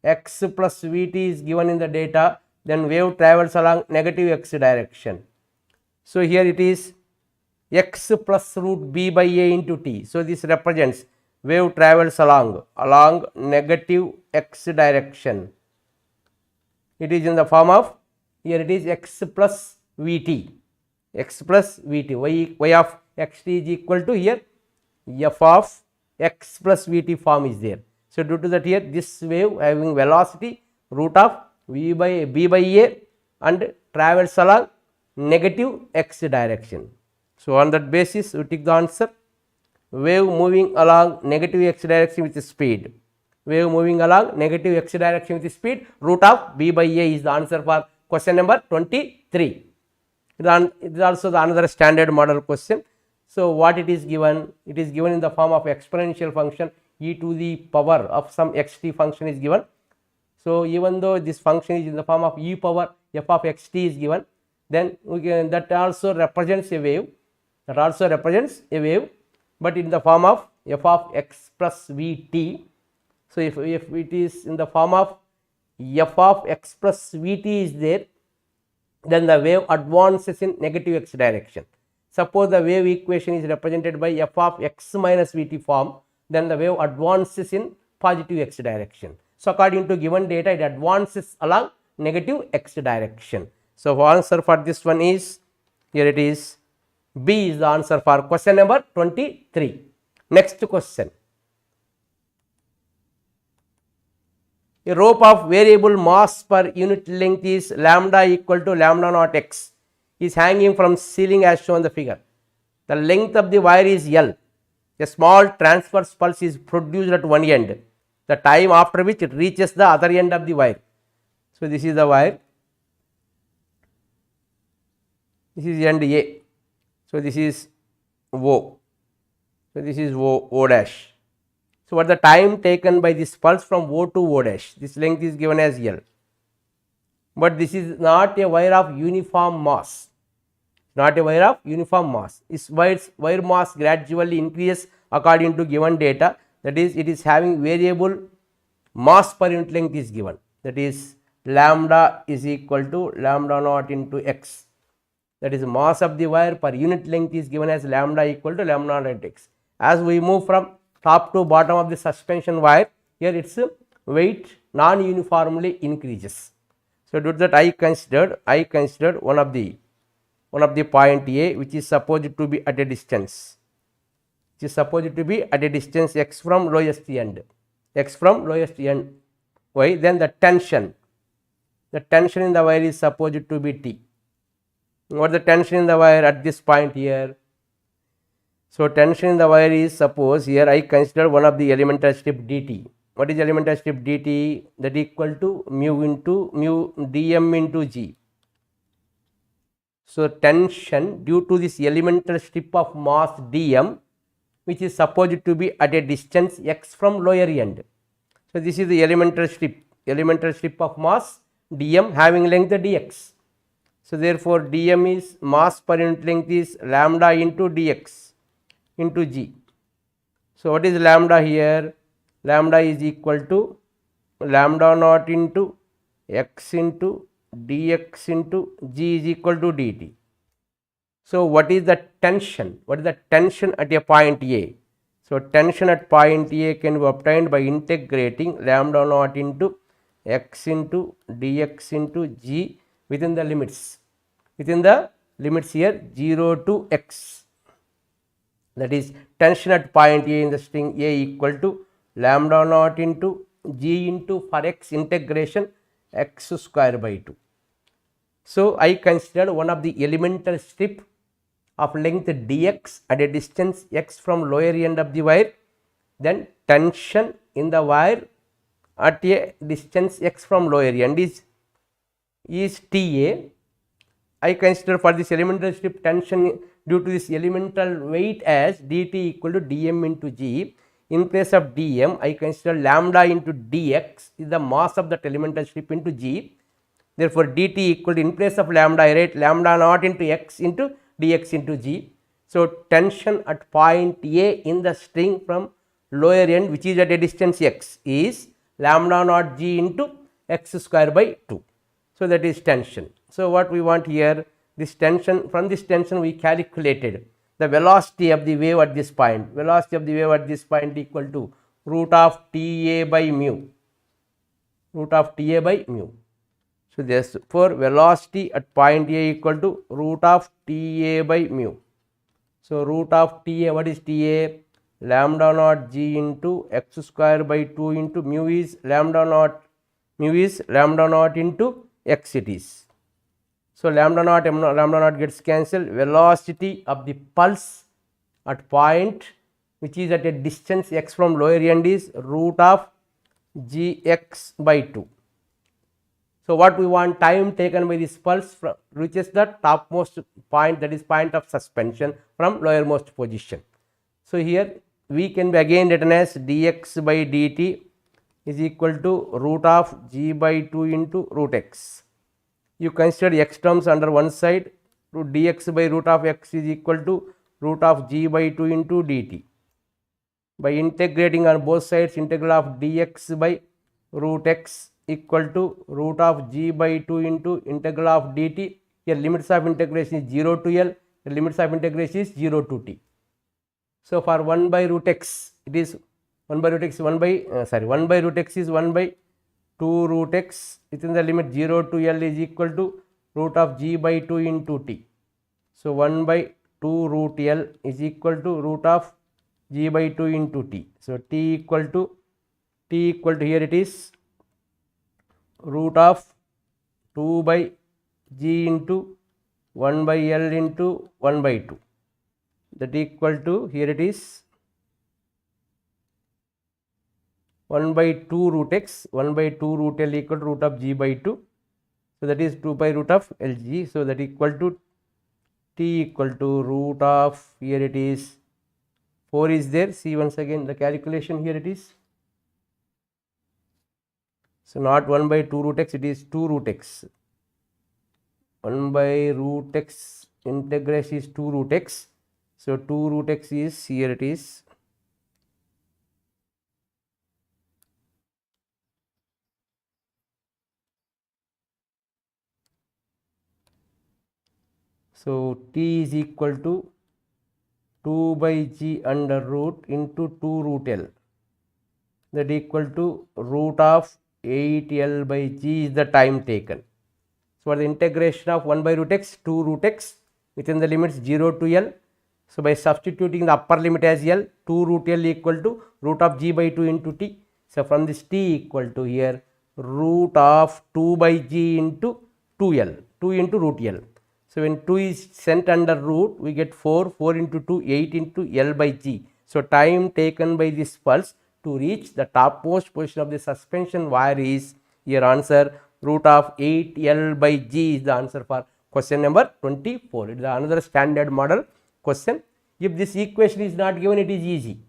x plus vt is given in the data, then wave travels along negative x direction. So here it is x plus root b by a into t. So this represents wave travels along negative x direction. It is in the form of, here it is x plus vt, x plus vt, y of xt is equal to, here f of x plus vt form is there. So due to that, here this wave having velocity root of b by a and travels along negative x direction. So on that basis we take the answer, wave moving along negative x direction with speed. Wave moving along negative x direction with speed, root of b by a is the answer for question number 23. It is also the another standard model question. So what it is given? It is given in the form of exponential function e to the power of some xt function is given. So even though this function is in the form of e power f of xt is given, then we can, that also represents a wave. That also represents a wave, but in the form of f of x plus vt. So if it is in the form of f of x plus vt is there, then the wave advances in negative x direction. Suppose the wave equation is represented by f of x minus vt form, then the wave advances in positive x direction. So according to given data, it advances along negative x direction. So answer for this one is, here it is, B is the answer for question number 23. Next question. A rope of variable mass per unit length is lambda equal to lambda naught x is hanging from ceiling as shown in the figure. The length of the wire is L. A small transverse pulse is produced at one end, the time after which it reaches the other end of the wire. So this is the wire. This is end A. So this is O. So this is O dash. So what the time taken by this pulse from O to O dash? This length is given as L. But this is not a wire of uniform mass. Not a wire of uniform mass. Its wire mass gradually increases according to given data. That is, it is having variable mass per unit length is given. That is, lambda is equal to lambda naught into x. That is, mass of the wire per unit length is given as lambda equal to lambda naught x. As we move from top to bottom of the suspension wire, here its weight non-uniformly increases. So due to that, I considered one of the point A, which is supposed to be at a distance. Which is supposed to be at a distance x from lowest end. X from lowest end. Why? Then the tension in the wire is supposed to be T. What is the tension in the wire at this point here? So tension in the wire is, suppose here I consider one of the elemental strip dt. What is elemental strip dt? That equal to mu dm into g. So tension due to this elemental strip of mass dm, which is supposed to be at a distance x from lower end. So this is the elemental strip of mass dm having length dx. So therefore dm is mass per unit length is lambda into dx into g. So what is lambda here? Lambda is equal to lambda naught into x into dx into g is equal to dt. So, what is the tension? What is the tension at a point A? So, tension at point A can be obtained by integrating lambda naught into x into dx into g within the limits. Within the limits here 0 to x. That is tension at point A in the string A equal to lambda naught into g into for x integration x square by 2. So, I consider one of the elemental strip of length dx at a distance x from lower end of the wire, then tension in the wire at a distance x from lower end is TA. I consider for this elemental strip tension due to this elemental weight as dt equal to dm into g. In place of dm, I consider lambda into dx is the mass of that elemental strip into g. Therefore, dt equal to, in place of lambda, I write lambda naught into x into dx into g. So, tension at point A in the string from lower end, which is at a distance x, is lambda naught g into x square by 2. So, that is tension. So, what we want here, this tension, from this tension we calculated the velocity of the wave at this point. Velocity of the wave at this point equal to root of Ta by mu. Root of Ta by mu. So, therefore, velocity at point A equal to root of Ta by mu. So, root of Ta, what is Ta? Lambda naught g into x square by 2 into mu is lambda naught into x it is. So, lambda naught gets cancelled. Velocity of the pulse at point which is at a distance x from lower end is root of gx by 2. So, what we want, time taken by this pulse from reaches the topmost point, that is point of suspension from lowermost position. So, here we can be again written as dx by dt is equal to root of g by 2 into root x. You consider x terms under one side, to dx by root of x is equal to root of g by 2 into dt. By integrating on both sides, integral of dx by root x equal to root of g by 2 into integral of dt. Here limits of integration is 0 to L, the limits of integration is 0 to t. So, for 1 by root x, it is 1 by root x, 1 by root x is 1 by 2 root x within the limit 0 to L is equal to root of g by 2 into t. So, 1 by 2 root L is equal to root of g by 2 into t. So, t equal to here it is root of 2 by g into 1 by L into 1 by 2, that equal to, here it is 1 by 2 root x, 1 by 2 root L equal to root of g by 2. So, that is 2 by root of Lg. So, that equal to t equal to root of, here it is 4 is there. See once again the calculation, here it is. So, not 1 by 2 root x, it is 2 root x. 1 by root x integration is 2 root x. So, 2 root x is, here it is. So, t is equal to 2 by g under root into 2 root L, that equal to root of 8 L by g is the time taken. So, for the integration of 1 by root x, 2 root x within the limits 0 to L. So, by substituting the upper limit as L, 2 root L equal to root of g by 2 into t. So, from this t equal to here root of 2 by g into 2L, 2 into root L. So, when 2 is sent under root, we get 4, 4 into 2, 8 into L by g. So, time taken by this pulse to reach the topmost position of the suspension wire is, your answer root of 8 L by g is the answer for question number 24. It is another standard model question. If this equation is not given, it is easy.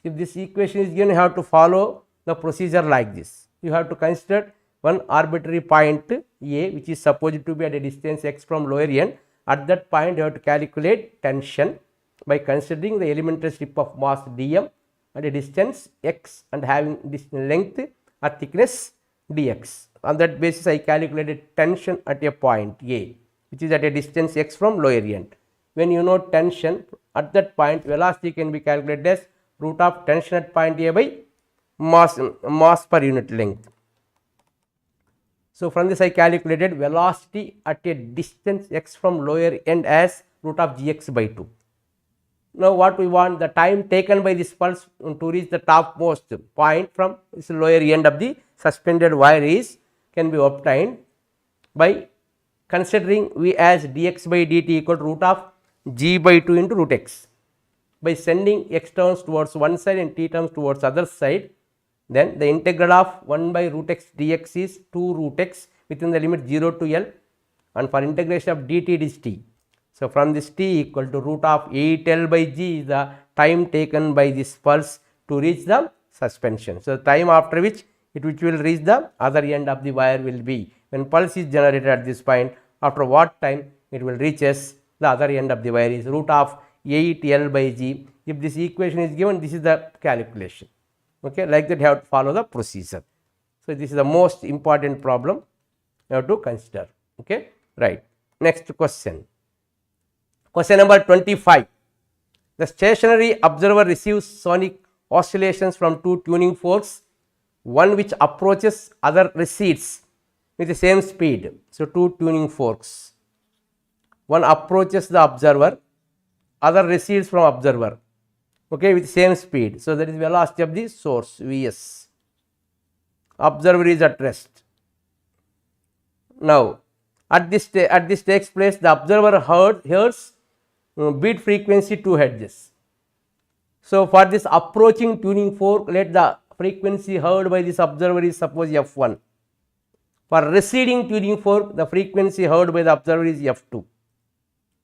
If this equation is given, you have to follow the procedure like this. You have to consider one arbitrary point A, which is supposed to be at a distance x from lower end. At that point, you have to calculate tension by considering the elemental strip of mass dm at a distance x and having this length or thickness dx. on that basis I calculated tension at a point A, which is at a distance x from lower end. When you know tension at that point, velocity can be calculated as root of tension at point A by mass per unit length. So, from this I calculated velocity at a distance x from lower end as root of gx by 2. Now, what we want, the time taken by this pulse to reach the topmost point from this lower end of the suspended wire is can be obtained by considering V as dx by dt equal to root of g by 2 into root x. By sending x terms towards one side and t terms towards other side, then the integral of 1 by root x dx is 2 root x within the limit 0 to L, and for integration of dt it is t. So, from this t equal to root of 8 L by g is the time taken by this pulse to reach the suspension. So, time after which it which will reach the other end of the wire will be when pulse is generated at this point, after what time it will reaches the other end of the wire is root of 8 L by g. If this equation is given, this is the calculation. Okay, like that you have to follow the procedure. So, this is the most important problem you have to consider. Okay, right. Next question. Question number 25. The stationary observer receives sonic oscillations from two tuning forks, one which approaches, other recedes with the same speed. So, two tuning forks, one approaches the observer, other recedes from observer, okay, with same speed. So, that is velocity of the source Vs. Observer is at rest. Now, at this takes place, the observer hears beat frequency 2 hertz. So, for this approaching tuning fork, let the frequency heard by this observer is suppose f1. For receding tuning fork, the frequency heard by the observer is f2.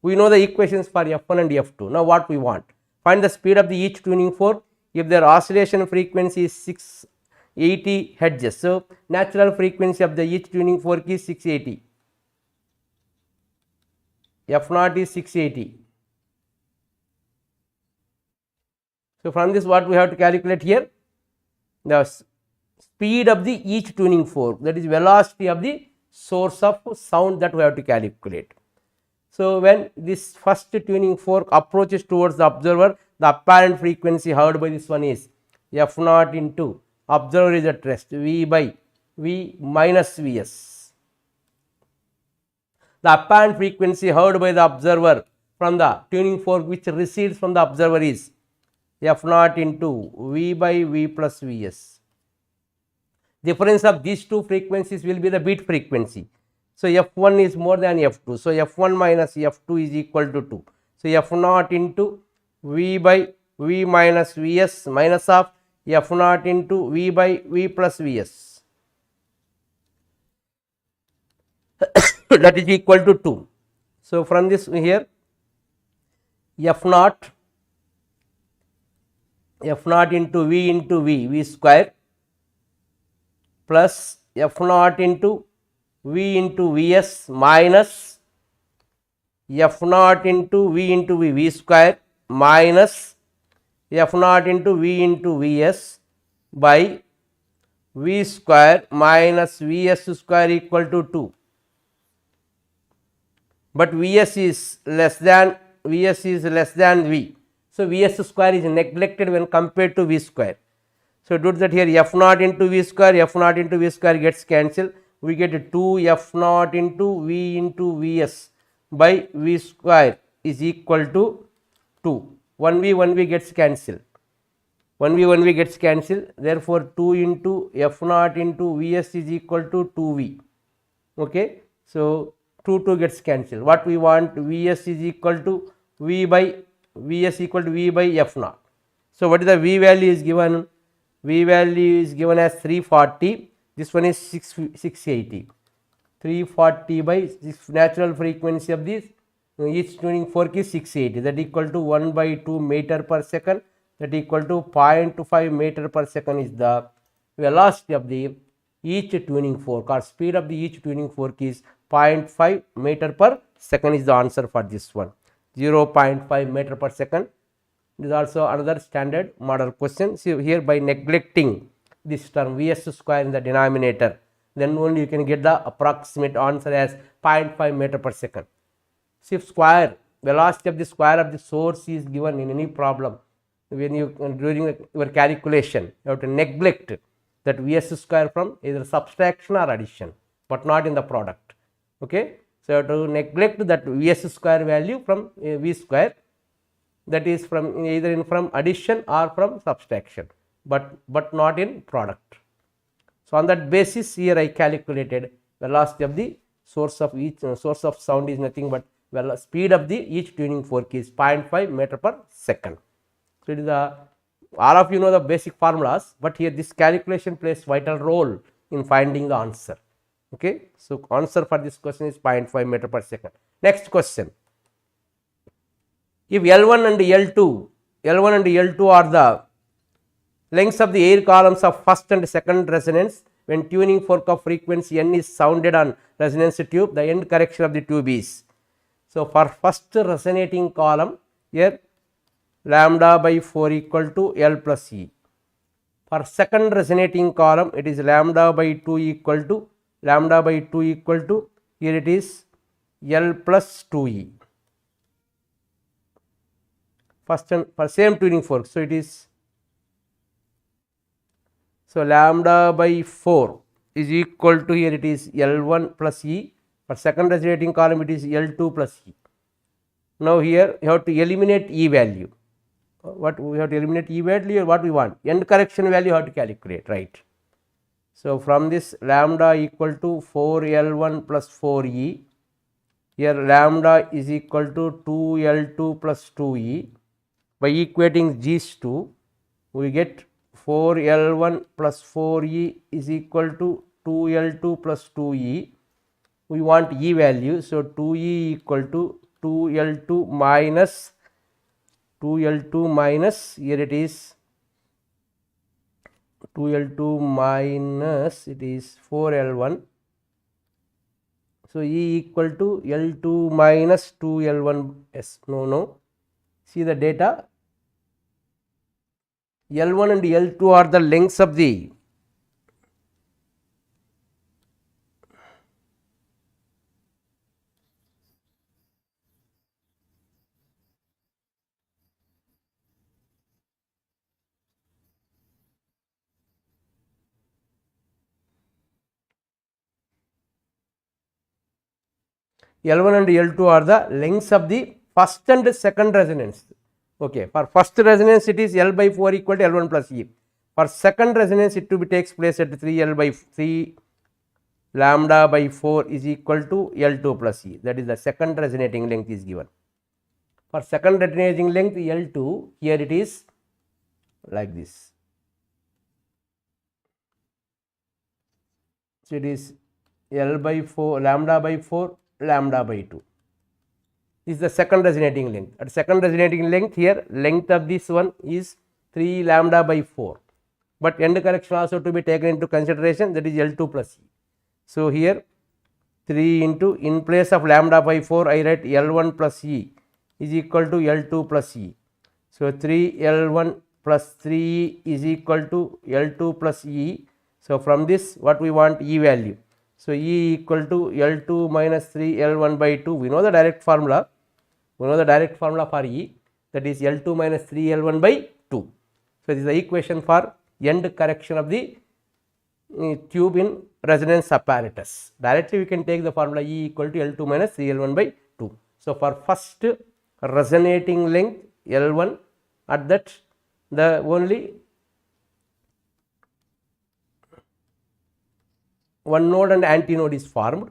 We know the equations for f1 and f2. Now, what we want? Find the speed of the each tuning fork if their oscillation frequency is 680 hertz. So, natural frequency of the each tuning fork is 680. F0 is 680. So, from this what we have to calculate here? The speed of the each tuning fork, that is velocity of the source of sound that we have to calculate. So, when this first tuning fork approaches towards the observer, the apparent frequency heard by this one is f0 into observer is at rest V by V minus Vs. The apparent frequency heard by the observer from the tuning fork which recedes from the observer is f0 into V by V plus Vs. Difference of these two frequencies will be the beat frequency. So, f1 is more than f2. So, f1 minus f2 is equal to 2. So, f0 into V by V minus Vs minus of f0 into V by V plus Vs. That is equal to 2. So, from this here f0 into V square plus f0 into V into Vs minus f0 into V square minus f0 into V into Vs by V square minus Vs square equal to 2. But Vs is less than V. So, Vs square is neglected when compared to V square. So, due to that here f0 into V square gets cancelled. We get 2 f0 into V into Vs by V square is equal to 2. 1V gets cancelled. 1V gets cancelled. Therefore, 2 into f0 into Vs is equal to 2V. Okay. So, 2 gets cancelled. What we want? Vs is equal to V by Vs equal to V by f0. So, what is the V value is given? V value is given as 340. This one is 680. 340 by this natural frequency of this each tuning fork is 680, that equal to 1 by 2 meter per second, that equal to 0.5 meter per second is the velocity of the each tuning fork, or speed of the each tuning fork is 0.5 meter per second is the answer for this one. 0.5 meter per second. This is also another standard model question. See here, by neglecting this term Vs square in the denominator, then only you can get the approximate answer as 0.5 meter per second. So if square velocity of the square of the source is given in any problem, when you during your calculation you have to neglect that Vs square from either subtraction or addition, but not in the product. Okay, so you have to neglect that Vs square value from V square, that is from either from addition or from subtraction, but not in product. So on that basis, here I calculated velocity of the source of each source of sound is nothing but speed of the each tuning fork is 0.5 meter per second. So it is all of you know the basic formulas, but here this calculation plays vital role in finding the answer. Okay, so answer for this question is 0.5 meter per second. Next question. If L1 and L2 are the lengths of the air columns of first and second resonance, when tuning fork of frequency n is sounded on resonance tube, the end correction of the tube is. So for first resonating column, here lambda by 4 equal to L plus E. For second resonating column, it is lambda by 2 equal to here it is L plus 2E. First and for same tuning fork, so it is, so lambda by 4 is equal to here it is L1 plus E. For second resonating column, it is L2 plus E. Now here you have to eliminate E value. What we have to eliminate E value, or what we want? End correction value you have to calculate, right? So from this lambda equal to 4L1 plus 4E, here lambda is equal to 2L2 plus 2E. By equating these two, we get 4L1 plus 4E is equal to 2L2 plus 2E. We want E value, so 2E equal to 2L2 minus here it is 2L2 minus it is 4L1. So E equal to L2 minus 2L1. Yes, no. See the data. L1 and L2 are the lengths of the L1 and L2 are the lengths of the first and second resonance. Okay, for first resonance it is L by 4 equal to L1 plus E. For second resonance it to be takes place at 3L by 3 lambda by 4 is equal to L2 plus E. That is the second resonating length is given. For second resonating length L2, here it is like this. So it is L by 4 lambda by 4 lambda by 2. This is the second resonating length. At second resonating length, here length of this one is 3 lambda by 4, but end correction also to be taken into consideration, that is L2 plus E. So here 3 into, in place of lambda by 4 I write L1 plus E is equal to L2 plus E. So 3L1 plus 3E is equal to L2 plus E. So from this what we want? E value. So E equal to L2 minus 3L1 by 2. We know the direct formula. For E, that is L2 minus 3L1 by 2. So this is the equation for end correction of the tube in resonance apparatus. Directly we can take the formula E equal to L2 minus 3L1 by 2. So for first resonating length L1, at that the only one node and antinode is formed.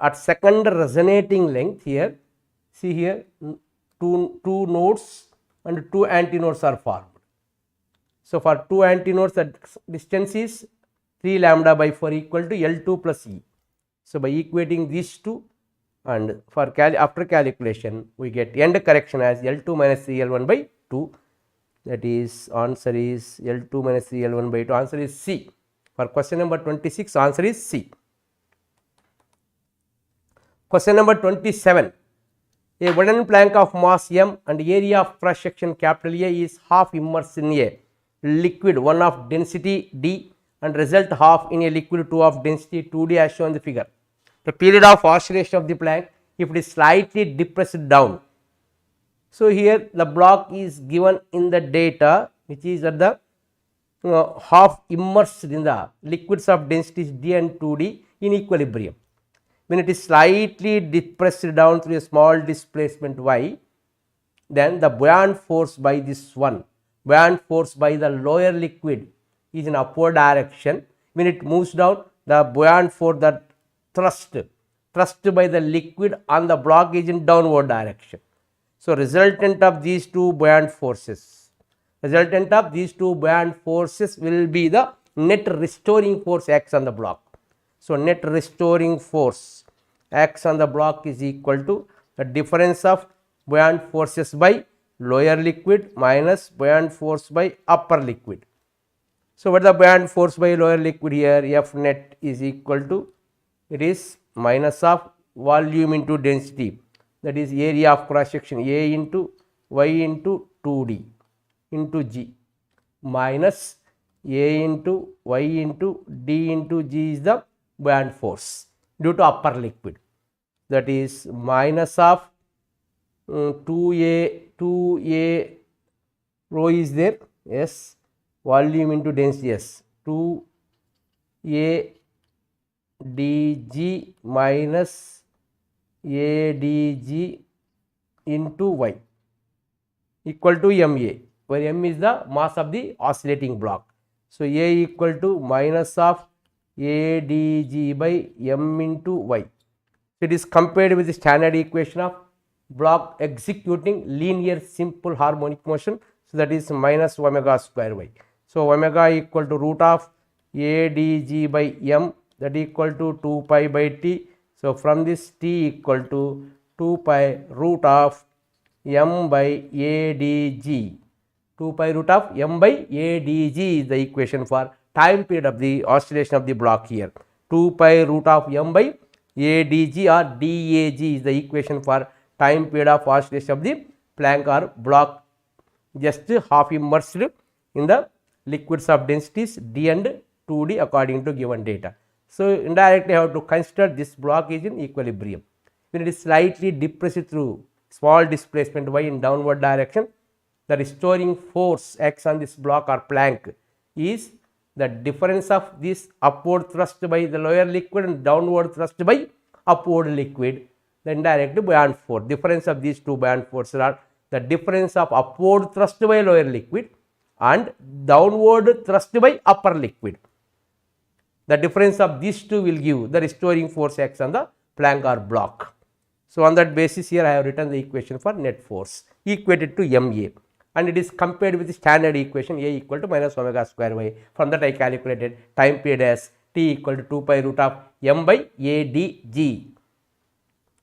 At second resonating length, here see here two nodes and two antinodes are formed. So for two antinodes the distance is 3 lambda by 4 equal to L2 plus E. So by equating these two, and for after calculation we get end correction as L2 minus 3L1 by 2. That is answer is L2 minus 3L1 by 2. Answer is C. For question number 26, answer is C. Question number 27. A wooden plank of mass m and area of cross section capital A is half immersed in a liquid 1 of density D and result half in a liquid 2 of density 2D as shown in the figure. The period of oscillation of the Planck, if it is slightly depressed down. So, here the block is given in the data which is at the half immersed in the liquids of densities d and 2D in equilibrium. When it is slightly depressed down through a small displacement y, then the buoyant force by this one, buoyant force by the lower liquid is in upward direction. When it moves down, the buoyant force, that thrust by the liquid on the block is in downward direction. So, resultant of these two buoyant forces, will be the net restoring force acts on the block. So, net restoring force acts on the block is equal to the difference of buoyant forces by lower liquid minus buoyant force by upper liquid. So, what is the buoyant force by lower liquid here? F net is equal to, it is minus of volume into density, that is area of cross section A into y into 2D into G minus A into y into D into G is the buoyant force due to upper liquid, that is minus of 2A rho is there, yes, volume into density, yes, 2A dg minus A dg into y equal to ma, where m is the mass of the oscillating block. So, A equal to minus of A dg by m into y. It is compared with the standard equation of block executing linear simple harmonic motion. So, that is minus omega square y. So, omega equal to root of A dg by m, that equal to 2 pi by t. So, from this t equal to 2 pi root of m by A dg. 2 pi root of m by A dg is the equation for time period of the oscillation of the block here. 2 pi root of m by A dg or dag is the equation for time period of oscillation of the Planck or block just half immersed in the liquids of densities d and 2D according to given data. So, indirectly I have to consider this block is in equilibrium. When it is slightly depressed through small displacement y in downward direction, the restoring force acts on this block or Planck is the difference of this upward thrust by the lower liquid and downward thrust by upward liquid, the indirect buoyant force. Difference of these two buoyant forces are the difference of upward thrust by lower liquid and downward thrust by upper liquid. The difference of these two will give the restoring force acts on the Planck or block. So, on that basis here I have written the equation for net force equated to ma, and it is compared with the standard equation A equal to minus omega square y. From that I calculated time period as t equal to 2 pi root of m by A dg.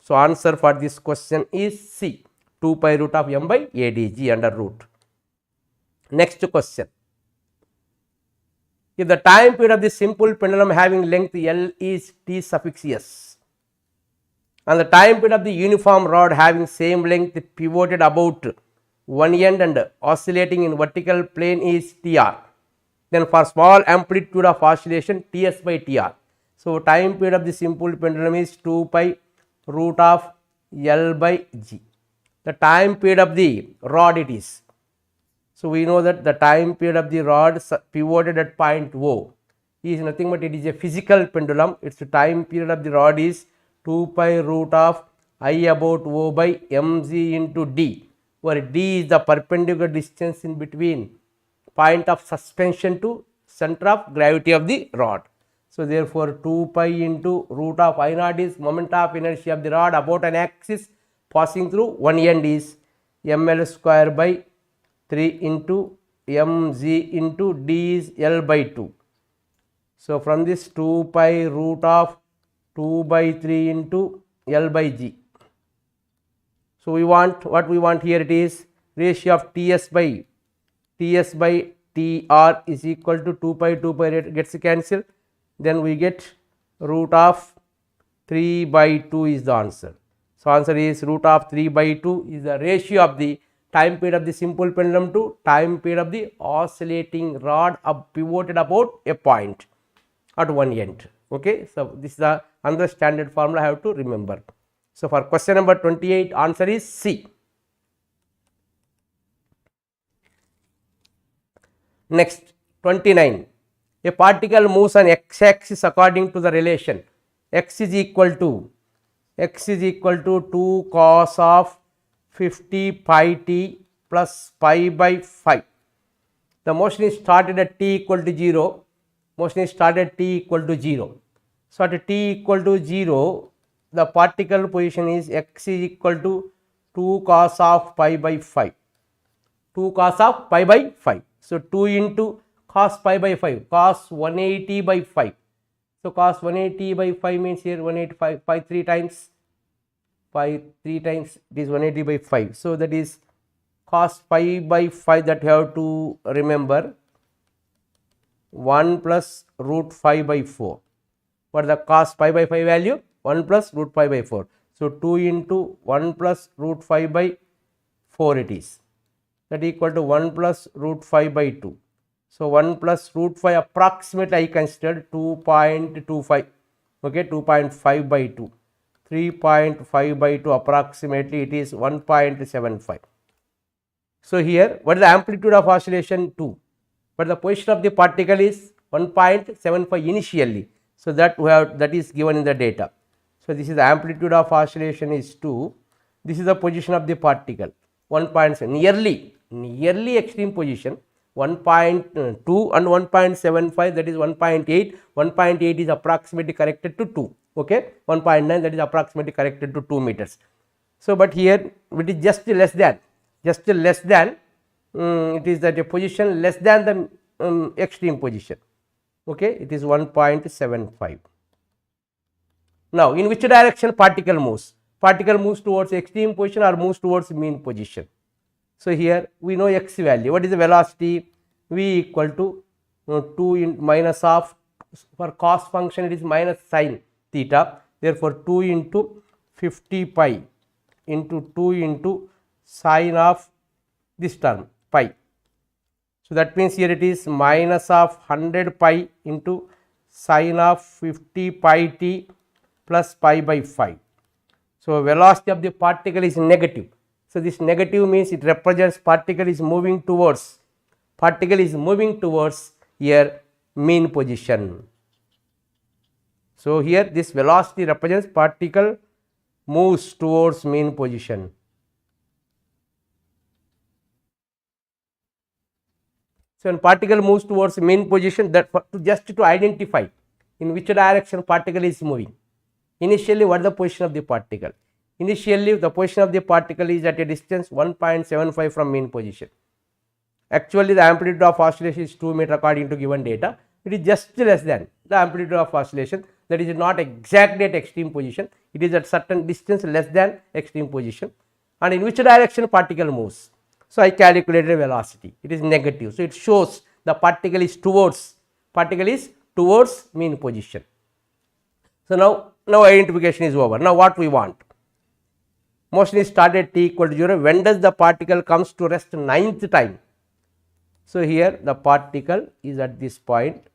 So, answer for this question is C, 2 pi root of m by A dg under root. Next question. If the time period of the simple pendulum having length L is t suffix s, and the time period of the uniform rod having same length pivoted about one end and oscillating in vertical plane is Tr, then for small amplitude of oscillation Ts by Tr. So, time period of the simple pendulum is 2 pi root of L by G. The time period of the rod it is. So, we know that the time period of the rod pivoted at point O is nothing but it is a physical pendulum. Its time period of the rod is 2 pi root of I about O by mg into d, where d is the perpendicular distance in between point of suspension to center of gravity of the rod. So, therefore, 2 pi into root of I naught is moment of inertia of the rod about an axis passing through one end is ml square by 3 into mg into d is L by 2. So, from this 2 pi root of 2 by 3 into L by G. So, we want what we want here, it is ratio of Ts by Tr is equal to 2 pi gets cancelled, then we get root of 3 by 2 is the answer. So, answer is root of 3 by 2 is the ratio of the time period of the simple pendulum to time period of the oscillating rod pivoted about a point at one end. Okay, so this is the another standard formula I have to remember. So for question number 28, answer is C. Next, 29. A particle moves on x axis according to the relation x is equal to 2 cos of 50 pi t plus pi by 5. The motion is started at t equal to 0. Motion is started at t equal to 0. So at t equal to 0, the particle position is x is equal to 2 cos of pi by 5. 2 cos of pi by 5. So 2 into cos pi by 5, cos 180 by 5. So cos 180 by 5 means here 185, pi 3 times, it is 180 by 5. So that is cos pi by 5, that you have to remember, 1 plus root 5 by 4. What is the cos pi by 5 value? 1 plus root 5 by 4. So 2 into 1 plus root 5 by 4 it is. That equal to 1 plus root 5 by 2. So 1 plus root 5 approximately I considered 2.25. Okay, 2.5 by 2. 3.5 by 2 approximately it is 1.75. So here what is the amplitude of oscillation? 2. But the position of the particle is 1.75 initially. So that we have, that is given in the data. So this is the amplitude of oscillation is 2. This is the position of the particle 1.7, nearly extreme position 1.2 and 1.75, that is 1.8. 1.8 is approximately corrected to 2. Okay, 1.9, that is approximately corrected to 2 meters. So but here it is just less than, it is that a position less than the extreme position. Okay, it is 1.75. Now in which direction particle moves? Particle moves towards extreme position or moves towards mean position. So here we know x value. What is the velocity? V equal to 2 in minus of, for cos function it is minus sin theta. Therefore 2 into 50 pi into 2 into sin of this term pi. So that means here it is minus of 100 pi into sin of 50 pi t plus pi by 5. So velocity of the particle is negative. So this negative means it represents particle is moving towards here mean position. So here this velocity represents particle moves towards mean position. So when particle moves towards mean position, that just to identify in which direction particle is moving. Initially what is the position of the particle? Initially the position of the particle is at a distance 1.75 from mean position. Actually the amplitude of oscillation is 2 meter according to given data. It is just less than the amplitude of oscillation, that is not exactly at extreme position. It is at certain distance less than extreme position. And in which direction particle moves? So I calculated velocity. It is negative. So it shows the particle is towards mean position. So now identification is over. Now what we want? Motion is started t equal to 0. When does the particle comes to rest? 9th time. So here the particle is at this point.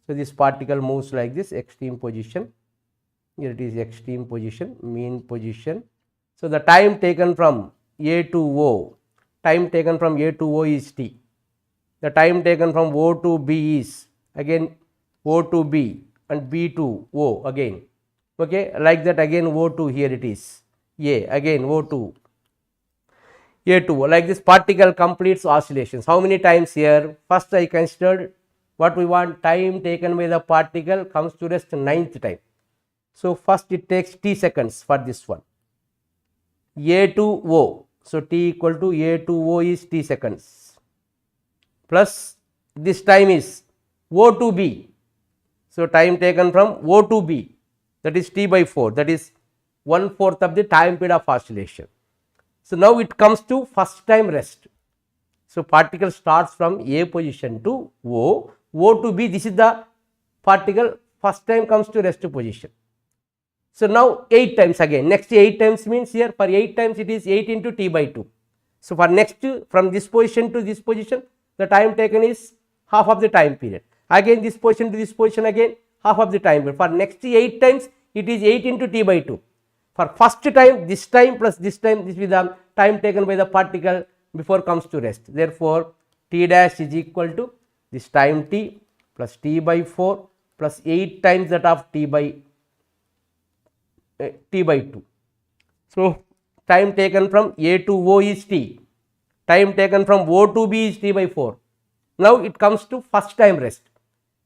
So this particle moves like this, extreme position. Here it is extreme position, mean position. So the time taken from A to O, is t. The time taken from O to B is again O to B and B to O again. Okay, like that again O to, here it is A, again O to A to O. Like this particle completes oscillations. How many times here? First I considered what we want, time taken by the particle comes to rest 9th time. So first it takes t seconds for this one. A to O. So t equal to A to O is t seconds. Plus this time is O to B. So time taken from O to B, that is t by 4, that is 1/4 of the time period of oscillation. So now it comes to first time rest. So particle starts from A position to O, O to B, this is the particle first time comes to rest position. So now 8 times again, next 8 times means here for 8 times it is 8 into t by 2. So, for next from this position to this position, the time taken is half of the time period. Again this position to this position, again half of the time period. For next 8 times, it is 8 into t by 2. For first time, this time plus this time, this is the time taken by the particle before comes to rest. Therefore, t dash is equal to this time t plus t by 4 plus 8 times that of t by 2. So, time taken from A to O is t, time taken from O to B is t by 4. Now, it comes to first time rest.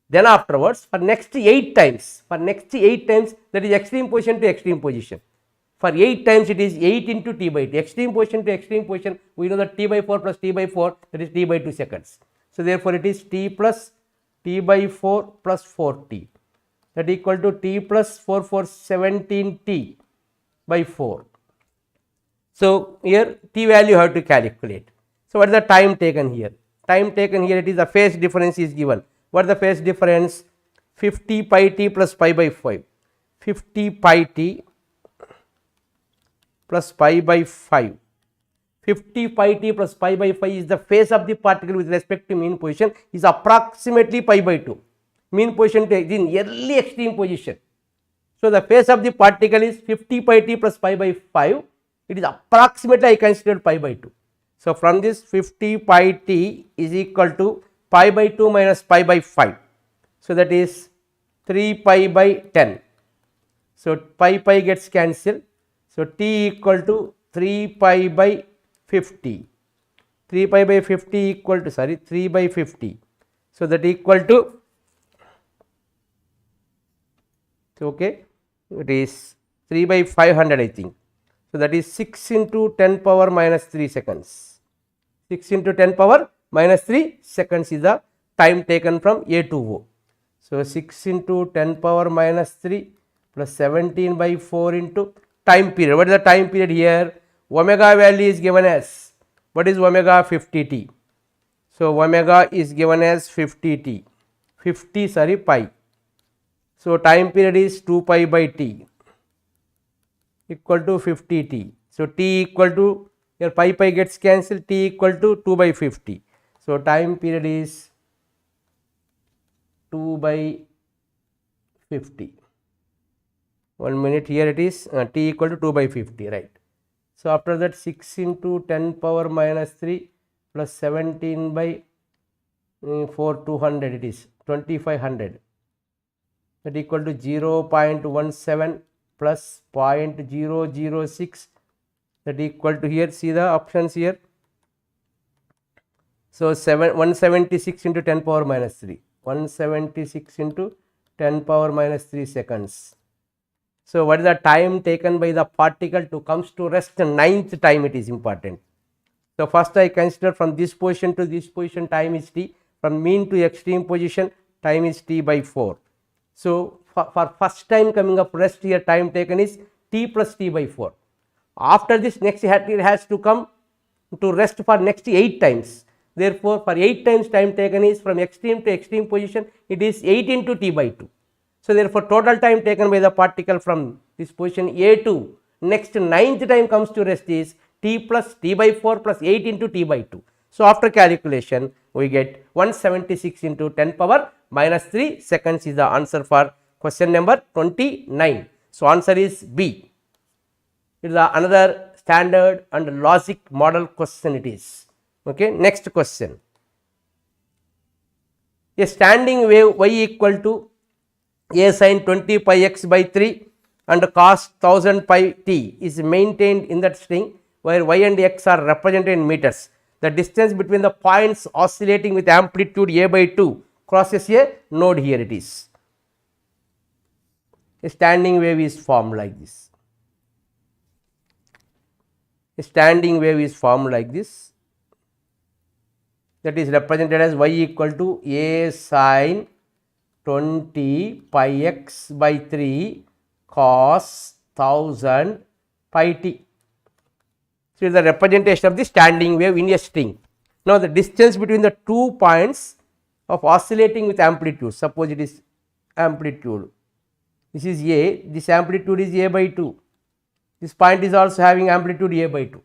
Then afterwards, for next 8 times, that is extreme position to extreme position. For 8 times, it is 8 into t by 2. Extreme position to extreme position, we know that t by 4 plus t by 4, that is t by 2 seconds. So, therefore, it is t plus t by 4 plus 4t, that equal to t plus 4 for 17t by 4. So, here t value you have to calculate. So, what is the time taken here? Time taken here, it is the phase difference is given. What is the phase difference? 50 pi t plus pi by 5. 50 pi t plus pi by 5. 50 pi t plus pi by 5 is the phase of the particle with respect to mean position, is approximately pi by 2. Mean position is in early extreme position. So, the phase of the particle is 50 pi t plus pi by 5. It is approximately I considered pi by 2. So, from this 50 pi t is equal to pi by 2 minus pi by 5. So, that is 3 pi by 10. So, pi gets cancelled. So, t equal to 3 pi by 50. 3 pi by 50 equal to 3 by 50. So, that equal to, okay, it is 3 by 500 I think. So, that is 6 into 10 power minus 3 seconds. 6 into 10 power minus 3 seconds is the time taken from A to O. So, 6 into 10 power minus 3 plus 17 by 4 into time period. What is the time period here? Omega value is given as, what is omega? 50t. So, omega is given as 50t. 50 pi. So, time period is 2 pi by t equal to 50t. So, t equal to, here pi gets cancelled, t equal to 2 by 50. So, time period is 2 by 50. 1 minute, here it is t equal to 2 by 50, right. So, after that 6 into 10 power minus 3 plus 17 by 4 200, it is 2500, that equal to 0.17 plus 0.006, that equal to, here see the options here. So, 176 into 10 power minus 3, 176 into 10 power minus 3 seconds. So, what is the time taken by the particle to comes to rest? 9th time it is important. So, first I consider from this position to this position, time is t. From mean to extreme position, time is t by 4. So, for first time coming up rest here, time taken is t plus t by 4. After this, next it has to come to rest for next 8 times. Therefore, for 8 times time taken is from extreme to extreme position, it is 8 into t by 2. So, therefore, total time taken by the particle from this position A to next 9th time comes to rest is t plus t by 4 plus 8 into t by 2. So, after calculation, we get 176 into 10 power minus 3 seconds is the answer for question number 29. So, answer is B. It is another standard and logic model question it is. Okay. Next question. A standing wave y equal to a sin 20 pi x by 3 and cos 1000 pi t is maintained in that string where y and x are represented in meters. The distance between the points oscillating with amplitude a by 2 crosses a node, here it is. A standing wave is formed like this. A standing wave is formed like this, that is represented as y equal to a sin 20 pi x by 3 cos 1000 pi t. So, it is the representation of the standing wave in a string. Now, the distance between the 2 points of oscillating with amplitude, suppose it is amplitude, this is a, this amplitude is a by 2, this point is also having amplitude a by 2.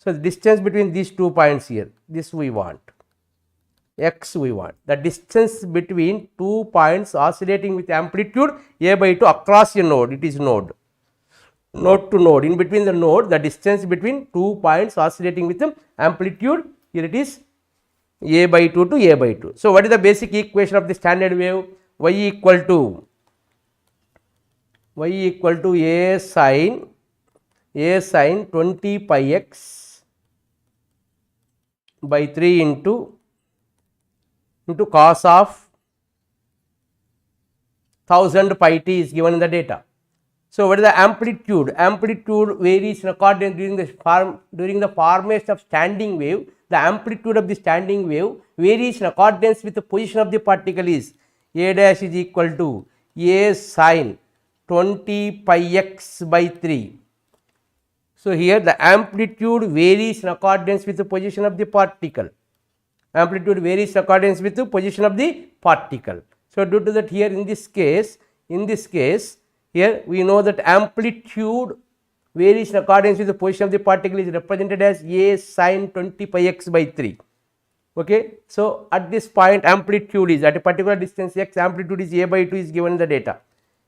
So, the distance between these 2 points here, this we want, x we want, the distance between 2 points oscillating with amplitude a by 2 across a node, it is node to node, in between the node, the distance between 2 points oscillating with amplitude, here it is a by 2 to a by 2. So, what is the basic equation of the standard wave? Y equal to a sin 20 pi x by 3 into cos of 1000 pi t is given in the data. So, what is the amplitude? Amplitude varies in accordance during the formation of standing wave. The amplitude of the standing wave varies in accordance with the position of the particle is a dash is equal to a sin 20 pi x by 3. So, here the amplitude varies in accordance with the position of the particle. Amplitude varies in accordance with the position of the particle. So, due to that, here in this case, here we know that amplitude varies in accordance with the position of the particle is represented as a sin 20 pi x by 3. Okay. So, at this point amplitude is at a particular distance x, amplitude is a by 2 is given in the data.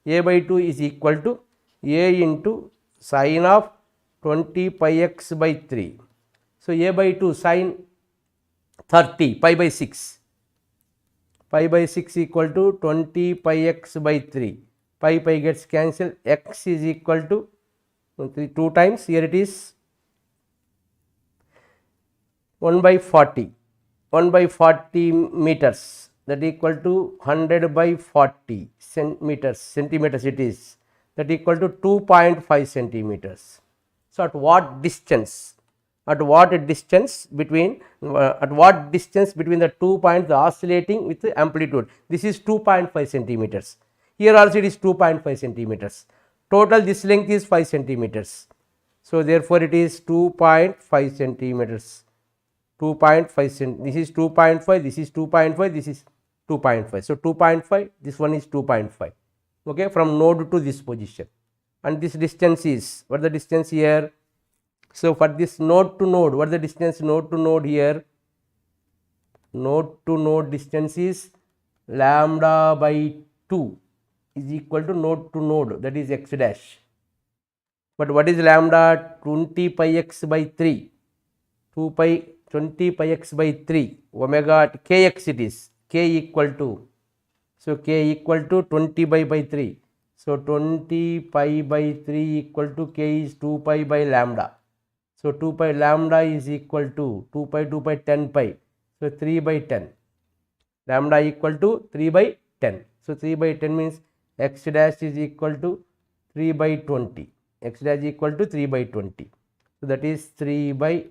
A by 2 is equal to a into sin of 20 pi x by 3. So, a by 2 sin 30 pi by 6. Pi by 6 equal to 20 pi x by 3. Pi gets cancelled, x is equal to 2 times, here it is 1 by 40 meters, that equal to 100 by 40 centimeters it is, that equal to 2.5 centimeters. So, at what distance between the 2 points oscillating with the amplitude? This is 2.5 centimeters. Here also it is 2.5 centimeters. Total this length is 5 centimeters. So, therefore, it is 2.5 centimeters. 2.5 cent. This is 2.5. This is 2.5. This is 2.5. So, 2.5. This one is 2.5. Okay, from node to this position. And this distance is, what is the distance here? So, for this node to node, what is the distance node to node here? Node to node distance is lambda by 2 is equal to node to node, that is x dash. But what is lambda? 20 pi x by 3, 20 pi x by 3 omega kx it is, k equal to, so k equal to 20 by 3. So, 20 pi by 3 equal to k is 2 pi by lambda. So, 2 pi lambda is equal to 2 pi 10 pi. So, 3 by 10, lambda equal to 3 by 10. So, 3 by 10 means x dash is equal to 3 by 20, x dash equal to 3 by 20. So, that is 3 by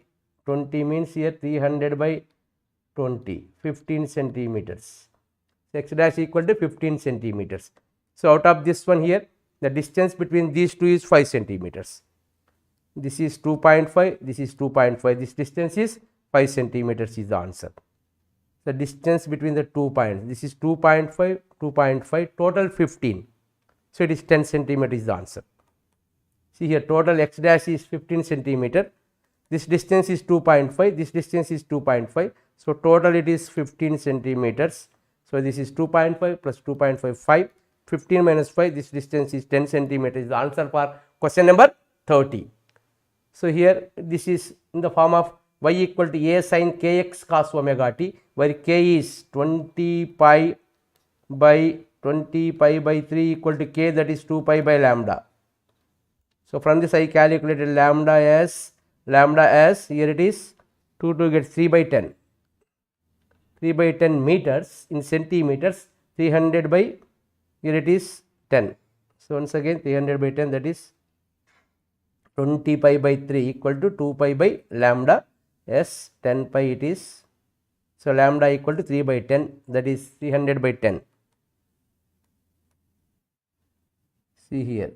20 means here 300 by 20, 15 centimeters. So, x dash equal to 15 centimeters. So, out of this one here, the distance between these two is 5 centimeters. This is 2.5, this is 2.5, this distance is 5 centimeters is the answer. The distance between the 2 points, this is 2.5, 2.5, total 15. So, it is 10 centimeter is the answer. See here, total x dash is 15 centimeter. This distance is 2.5, this distance is 2.5. So, total it is 15 centimeters. So, this is 2.5 plus 2.5, 5. 15 minus 5, this distance is 10 centimeters is the answer for question number 30. So, here this is in the form of y equal to a sin kx cos omega t, where k is 20 pi by 3 equal to k, that is 2 pi by lambda. So, from this I calculated lambda as here it is 2 to get 3 by 10 meters in centimeters, 300 by, here it is 10. So, once again 300 by 10, that is 20 pi by 3 equal to 2 pi by lambda as 10 pi it is. So, lambda equal to 3 by 10, that is 300 by 10. See here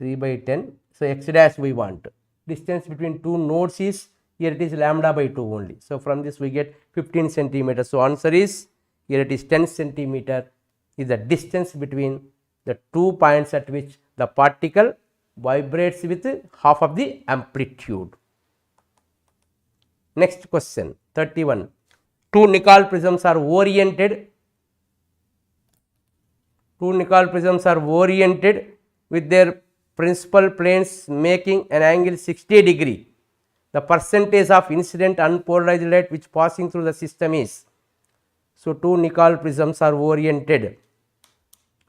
3 by 10. So, x dash we want. Distance between two nodes is, here it is lambda by 2 only. So, from this we get 15 centimeters. So, answer is, here it is 10 centimeter is the distance between the 2 points at which the particle vibrates with half of the amplitude. Next question 31. Two nickel prisms are oriented. Two nickel prisms are oriented with their principal planes making an angle 60 degree. The percentage of incident unpolarized light which passing through the system is. So, two nickel prisms are oriented.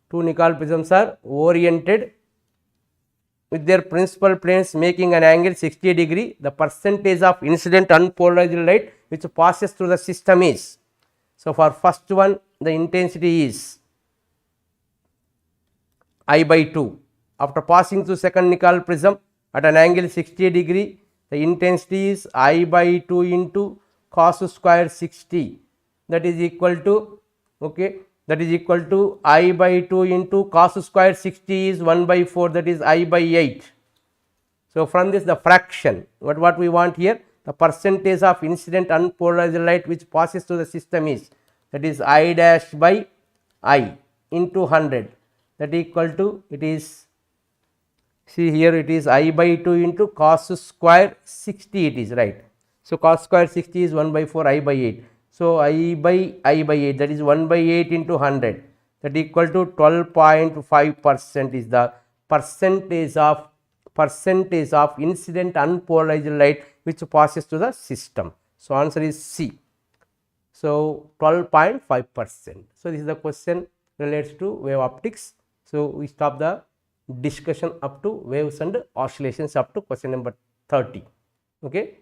Two nickel prisms are oriented with their principal planes making an angle 60 degree. The percentage of incident unpolarized light which passes through the system is. So, for first one the intensity is I by 2. After passing through second nickel prism at an angle 60 degree, the intensity is I by 2 into cos square 60, that is equal to, okay, that is equal to I by 2 into cos square 60 is 1 by 4, that is I by 8. So, from this the fraction, what we want here, the percentage of incident unpolarized light which passes through the system is, that is I dash by I into 100, that equal to, it is, see here it is I by 2 into cos square 60, it is right. So, cos square 60 is 1 by 4 I by 8. So, I by 8, that is 1 by 8 into 100, that equal to 12.5% is the percentage of incident unpolarized light which passes to the system. So, answer is C. So, 12.5%. So, this is the question relates to wave optics. So, we stop the discussion up to waves and oscillations up to question number 30. Okay.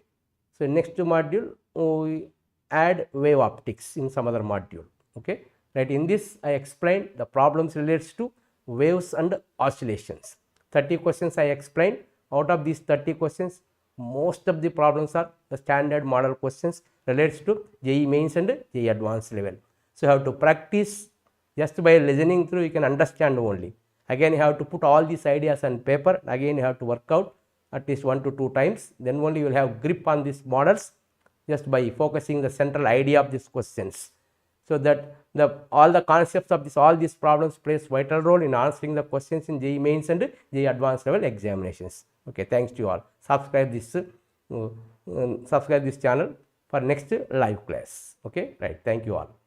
So, next module we add wave optics in some other module. Okay. Right. In this I explained the problems relates to waves and oscillations. 30 questions I explained. Out of these 30 questions, most of the problems are the standard model questions relates to JEE mains and JEE advanced level. So, you have to practice. Just by listening through you can understand only. Again you have to put all these ideas on paper, again you have to work out at least 1 to 2 times, then only you will have grip on these models just by focusing the central idea of these questions. So, that all the concepts of all these problems plays vital role in answering the questions in JEE mains and JEE advanced level examinations. Okay, thanks to you all. Subscribe this channel for next live class. Okay, right. Thank you all.